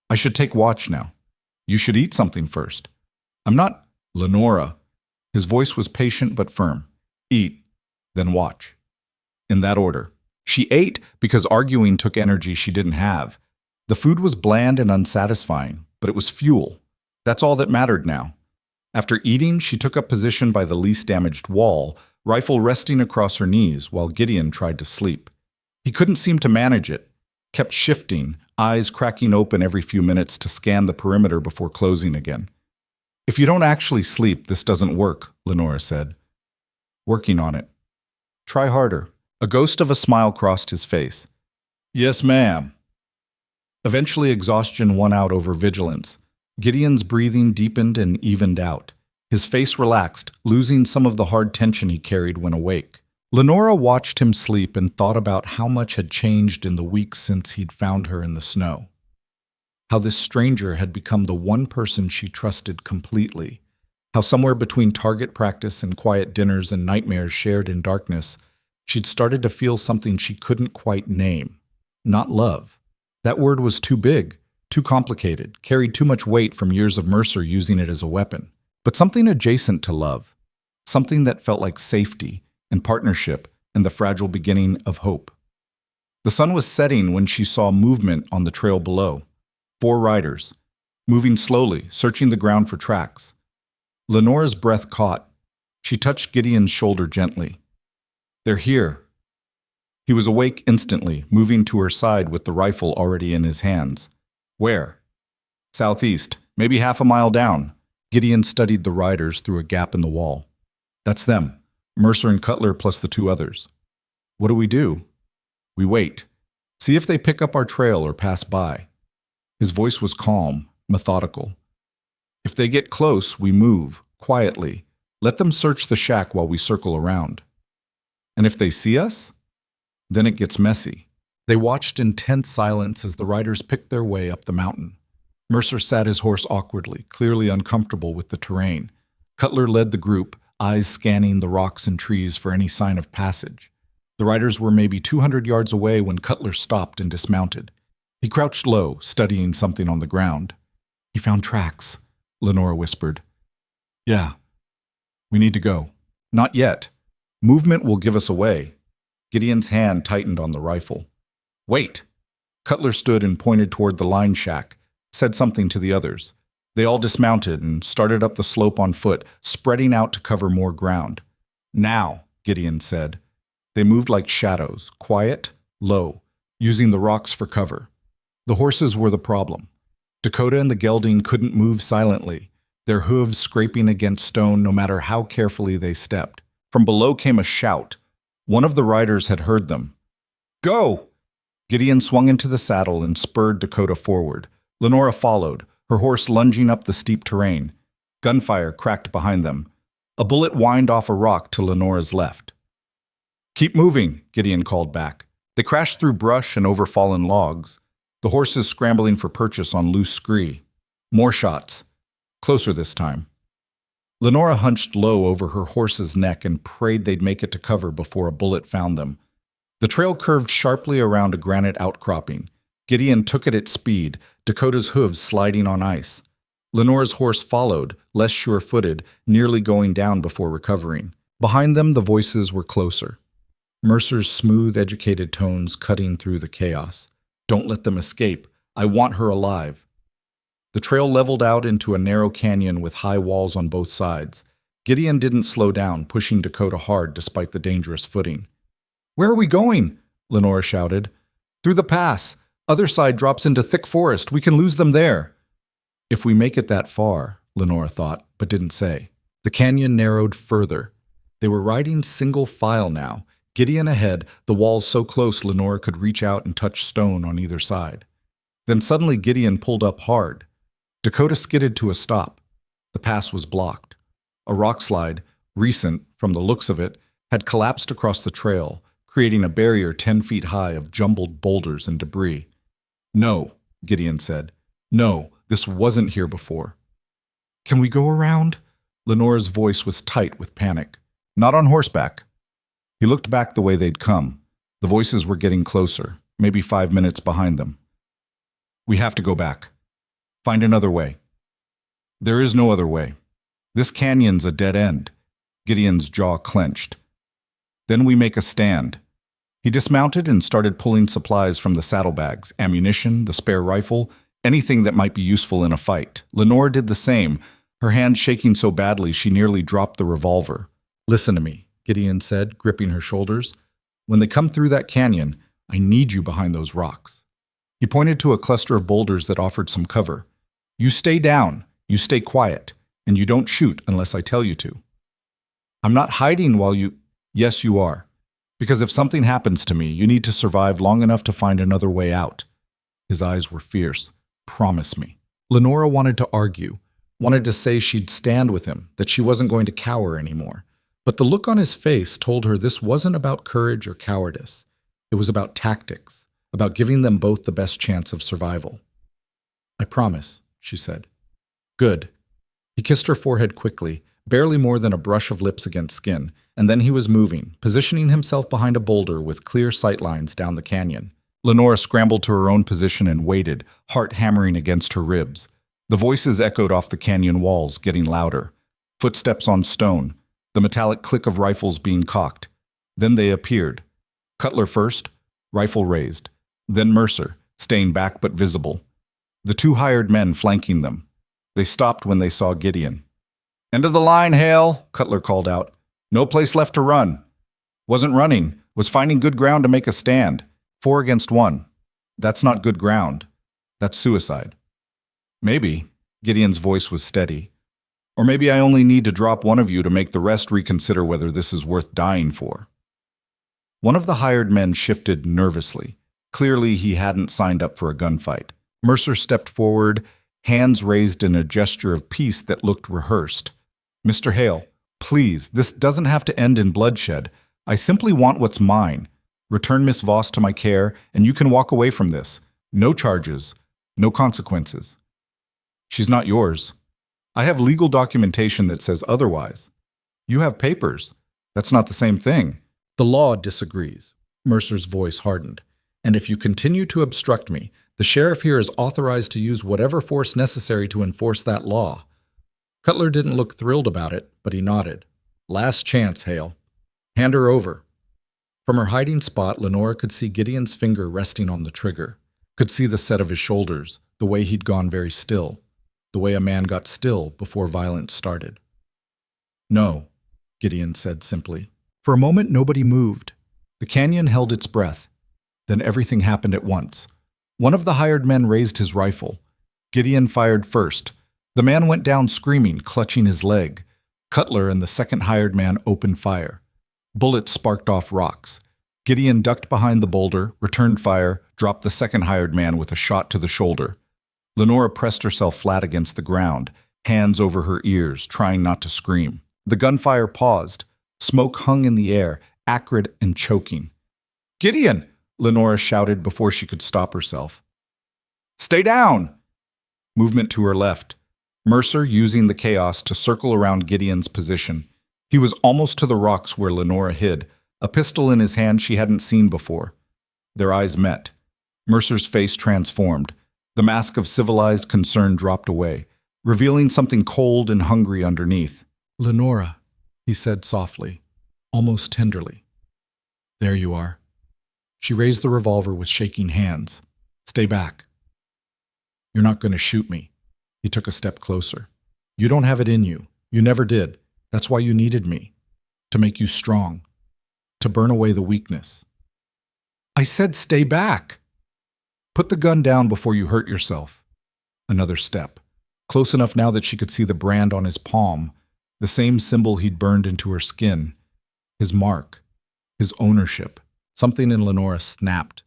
"I should take watch now." "You should eat something first." "I'm not—" "Lenora." His voice was patient but firm. "Eat, then watch." In that order. She ate because arguing took energy she didn't have. The food was bland and unsatisfying, but it was fuel. That's all that mattered now. After eating, she took up position by the least damaged wall, rifle resting across her knees while Gideon tried to sleep. He couldn't seem to manage it, kept shifting, eyes cracking open every few minutes to scan the perimeter before closing again. "If you don't actually sleep, this doesn't work," Lenora said. "Working on it." "Try harder." A ghost of a smile crossed his face. "Yes, ma'am." Eventually, exhaustion won out over vigilance. Gideon's breathing deepened and evened out. His face relaxed, losing some of the hard tension he carried when awake. Lenora watched him sleep and thought about how much had changed in the weeks since he'd found her in the snow. How this stranger had become the one person she trusted completely. How somewhere between target practice and quiet dinners and nightmares shared in darkness, she'd started to feel something she couldn't quite name. Not love. That word was too big, too complicated, carried too much weight from years of Mercer using it as a weapon. But something adjacent to love. Something that felt like safety, and partnership and the fragile beginning of hope. The sun was setting when she saw movement on the trail below. 4 riders, moving slowly, searching the ground for tracks. Lenora's breath caught. She touched Gideon's shoulder gently. "They're here." He was awake instantly, moving to her side with the rifle already in his hands. "Where?" "Southeast, maybe half a mile down." Gideon studied the riders through a gap in the wall. "That's them, Mercer and Cutler plus the 2 others." "What do we do?" "We wait. See if they pick up our trail or pass by." His voice was calm, methodical. "If they get close, we move, quietly. Let them search the shack while we circle around. And if they see us? Then it gets messy." They watched in tense silence as the riders picked their way up the mountain. Mercer sat his horse awkwardly, clearly uncomfortable with the terrain. Cutler led the group, eyes scanning the rocks and trees for any sign of passage. The riders were maybe 200 yards away when Cutler stopped and dismounted. He crouched low, studying something on the ground. "He found tracks," Lenora whispered. "Yeah. We need to go." "Not yet. Movement will give us away." Gideon's hand tightened on the rifle. "Wait." Cutler stood and pointed toward the line shack, said something to the others. They all dismounted and started up the slope on foot, spreading out to cover more ground. "Now," Gideon said. They moved like shadows, quiet, low, using the rocks for cover. The horses were the problem. Dakota and the gelding couldn't move silently, their hooves scraping against stone no matter how carefully they stepped. From below came a shout. One of the riders had heard them. "Go!" Gideon swung into the saddle and spurred Dakota forward. Lenora followed, her horse lunging up the steep terrain. Gunfire cracked behind them. A bullet whined off a rock to Lenora's left. "Keep moving," Gideon called back. They crashed through brush and over fallen logs, the horses scrambling for purchase on loose scree. More shots. Closer this time. Lenora hunched low over her horse's neck and prayed they'd make it to cover before a bullet found them. The trail curved sharply around a granite outcropping. Gideon took it at speed, Dakota's hooves sliding on ice. Lenora's horse followed, less sure-footed, nearly going down before recovering. Behind them, the voices were closer. Mercer's smooth, educated tones cutting through the chaos. "Don't let them escape. I want her alive." The trail leveled out into a narrow canyon with high walls on both sides. Gideon didn't slow down, pushing Dakota hard despite the dangerous footing. "Where are we going?" Lenora shouted. "Through the pass. Other side drops into thick forest. We can lose them there." "If we make it that far," Lenora thought, but didn't say. The canyon narrowed further. They were riding single file now, Gideon ahead, the walls so close Lenora could reach out and touch stone on either side. Then suddenly Gideon pulled up hard. Dakota skidded to a stop. The pass was blocked. A rock slide, recent from the looks of it, had collapsed across the trail, creating a barrier 10 feet high of jumbled boulders and debris. "No," Gideon said. "No, this wasn't here before." "Can we go around?" Lenora's voice was tight with panic. "Not on horseback." He looked back the way they'd come. The voices were getting closer, maybe 5 minutes behind them. "We have to go back. Find another way." "There is no other way. This canyon's a dead end." Gideon's jaw clenched. "Then we make a stand." He dismounted and started pulling supplies from the saddlebags, ammunition, the spare rifle, anything that might be useful in a fight. Lenore did the same, her hand shaking so badly she nearly dropped the revolver. "Listen to me," Gideon said, gripping her shoulders. "When they come through that canyon, I need you behind those rocks." He pointed to a cluster of boulders that offered some cover. "You stay down, you stay quiet, and you don't shoot unless I tell you to." "I'm not hiding while you—" "Yes, you are. Because if something happens to me, you need to survive long enough to find another way out." His eyes were fierce. "Promise me." Lenora wanted to argue, wanted to say she'd stand with him, that she wasn't going to cower anymore. But the look on his face told her this wasn't about courage or cowardice. It was about tactics, about giving them both the best chance of survival. "I promise," she said. "Good." He kissed her forehead quickly, barely more than a brush of lips against skin, and then he was moving, positioning himself behind a boulder with clear sightlines down the canyon. Lenora scrambled to her own position and waited, heart hammering against her ribs. The voices echoed off the canyon walls, getting louder. Footsteps on stone, the metallic click of rifles being cocked. Then they appeared. Cutler first, rifle raised. Then Mercer, staying back but visible. The two hired men flanking them. They stopped when they saw Gideon. "End of the line, Hale," Cutler called out. "No place left to run." "Wasn't running, was finding good ground to make a stand. 4 against 1. That's not good ground. That's suicide." "Maybe," Gideon's voice was steady. "Or maybe I only need to drop one of you to make the rest reconsider whether this is worth dying for." One of the hired men shifted nervously. Clearly, he hadn't signed up for a gunfight. Mercer stepped forward, hands raised in a gesture of peace that looked rehearsed. "Mr. Hale, please, this doesn't have to end in bloodshed. I simply want what's mine. Return Miss Voss to my care, and you can walk away from this. No charges, no consequences." "She's not yours. I have legal documentation that says otherwise." "You have papers. That's not the same thing." "The law disagrees." Mercer's voice hardened. "And if you continue to obstruct me, the sheriff here is authorized to use whatever force necessary to enforce that law." Cutler didn't look thrilled about it, but he nodded. "Last chance, Hale. Hand her over." From her hiding spot, Lenora could see Gideon's finger resting on the trigger, could see the set of his shoulders, the way he'd gone very still, the way a man got still before violence started. "No," Gideon said simply. For a moment, nobody moved. The canyon held its breath. Then everything happened at once. One of the hired men raised his rifle. Gideon fired first. The man went down screaming, clutching his leg. Cutler and the second hired man opened fire. Bullets sparked off rocks. Gideon ducked behind the boulder, returned fire, dropped the second hired man with a shot to the shoulder. Lenora pressed herself flat against the ground, hands over her ears, trying not to scream. The gunfire paused. Smoke hung in the air, acrid and choking. "Gideon!" Lenora shouted before she could stop herself. "Stay down!" Movement to her left. Mercer using the chaos to circle around Gideon's position. He was almost to the rocks where Lenora hid, a pistol in his hand she hadn't seen before. Their eyes met. Mercer's face transformed. The mask of civilized concern dropped away, revealing something cold and hungry underneath. "Lenora," he said softly, almost tenderly. "There you are." She raised the revolver with shaking hands. "Stay back." "You're not going to shoot me." He took a step closer. "You don't have it in you. You never did. That's why you needed me. To make you strong. To burn away the weakness." "I said stay back." "Put the gun down before you hurt yourself." Another step. Close enough now that she could see the brand on his palm, the same symbol he'd burned into her skin. His mark. His ownership. Something in Lenora snapped.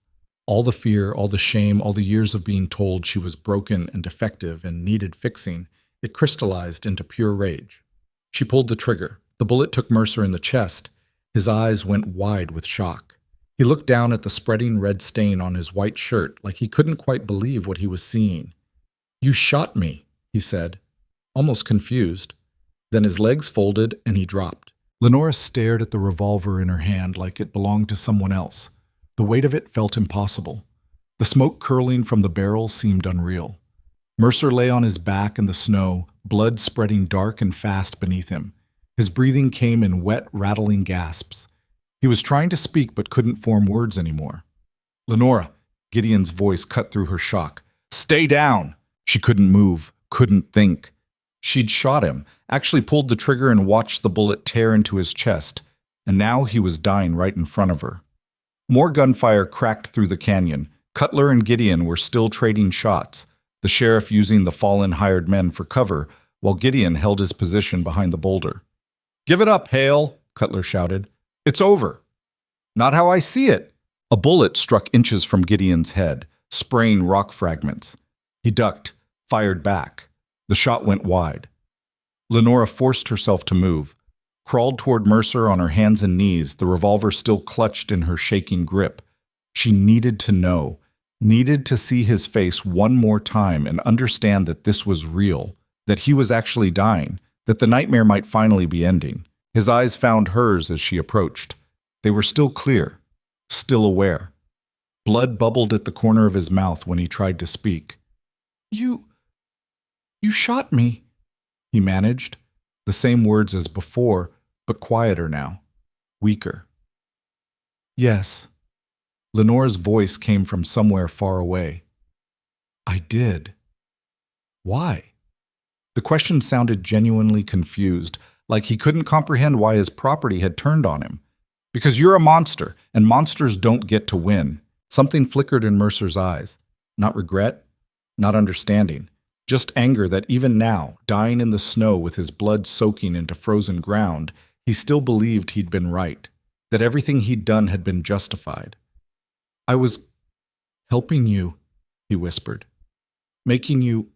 All the fear, all the shame, all the years of being told she was broken and defective and needed fixing, it crystallized into pure rage. She pulled the trigger. The bullet took Mercer in the chest. His eyes went wide with shock. He looked down at the spreading red stain on his white shirt like he couldn't quite believe what he was seeing. "You shot me," he said, almost confused. Then his legs folded and he dropped. Lenora stared at the revolver in her hand like it belonged to someone else. The weight of it felt impossible. The smoke curling from the barrel seemed unreal. Mercer lay on his back in the snow, blood spreading dark and fast beneath him. His breathing came in wet, rattling gasps. He was trying to speak but couldn't form words anymore. "Lenora," Gideon's voice cut through her shock. "Stay down!" She couldn't move, couldn't think. She'd shot him, actually pulled the trigger and watched the bullet tear into his chest, and now he was dying right in front of her. More gunfire cracked through the canyon. Cutler and Gideon were still trading shots, the sheriff using the fallen hired men for cover, while Gideon held his position behind the boulder. "Give it up, Hale," Cutler shouted. "It's over." "Not how I see it." A bullet struck inches from Gideon's head, spraying rock fragments. He ducked, fired back. The shot went wide. Lenora forced herself to move, crawled toward Mercer on her hands and knees, the revolver still clutched in her shaking grip. She needed to know, needed to see his face one more time and understand that this was real, that he was actually dying, that the nightmare might finally be ending. His eyes found hers as she approached. They were still clear, still aware. Blood bubbled at the corner of his mouth when he tried to speak. You shot me," he managed, the same words as before, but quieter now, weaker. Yes. Lenore's voice came from somewhere far away. I did. Why? The question sounded genuinely confused, like he couldn't comprehend why his property had turned on him. Because you're a monster, and monsters don't get to win. Something flickered in Mercer's eyes. Not regret, not understanding, just anger that even now, dying in the snow with his blood soaking into frozen ground, he still believed he'd been right, that everything he'd done had been justified. I was helping you, he whispered, making you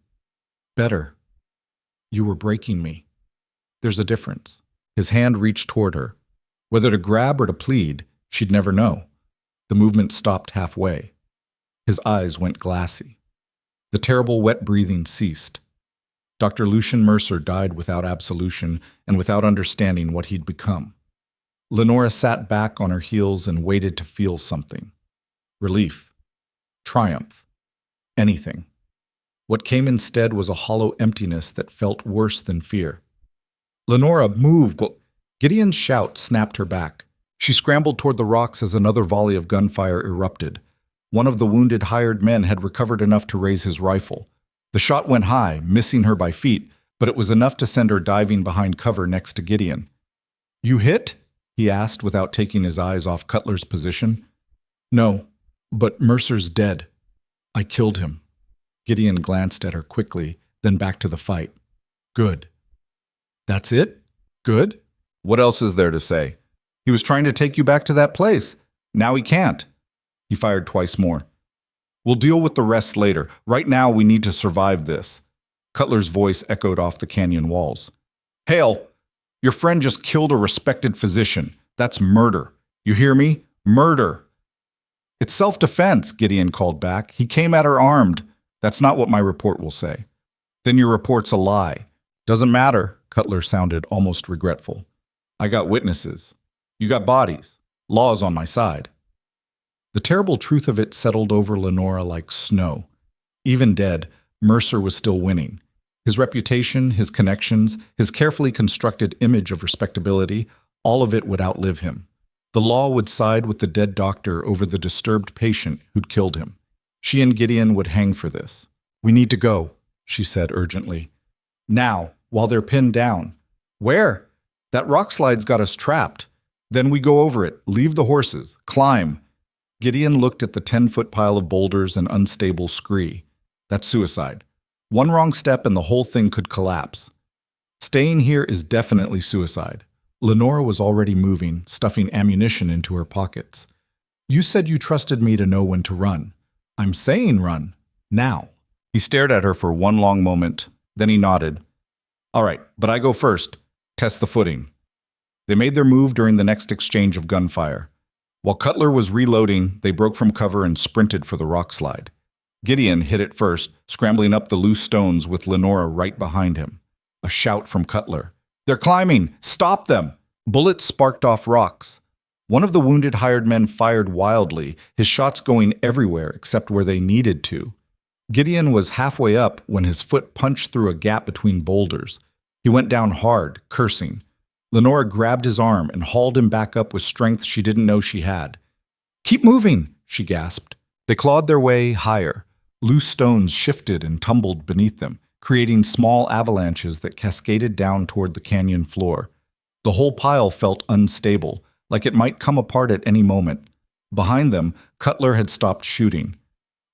better. You were breaking me. There's a difference. His hand reached toward her. Whether to grab or to plead, she'd never know. The movement stopped halfway. His eyes went glassy. The terrible wet breathing ceased. Dr. Lucian Mercer died without absolution and without understanding what he'd become. Lenora sat back on her heels and waited to feel something. Relief. Triumph. Anything. What came instead was a hollow emptiness that felt worse than fear. Lenora, move! Gideon's shout snapped her back. She scrambled toward the rocks as another volley of gunfire erupted. One of the wounded hired men had recovered enough to raise his rifle. The shot went high, missing her by feet, but it was enough to send her diving behind cover next to Gideon. You hit? He asked without taking his eyes off Cutler's position. No, but Mercer's dead. I killed him. Gideon glanced at her quickly, then back to the fight. Good. That's it? Good? What else is there to say? He was trying to take you back to that place. Now he can't. He fired twice more. We'll deal with the rest later. Right now, we need to survive this. Cutler's voice echoed off the canyon walls. Hale, your friend just killed a respected physician. That's murder. You hear me? Murder. It's self-defense, Gideon called back. He came at her armed. That's not what my report will say. Then your report's a lie. Doesn't matter, Cutler sounded almost regretful. I got witnesses. You got bodies. Law's on my side. The terrible truth of it settled over Lenora like snow. Even dead, Mercer was still winning. His reputation, his connections, his carefully constructed image of respectability, all of it would outlive him. The law would side with the dead doctor over the disturbed patient who'd killed him. She and Gideon would hang for this. We need to go, she said urgently. Now, while they're pinned down. Where? That rock slide's got us trapped. Then we go over it, leave the horses, climb. Gideon looked at the 10-foot pile of boulders and unstable scree. That's suicide. One wrong step and the whole thing could collapse. Staying here is definitely suicide. Lenora was already moving, stuffing ammunition into her pockets. You said you trusted me to know when to run. I'm saying run. Now. He stared at her for one long moment. Then he nodded. All right, but I go first. Test the footing. They made their move during the next exchange of gunfire. While Cutler was reloading, they broke from cover and sprinted for the rock slide. Gideon hit it first, scrambling up the loose stones with Lenora right behind him. A shout from Cutler. They're climbing! Stop them! Bullets sparked off rocks. One of the wounded hired men fired wildly, his shots going everywhere except where they needed to. Gideon was halfway up when his foot punched through a gap between boulders. He went down hard, cursing. Lenora grabbed his arm and hauled him back up with strength she didn't know she had. Keep moving, she gasped. They clawed their way higher. Loose stones shifted and tumbled beneath them, creating small avalanches that cascaded down toward the canyon floor. The whole pile felt unstable, like it might come apart at any moment. Behind them, Cutler had stopped shooting.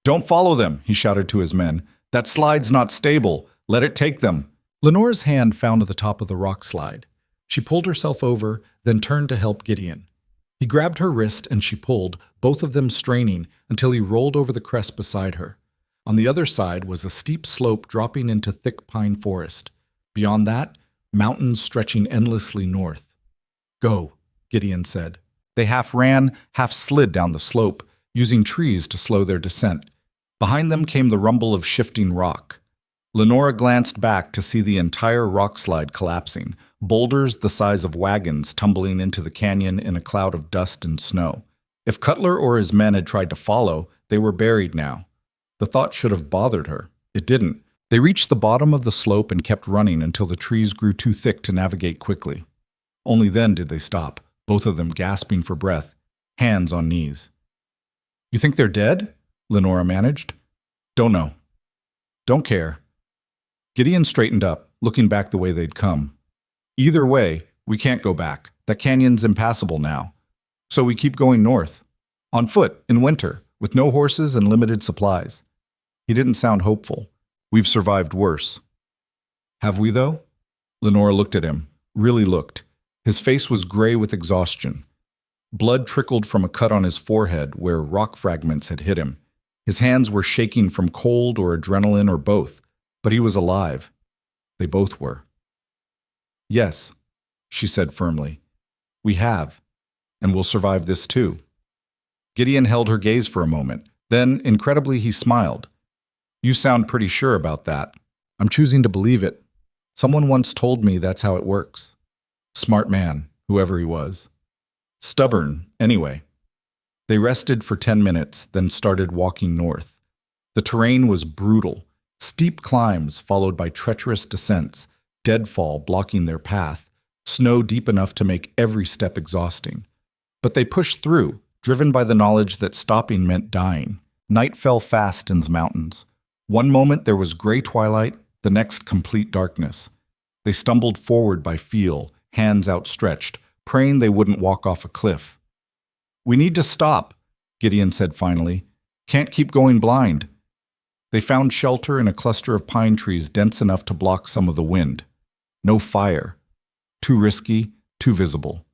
Don't follow them, he shouted to his men. That slide's not stable. Let it take them. Lenora's hand found the top of the rock slide. She pulled herself over, then turned to help Gideon. He grabbed her wrist and she pulled, both of them straining, until he rolled over the crest beside her. On the other side was a steep slope dropping into thick pine forest. Beyond that, mountains stretching endlessly north. Go, Gideon said. They half ran, half slid down the slope, using trees to slow their descent. Behind them came the rumble of shifting rock. Lenora glanced back to see the entire rock slide collapsing, boulders the size of wagons tumbling into the canyon in a cloud of dust and snow. If Cutler or his men had tried to follow, they were buried now. The thought should have bothered her. It didn't. They reached the bottom of the slope and kept running until the trees grew too thick to navigate quickly. Only then did they stop, both of them gasping for breath. hands on knees. You think they're dead? Lenora managed. Don't know. Don't care. Gideon straightened up, looking back the way they'd come. Either way, we can't go back. That canyon's impassable now. So we keep going north. On foot, in winter, with no horses and limited supplies. He didn't sound hopeful. We've survived worse. Have we, though? Lenora looked at him, really looked. His face was gray with exhaustion. Blood trickled from a cut on his forehead where rock fragments had hit him. His hands were shaking from cold or adrenaline or both, but he was alive. They both were. Yes, she said firmly. We have, and we'll survive this too. Gideon held her gaze for a moment. Then, incredibly, he smiled. You sound pretty sure about that. I'm choosing to believe it. Someone once told me that's how it works. Smart man, whoever he was. Stubborn, anyway. They rested for 10 minutes, then started walking north. The terrain was brutal. Steep climbs followed by treacherous descents, deadfall blocking their path, snow deep enough to make every step exhausting. But they pushed through, driven by the knowledge that stopping meant dying. Night fell fast in the mountains. One moment there was gray twilight, the next complete darkness. They stumbled forward by feel, hands outstretched, praying they wouldn't walk off a cliff. We need to stop, Gideon said finally. Can't keep going blind. They found shelter in a cluster of pine trees dense enough to block some of the wind. No fire. Too risky, too visible.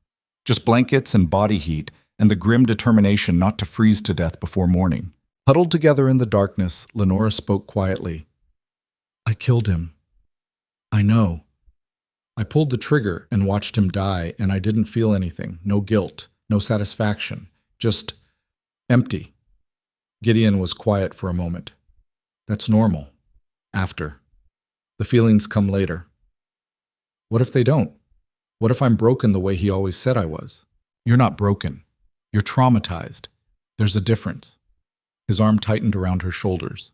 Just blankets and body heat, and the grim determination not to freeze to death before morning. Huddled together in the darkness, Lenora spoke quietly. I killed him. I know. I pulled the trigger and watched him die, and I didn't feel anything. No guilt, no satisfaction. Just empty. Gideon was quiet for a moment. That's normal. After. The feelings come later. What if they don't? What if I'm broken the way he always said I was? You're not broken. You're traumatized. There's a difference. His arm tightened around her shoulders.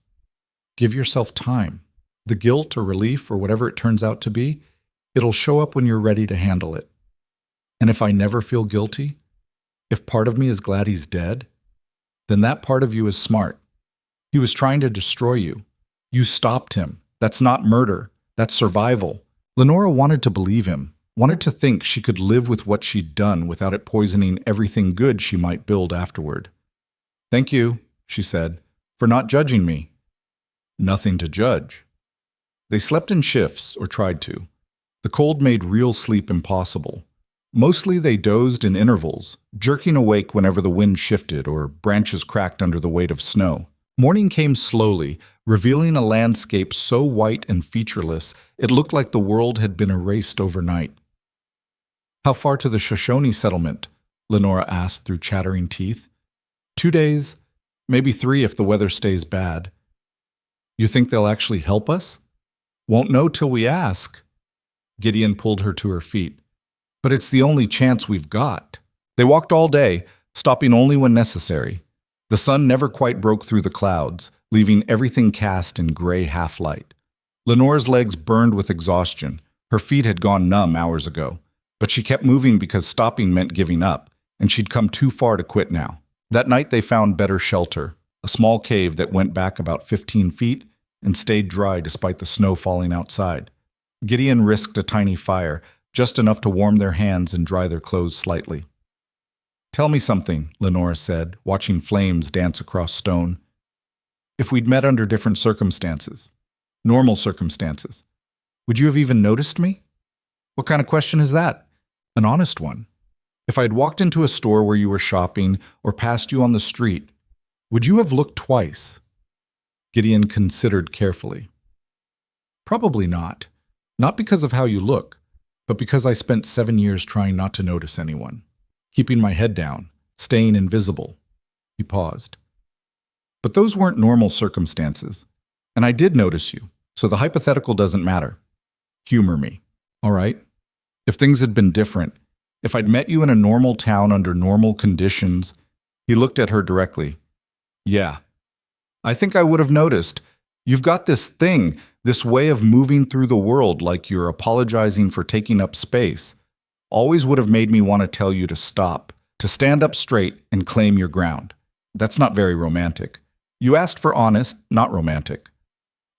Give yourself time. The guilt or relief or whatever it turns out to be, it'll show up when you're ready to handle it. And if I never feel guilty, if part of me is glad he's dead, then that part of you is smart. He was trying to destroy you. You stopped him. That's not murder. That's survival. Lenora wanted to believe him, wanted to think she could live with what she'd done without it poisoning everything good she might build afterward. Thank you, she said, for not judging me. Nothing to judge. They slept in shifts, or tried to. The cold made real sleep impossible. Mostly they dozed in intervals, jerking awake whenever the wind shifted or branches cracked under the weight of snow. Morning came slowly, revealing a landscape so white and featureless it looked like the world had been erased overnight. How far to the Shoshone settlement? Lenora asked through chattering teeth. 2 days, maybe 3 if the weather stays bad. You think they'll actually help us? Won't know till we ask. Gideon pulled her to her feet. But it's the only chance we've got. They walked all day, stopping only when necessary. The sun never quite broke through the clouds, leaving everything cast in gray half-light. Lenora's legs burned with exhaustion. Her feet had gone numb hours ago. But she kept moving because stopping meant giving up, and she'd come too far to quit now. That night they found better shelter, a small cave that went back about 15 feet and stayed dry despite the snow falling outside. Gideon risked a tiny fire, just enough to warm their hands and dry their clothes slightly. Tell me something, Lenora said, watching flames dance across stone. If we'd met under different circumstances, normal circumstances, would you have even noticed me? What kind of question is that? An honest one. If I'd walked into a store where you were shopping or passed you on the street, would you have looked twice? Gideon considered carefully. Probably not. Not because of how you look, but because I spent 7 years trying not to notice anyone. Keeping my head down, staying invisible. He paused. But those weren't normal circumstances. And I did notice you, so the hypothetical doesn't matter. Humor me. All right? If things had been different, if I'd met you in a normal town under normal conditions, he looked at her directly. Yeah. I think I would have noticed. You've got this thing, this way of moving through the world like you're apologizing for taking up space. Always would have made me want to tell you to stop, to stand up straight and claim your ground. That's not very romantic. You asked for honest, not romantic.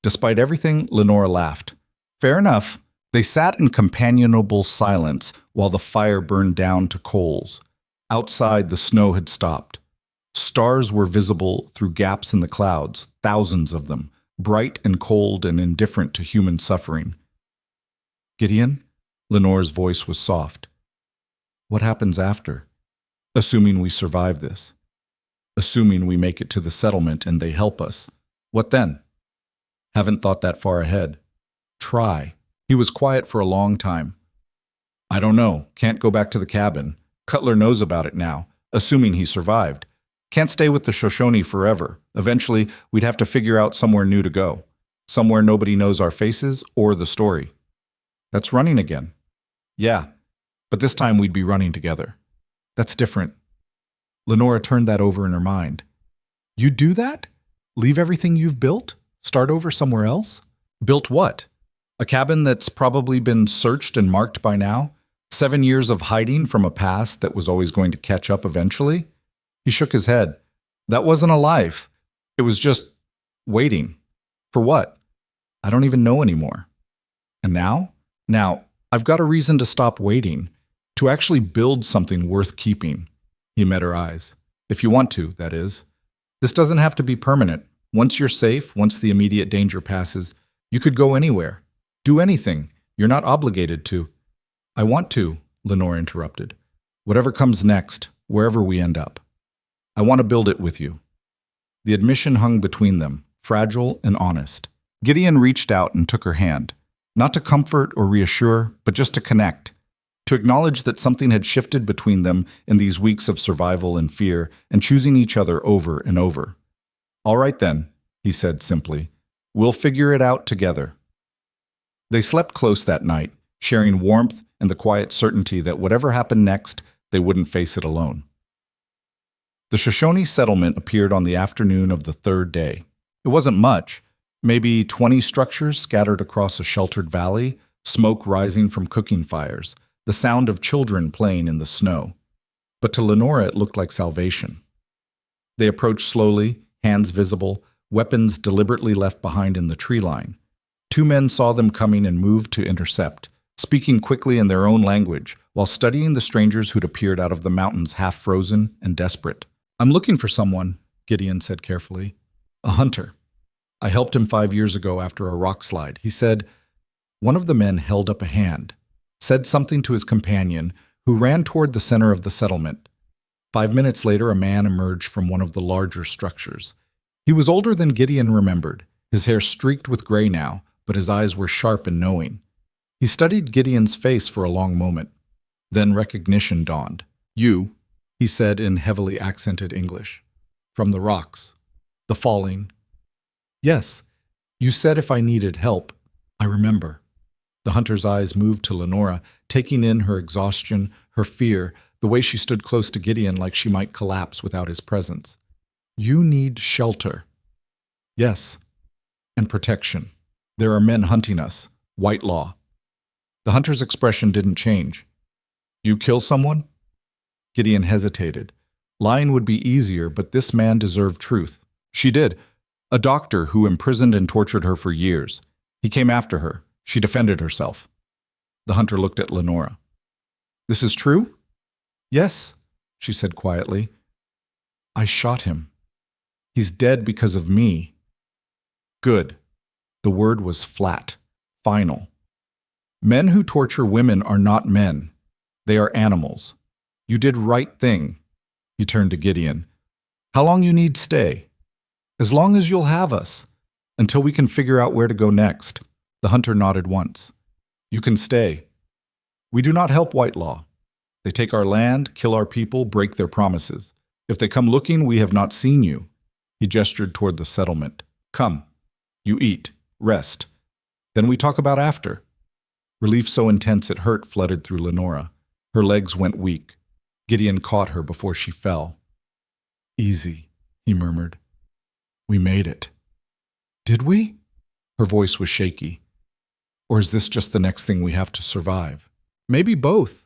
Despite everything, Lenora laughed. Fair enough. They sat in companionable silence while the fire burned down to coals. Outside, the snow had stopped. Stars were visible through gaps in the clouds, thousands of them, bright and cold and indifferent to human suffering. Gideon? Lenora's voice was soft. What happens after? Assuming we survive this. Assuming we make it to the settlement and they help us. What then? Haven't thought that far ahead. Try. He was quiet for a long time. I don't know. Can't go back to the cabin. Cutler knows about it now, assuming he survived. Can't stay with the Shoshone forever. Eventually, we'd have to figure out somewhere new to go. Somewhere nobody knows our faces or the story. That's running again. Yeah, but this time we'd be running together. That's different. Lenora turned that over in her mind. You do that? Leave everything you've built? Start over somewhere else? Built what? A cabin that's probably been searched and marked by now? 7 years of hiding from a past that was always going to catch up eventually? He shook his head. That wasn't a life. It was just waiting. For what? I don't even know anymore. And now? Now, I've got a reason to stop waiting, to actually build something worth keeping. He met her eyes. If you want to, that is. This doesn't have to be permanent. Once you're safe, once the immediate danger passes, you could go anywhere. Do anything. You're not obligated to. I want to, Lenore interrupted. Whatever comes next, wherever we end up. I want to build it with you. The admission hung between them, fragile and honest. Gideon reached out and took her hand, not to comfort or reassure, but just to connect, to acknowledge that something had shifted between them in these weeks of survival and fear and choosing each other over and over. All right then, he said simply. We'll figure it out together. They slept close that night, sharing warmth and the quiet certainty that whatever happened next, they wouldn't face it alone. The Shoshone settlement appeared on the afternoon of the third day. It wasn't much, maybe 20 structures scattered across a sheltered valley, smoke rising from cooking fires, the sound of children playing in the snow. But to Lenora it looked like salvation. They approached slowly, hands visible, weapons deliberately left behind in the tree line. 2 men saw them coming and moved to intercept, speaking quickly in their own language, while studying the strangers who'd appeared out of the mountains half-frozen and desperate. I'm looking for someone, Gideon said carefully. A hunter. I helped him 5 years ago after a rock slide. He said, one of the men held up a hand, said something to his companion, who ran toward the center of the settlement. 5 minutes later, a man emerged from one of the larger structures. He was older than Gideon remembered, his hair streaked with gray now, but his eyes were sharp and knowing. He studied Gideon's face for a long moment. Then recognition dawned. You, he said in heavily accented English. From the rocks. The falling. Yes, you said if I needed help. I remember. The hunter's eyes moved to Lenora, taking in her exhaustion, her fear, the way she stood close to Gideon like she might collapse without his presence. You need shelter. Yes, and protection. There are men hunting us. White law. The hunter's expression didn't change. You kill someone? Gideon hesitated. Lying would be easier, but this man deserved truth. She did. A doctor who imprisoned and tortured her for years. He came after her. She defended herself. The hunter looked at Lenora. This is true? Yes, she said quietly. I shot him. He's dead because of me. Good. The word was flat, final. Men who torture women are not men. They are animals. You did right thing. He turned to Gideon. How long you need stay? As long as you'll have us, until we can figure out where to go next. The hunter nodded once. You can stay. We do not help white law. They take our land, kill our people, break their promises. If they come looking, we have not seen you. He gestured toward the settlement. Come. You eat. Rest. Then we talk about after. Relief so intense it hurt flooded through Lenora. Her legs went weak. Gideon caught her before she fell. Easy, he murmured. We made it. Did we? Her voice was shaky. Or is this just the next thing we have to survive? Maybe both.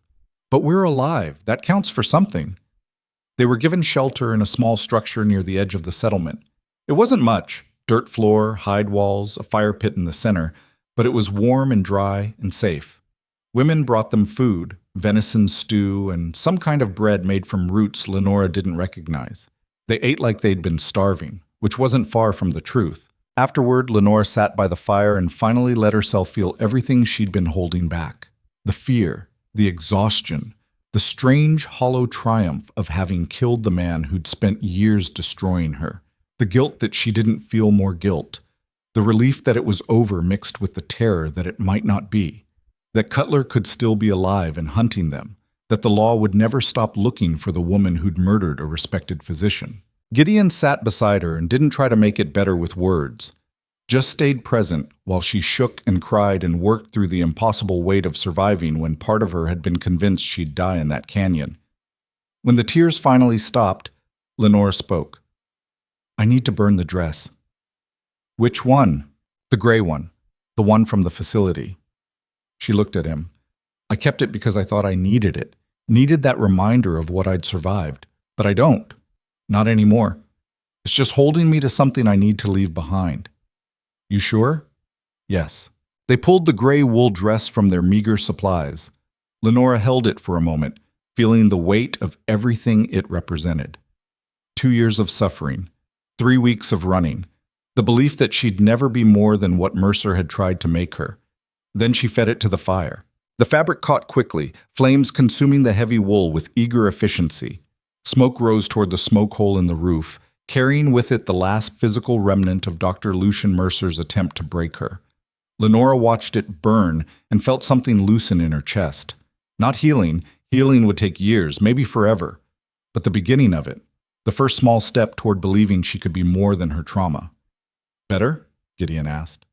But we're alive. That counts for something. They were given shelter in a small structure near the edge of the settlement. It wasn't much, dirt floor, hide walls, a fire pit in the center, but it was warm and dry and safe. Women brought them food, venison stew, and some kind of bread made from roots Lenora didn't recognize. They ate like they'd been starving, which wasn't far from the truth. Afterward, Lenora sat by the fire and finally let herself feel everything she'd been holding back. The fear, the exhaustion, the strange, hollow triumph of having killed the man who'd spent years destroying her. The guilt that she didn't feel more guilt. The relief that it was over mixed with the terror that it might not be. That Cutler could still be alive and hunting them. That the law would never stop looking for the woman who'd murdered a respected physician. Gideon sat beside her and didn't try to make it better with words. Just stayed present while she shook and cried and worked through the impossible weight of surviving when part of her had been convinced she'd die in that canyon. When the tears finally stopped, Lenora spoke. "I need to burn the dress." "Which one?" "The gray one. The one from the facility." She looked at him. "I kept it because I thought I needed it. Needed that reminder of what I'd survived. But I don't. Not anymore. It's just holding me to something I need to leave behind." "You sure?" "Yes." They pulled the gray wool dress from their meager supplies. Lenora held it for a moment, feeling the weight of everything it represented. 2 years of suffering, 3 weeks of running, the belief that she'd never be more than what Mercer had tried to make her. Then she fed it to the fire. The fabric caught quickly, flames consuming the heavy wool with eager efficiency. Smoke rose toward the smoke hole in the roof, carrying with it the last physical remnant of Dr. Lucian Mercer's attempt to break her. Lenora watched it burn and felt something loosen in her chest. Not healing. Healing would take years, maybe forever. But the beginning of it, the first small step toward believing she could be more than her trauma. "Better?" Gideon asked.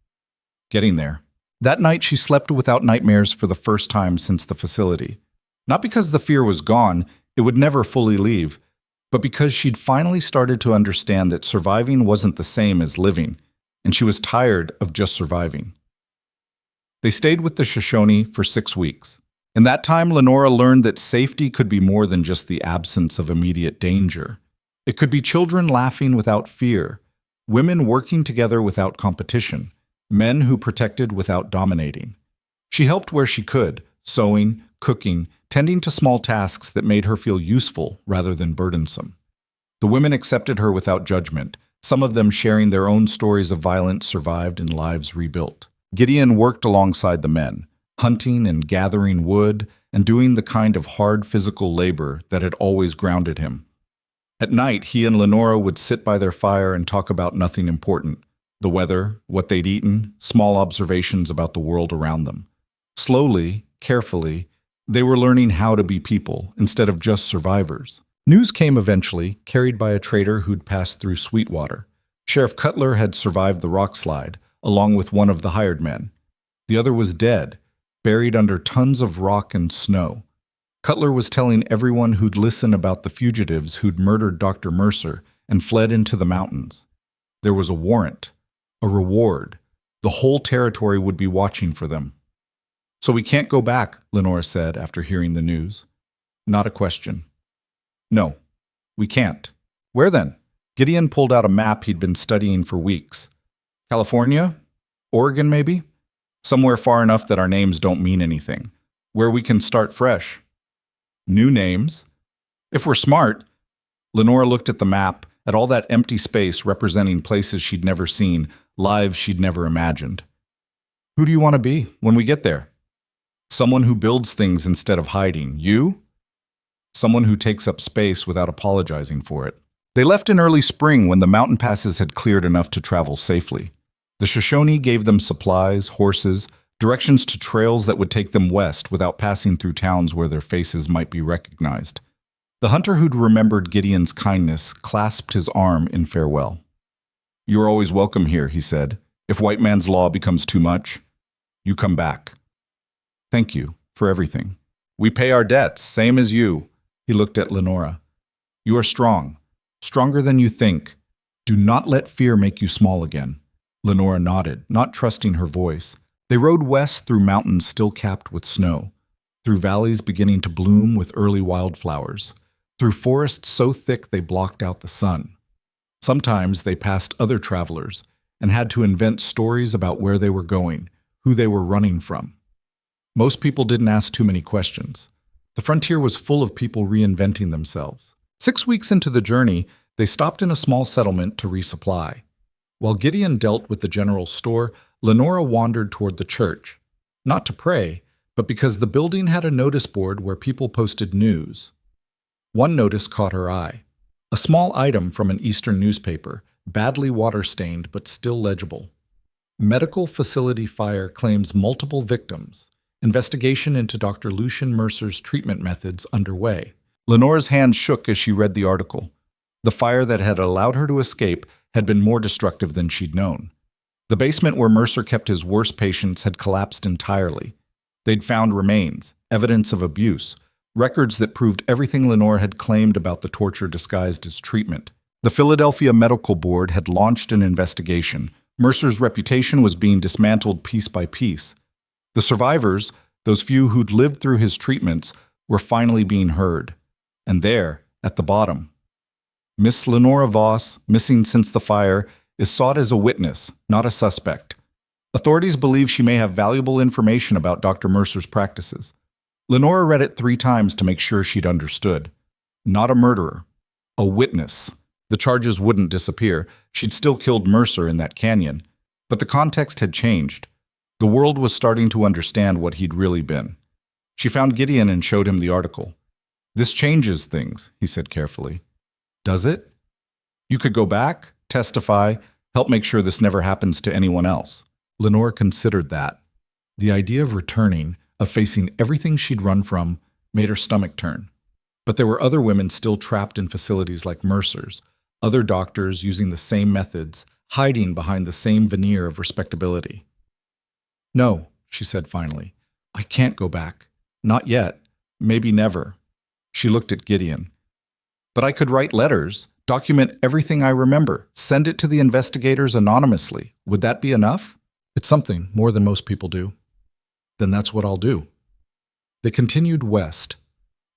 "Getting there." That night she slept without nightmares for the first time since the facility. Not because the fear was gone, it would never fully leave, but because she'd finally started to understand that surviving wasn't the same as living, and she was tired of just surviving. They stayed with the Shoshone for 6 weeks. In that time, Lenora learned that safety could be more than just the absence of immediate danger. It could be children laughing without fear, women working together without competition, men who protected without dominating. She helped where she could, sewing, cooking, tending to small tasks that made her feel useful rather than burdensome. The women accepted her without judgment, some of them sharing their own stories of violence survived and lives rebuilt. Gideon worked alongside the men, hunting and gathering wood and doing the kind of hard physical labor that had always grounded him. At night, he and Lenora would sit by their fire and talk about nothing important. The weather, what they'd eaten, small observations about the world around them. Slowly, carefully, they were learning how to be people instead of just survivors. News came eventually, carried by a trader who'd passed through Sweetwater. Sheriff Cutler had survived the rock slide, along with one of the hired men. The other was dead, buried under tons of rock and snow. Cutler was telling everyone who'd listen about the fugitives who'd murdered Dr. Mercer and fled into the mountains. There was a warrant, a reward. The whole territory would be watching for them. "So we can't go back," Lenora said after hearing the news. "Not a question." "No, we can't." "Where then?" Gideon pulled out a map he'd been studying for weeks. "California? Oregon, maybe? Somewhere far enough that our names don't mean anything. Where we can start fresh." "New names?" "If we're smart." Lenora looked at the map, at all that empty space representing places she'd never seen, lives she'd never imagined. "Who do you want to be when we get there?" "Someone who builds things instead of hiding. You?" "Someone who takes up space without apologizing for it." They left in early spring when the mountain passes had cleared enough to travel safely. The Shoshone gave them supplies, horses, directions to trails that would take them west without passing through towns where their faces might be recognized. The hunter who'd remembered Gideon's kindness clasped his arm in farewell. "You're always welcome here," he said. "If white man's law becomes too much, you come back." "Thank you for everything. We pay our debts, same as you." He looked at Lenora. "You are strong, stronger than you think. Do not let fear make you small again." Lenora nodded, not trusting her voice. They rode west through mountains still capped with snow, through valleys beginning to bloom with early wildflowers. through forests so thick they blocked out the sun. Sometimes they passed other travelers and had to invent stories about where they were going, who they were running from. Most people didn't ask too many questions. The frontier was full of people reinventing themselves. 6 weeks into the journey, they stopped in a small settlement to resupply. While Gideon dealt with the general store, Lenora wandered toward the church. Not to pray, but because the building had a notice board where people posted news. One notice caught her eye. A small item from an Eastern newspaper, badly water-stained but still legible. Medical facility fire claims multiple victims. Investigation into Dr. Lucian Mercer's treatment methods underway. Lenora's hand shook as she read the article. The fire that had allowed her to escape had been more destructive than she'd known. The basement where Mercer kept his worst patients had collapsed entirely. They'd found remains, evidence of abuse, records that proved everything Lenore had claimed about the torture disguised as treatment. The Philadelphia Medical Board had launched an investigation. Mercer's reputation was being dismantled piece by piece. The survivors, those few who'd lived through his treatments, were finally being heard. And there, at the bottom, Miss Lenora Voss, missing since the fire, is sought as a witness, not a suspect. Authorities believe she may have valuable information about Dr. Mercer's practices. Lenora read it 3 times to make sure she'd understood. Not a murderer. A witness. The charges wouldn't disappear. She'd still killed Mercer in that canyon. But the context had changed. The world was starting to understand what he'd really been. She found Gideon and showed him the article. "This changes things," he said carefully. "Does it? You could go back, testify, help make sure this never happens to anyone else." Lenore considered that. The idea of returning, of facing everything she'd run from, made her stomach turn. But there were other women still trapped in facilities like Mercer's, other doctors using the same methods, hiding behind the same veneer of respectability. "No," she said finally. "I can't go back. Not yet. Maybe never." She looked at Gideon. "But I could write letters, document everything I remember, send it to the investigators anonymously. Would that be enough?" "It's something, more than most people do." "Then that's what I'll do." They continued west.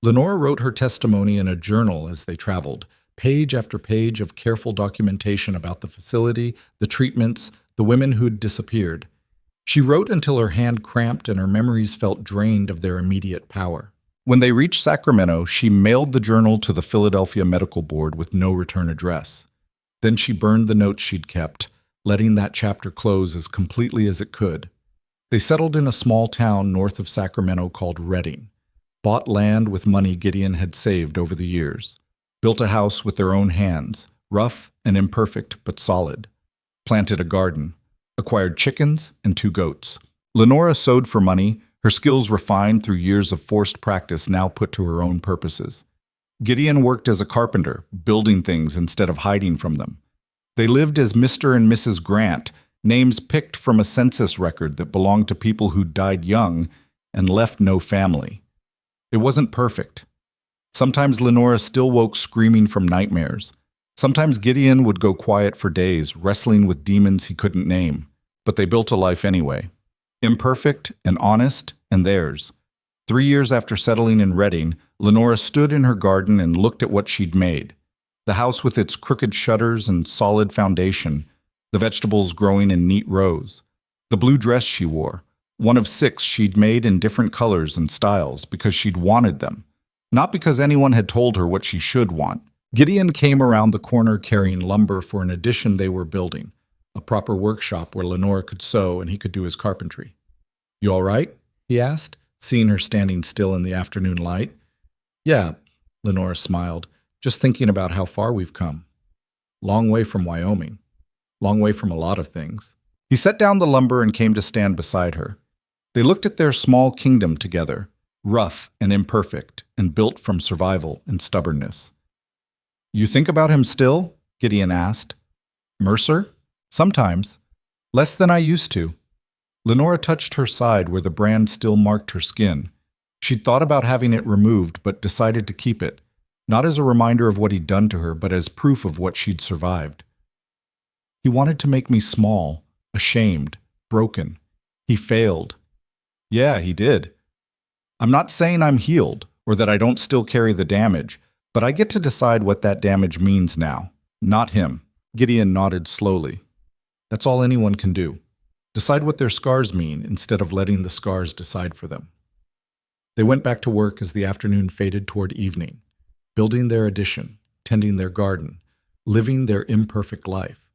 Lenora wrote her testimony in a journal as they traveled, page after page of careful documentation about the facility, the treatments, the women who'd disappeared. She wrote until her hand cramped and her memories felt drained of their immediate power. When they reached Sacramento, she mailed the journal to the Philadelphia Medical Board with no return address. Then she burned the notes she'd kept, letting that chapter close as completely as it could. They settled in a small town north of Sacramento called Redding, bought land with money Gideon had saved over the years, built a house with their own hands, rough and imperfect but solid, planted a garden, acquired chickens and 2 goats. Lenora sewed for money, her skills refined through years of forced practice now put to her own purposes. Gideon worked as a carpenter, building things instead of hiding from them. They lived as Mr. and Mrs. Grant, names picked from a census record that belonged to people who died young and left no family. It wasn't perfect. Sometimes Lenora still woke screaming from nightmares. Sometimes Gideon would go quiet for days, wrestling with demons he couldn't name. But they built a life anyway. Imperfect and honest and theirs. 3 years after settling in Redding, Lenora stood in her garden and looked at what she'd made. The house with its crooked shutters and solid foundation, the vegetables growing in neat rows, the blue dress she wore, one of 6 she'd made in different colors and styles because she'd wanted them, not because anyone had told her what she should want. Gideon came around the corner carrying lumber for an addition they were building, a proper workshop where Lenora could sew and he could do his carpentry. "You all right?" he asked, seeing her standing still in the afternoon light. "Yeah," Lenora smiled, "just thinking about how far we've come. Long way from Wyoming. Long way from a lot of things." He set down the lumber and came to stand beside her. They looked at their small kingdom together, rough and imperfect and built from survival and stubbornness. "You think about him still?" Gideon asked. "Mercer?" "Sometimes. Less than I used to." Lenora touched her side where the brand still marked her skin. She'd thought about having it removed but decided to keep it, not as a reminder of what he'd done to her, but as proof of what she'd survived. "He wanted to make me small, ashamed, broken. He failed." "Yeah, he did. I'm not saying I'm healed or that I don't still carry the damage, But I get to decide what that damage means now, not him. Gideon nodded slowly. That's all anyone can do. Decide what their scars mean instead of letting the scars decide for them. They went back to work as the afternoon faded toward evening, building their addition, tending their garden, living their imperfect life.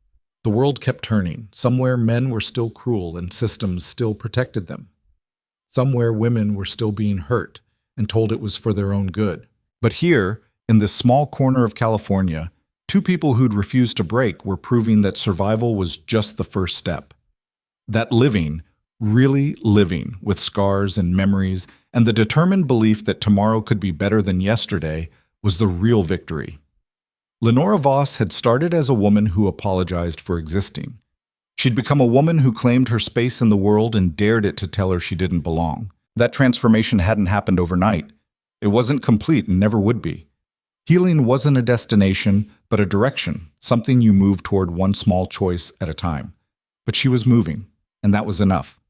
The world kept turning. Somewhere men were still cruel and systems still protected them. Somewhere women were still being hurt and told it was for their own good. But here, in this small corner of California, two people who'd refused to break were proving that survival was just the first step. That living, really living, with scars and memories and the determined belief that tomorrow could be better than yesterday was the real victory. Lenora Voss had started as a woman who apologized for existing. She'd become a woman who claimed her space in the world and dared it to tell her she didn't belong. That transformation hadn't happened overnight. It wasn't complete and never would be. Healing wasn't a destination, but a direction, something you move toward one small choice at a time. But she was moving, and that was enough.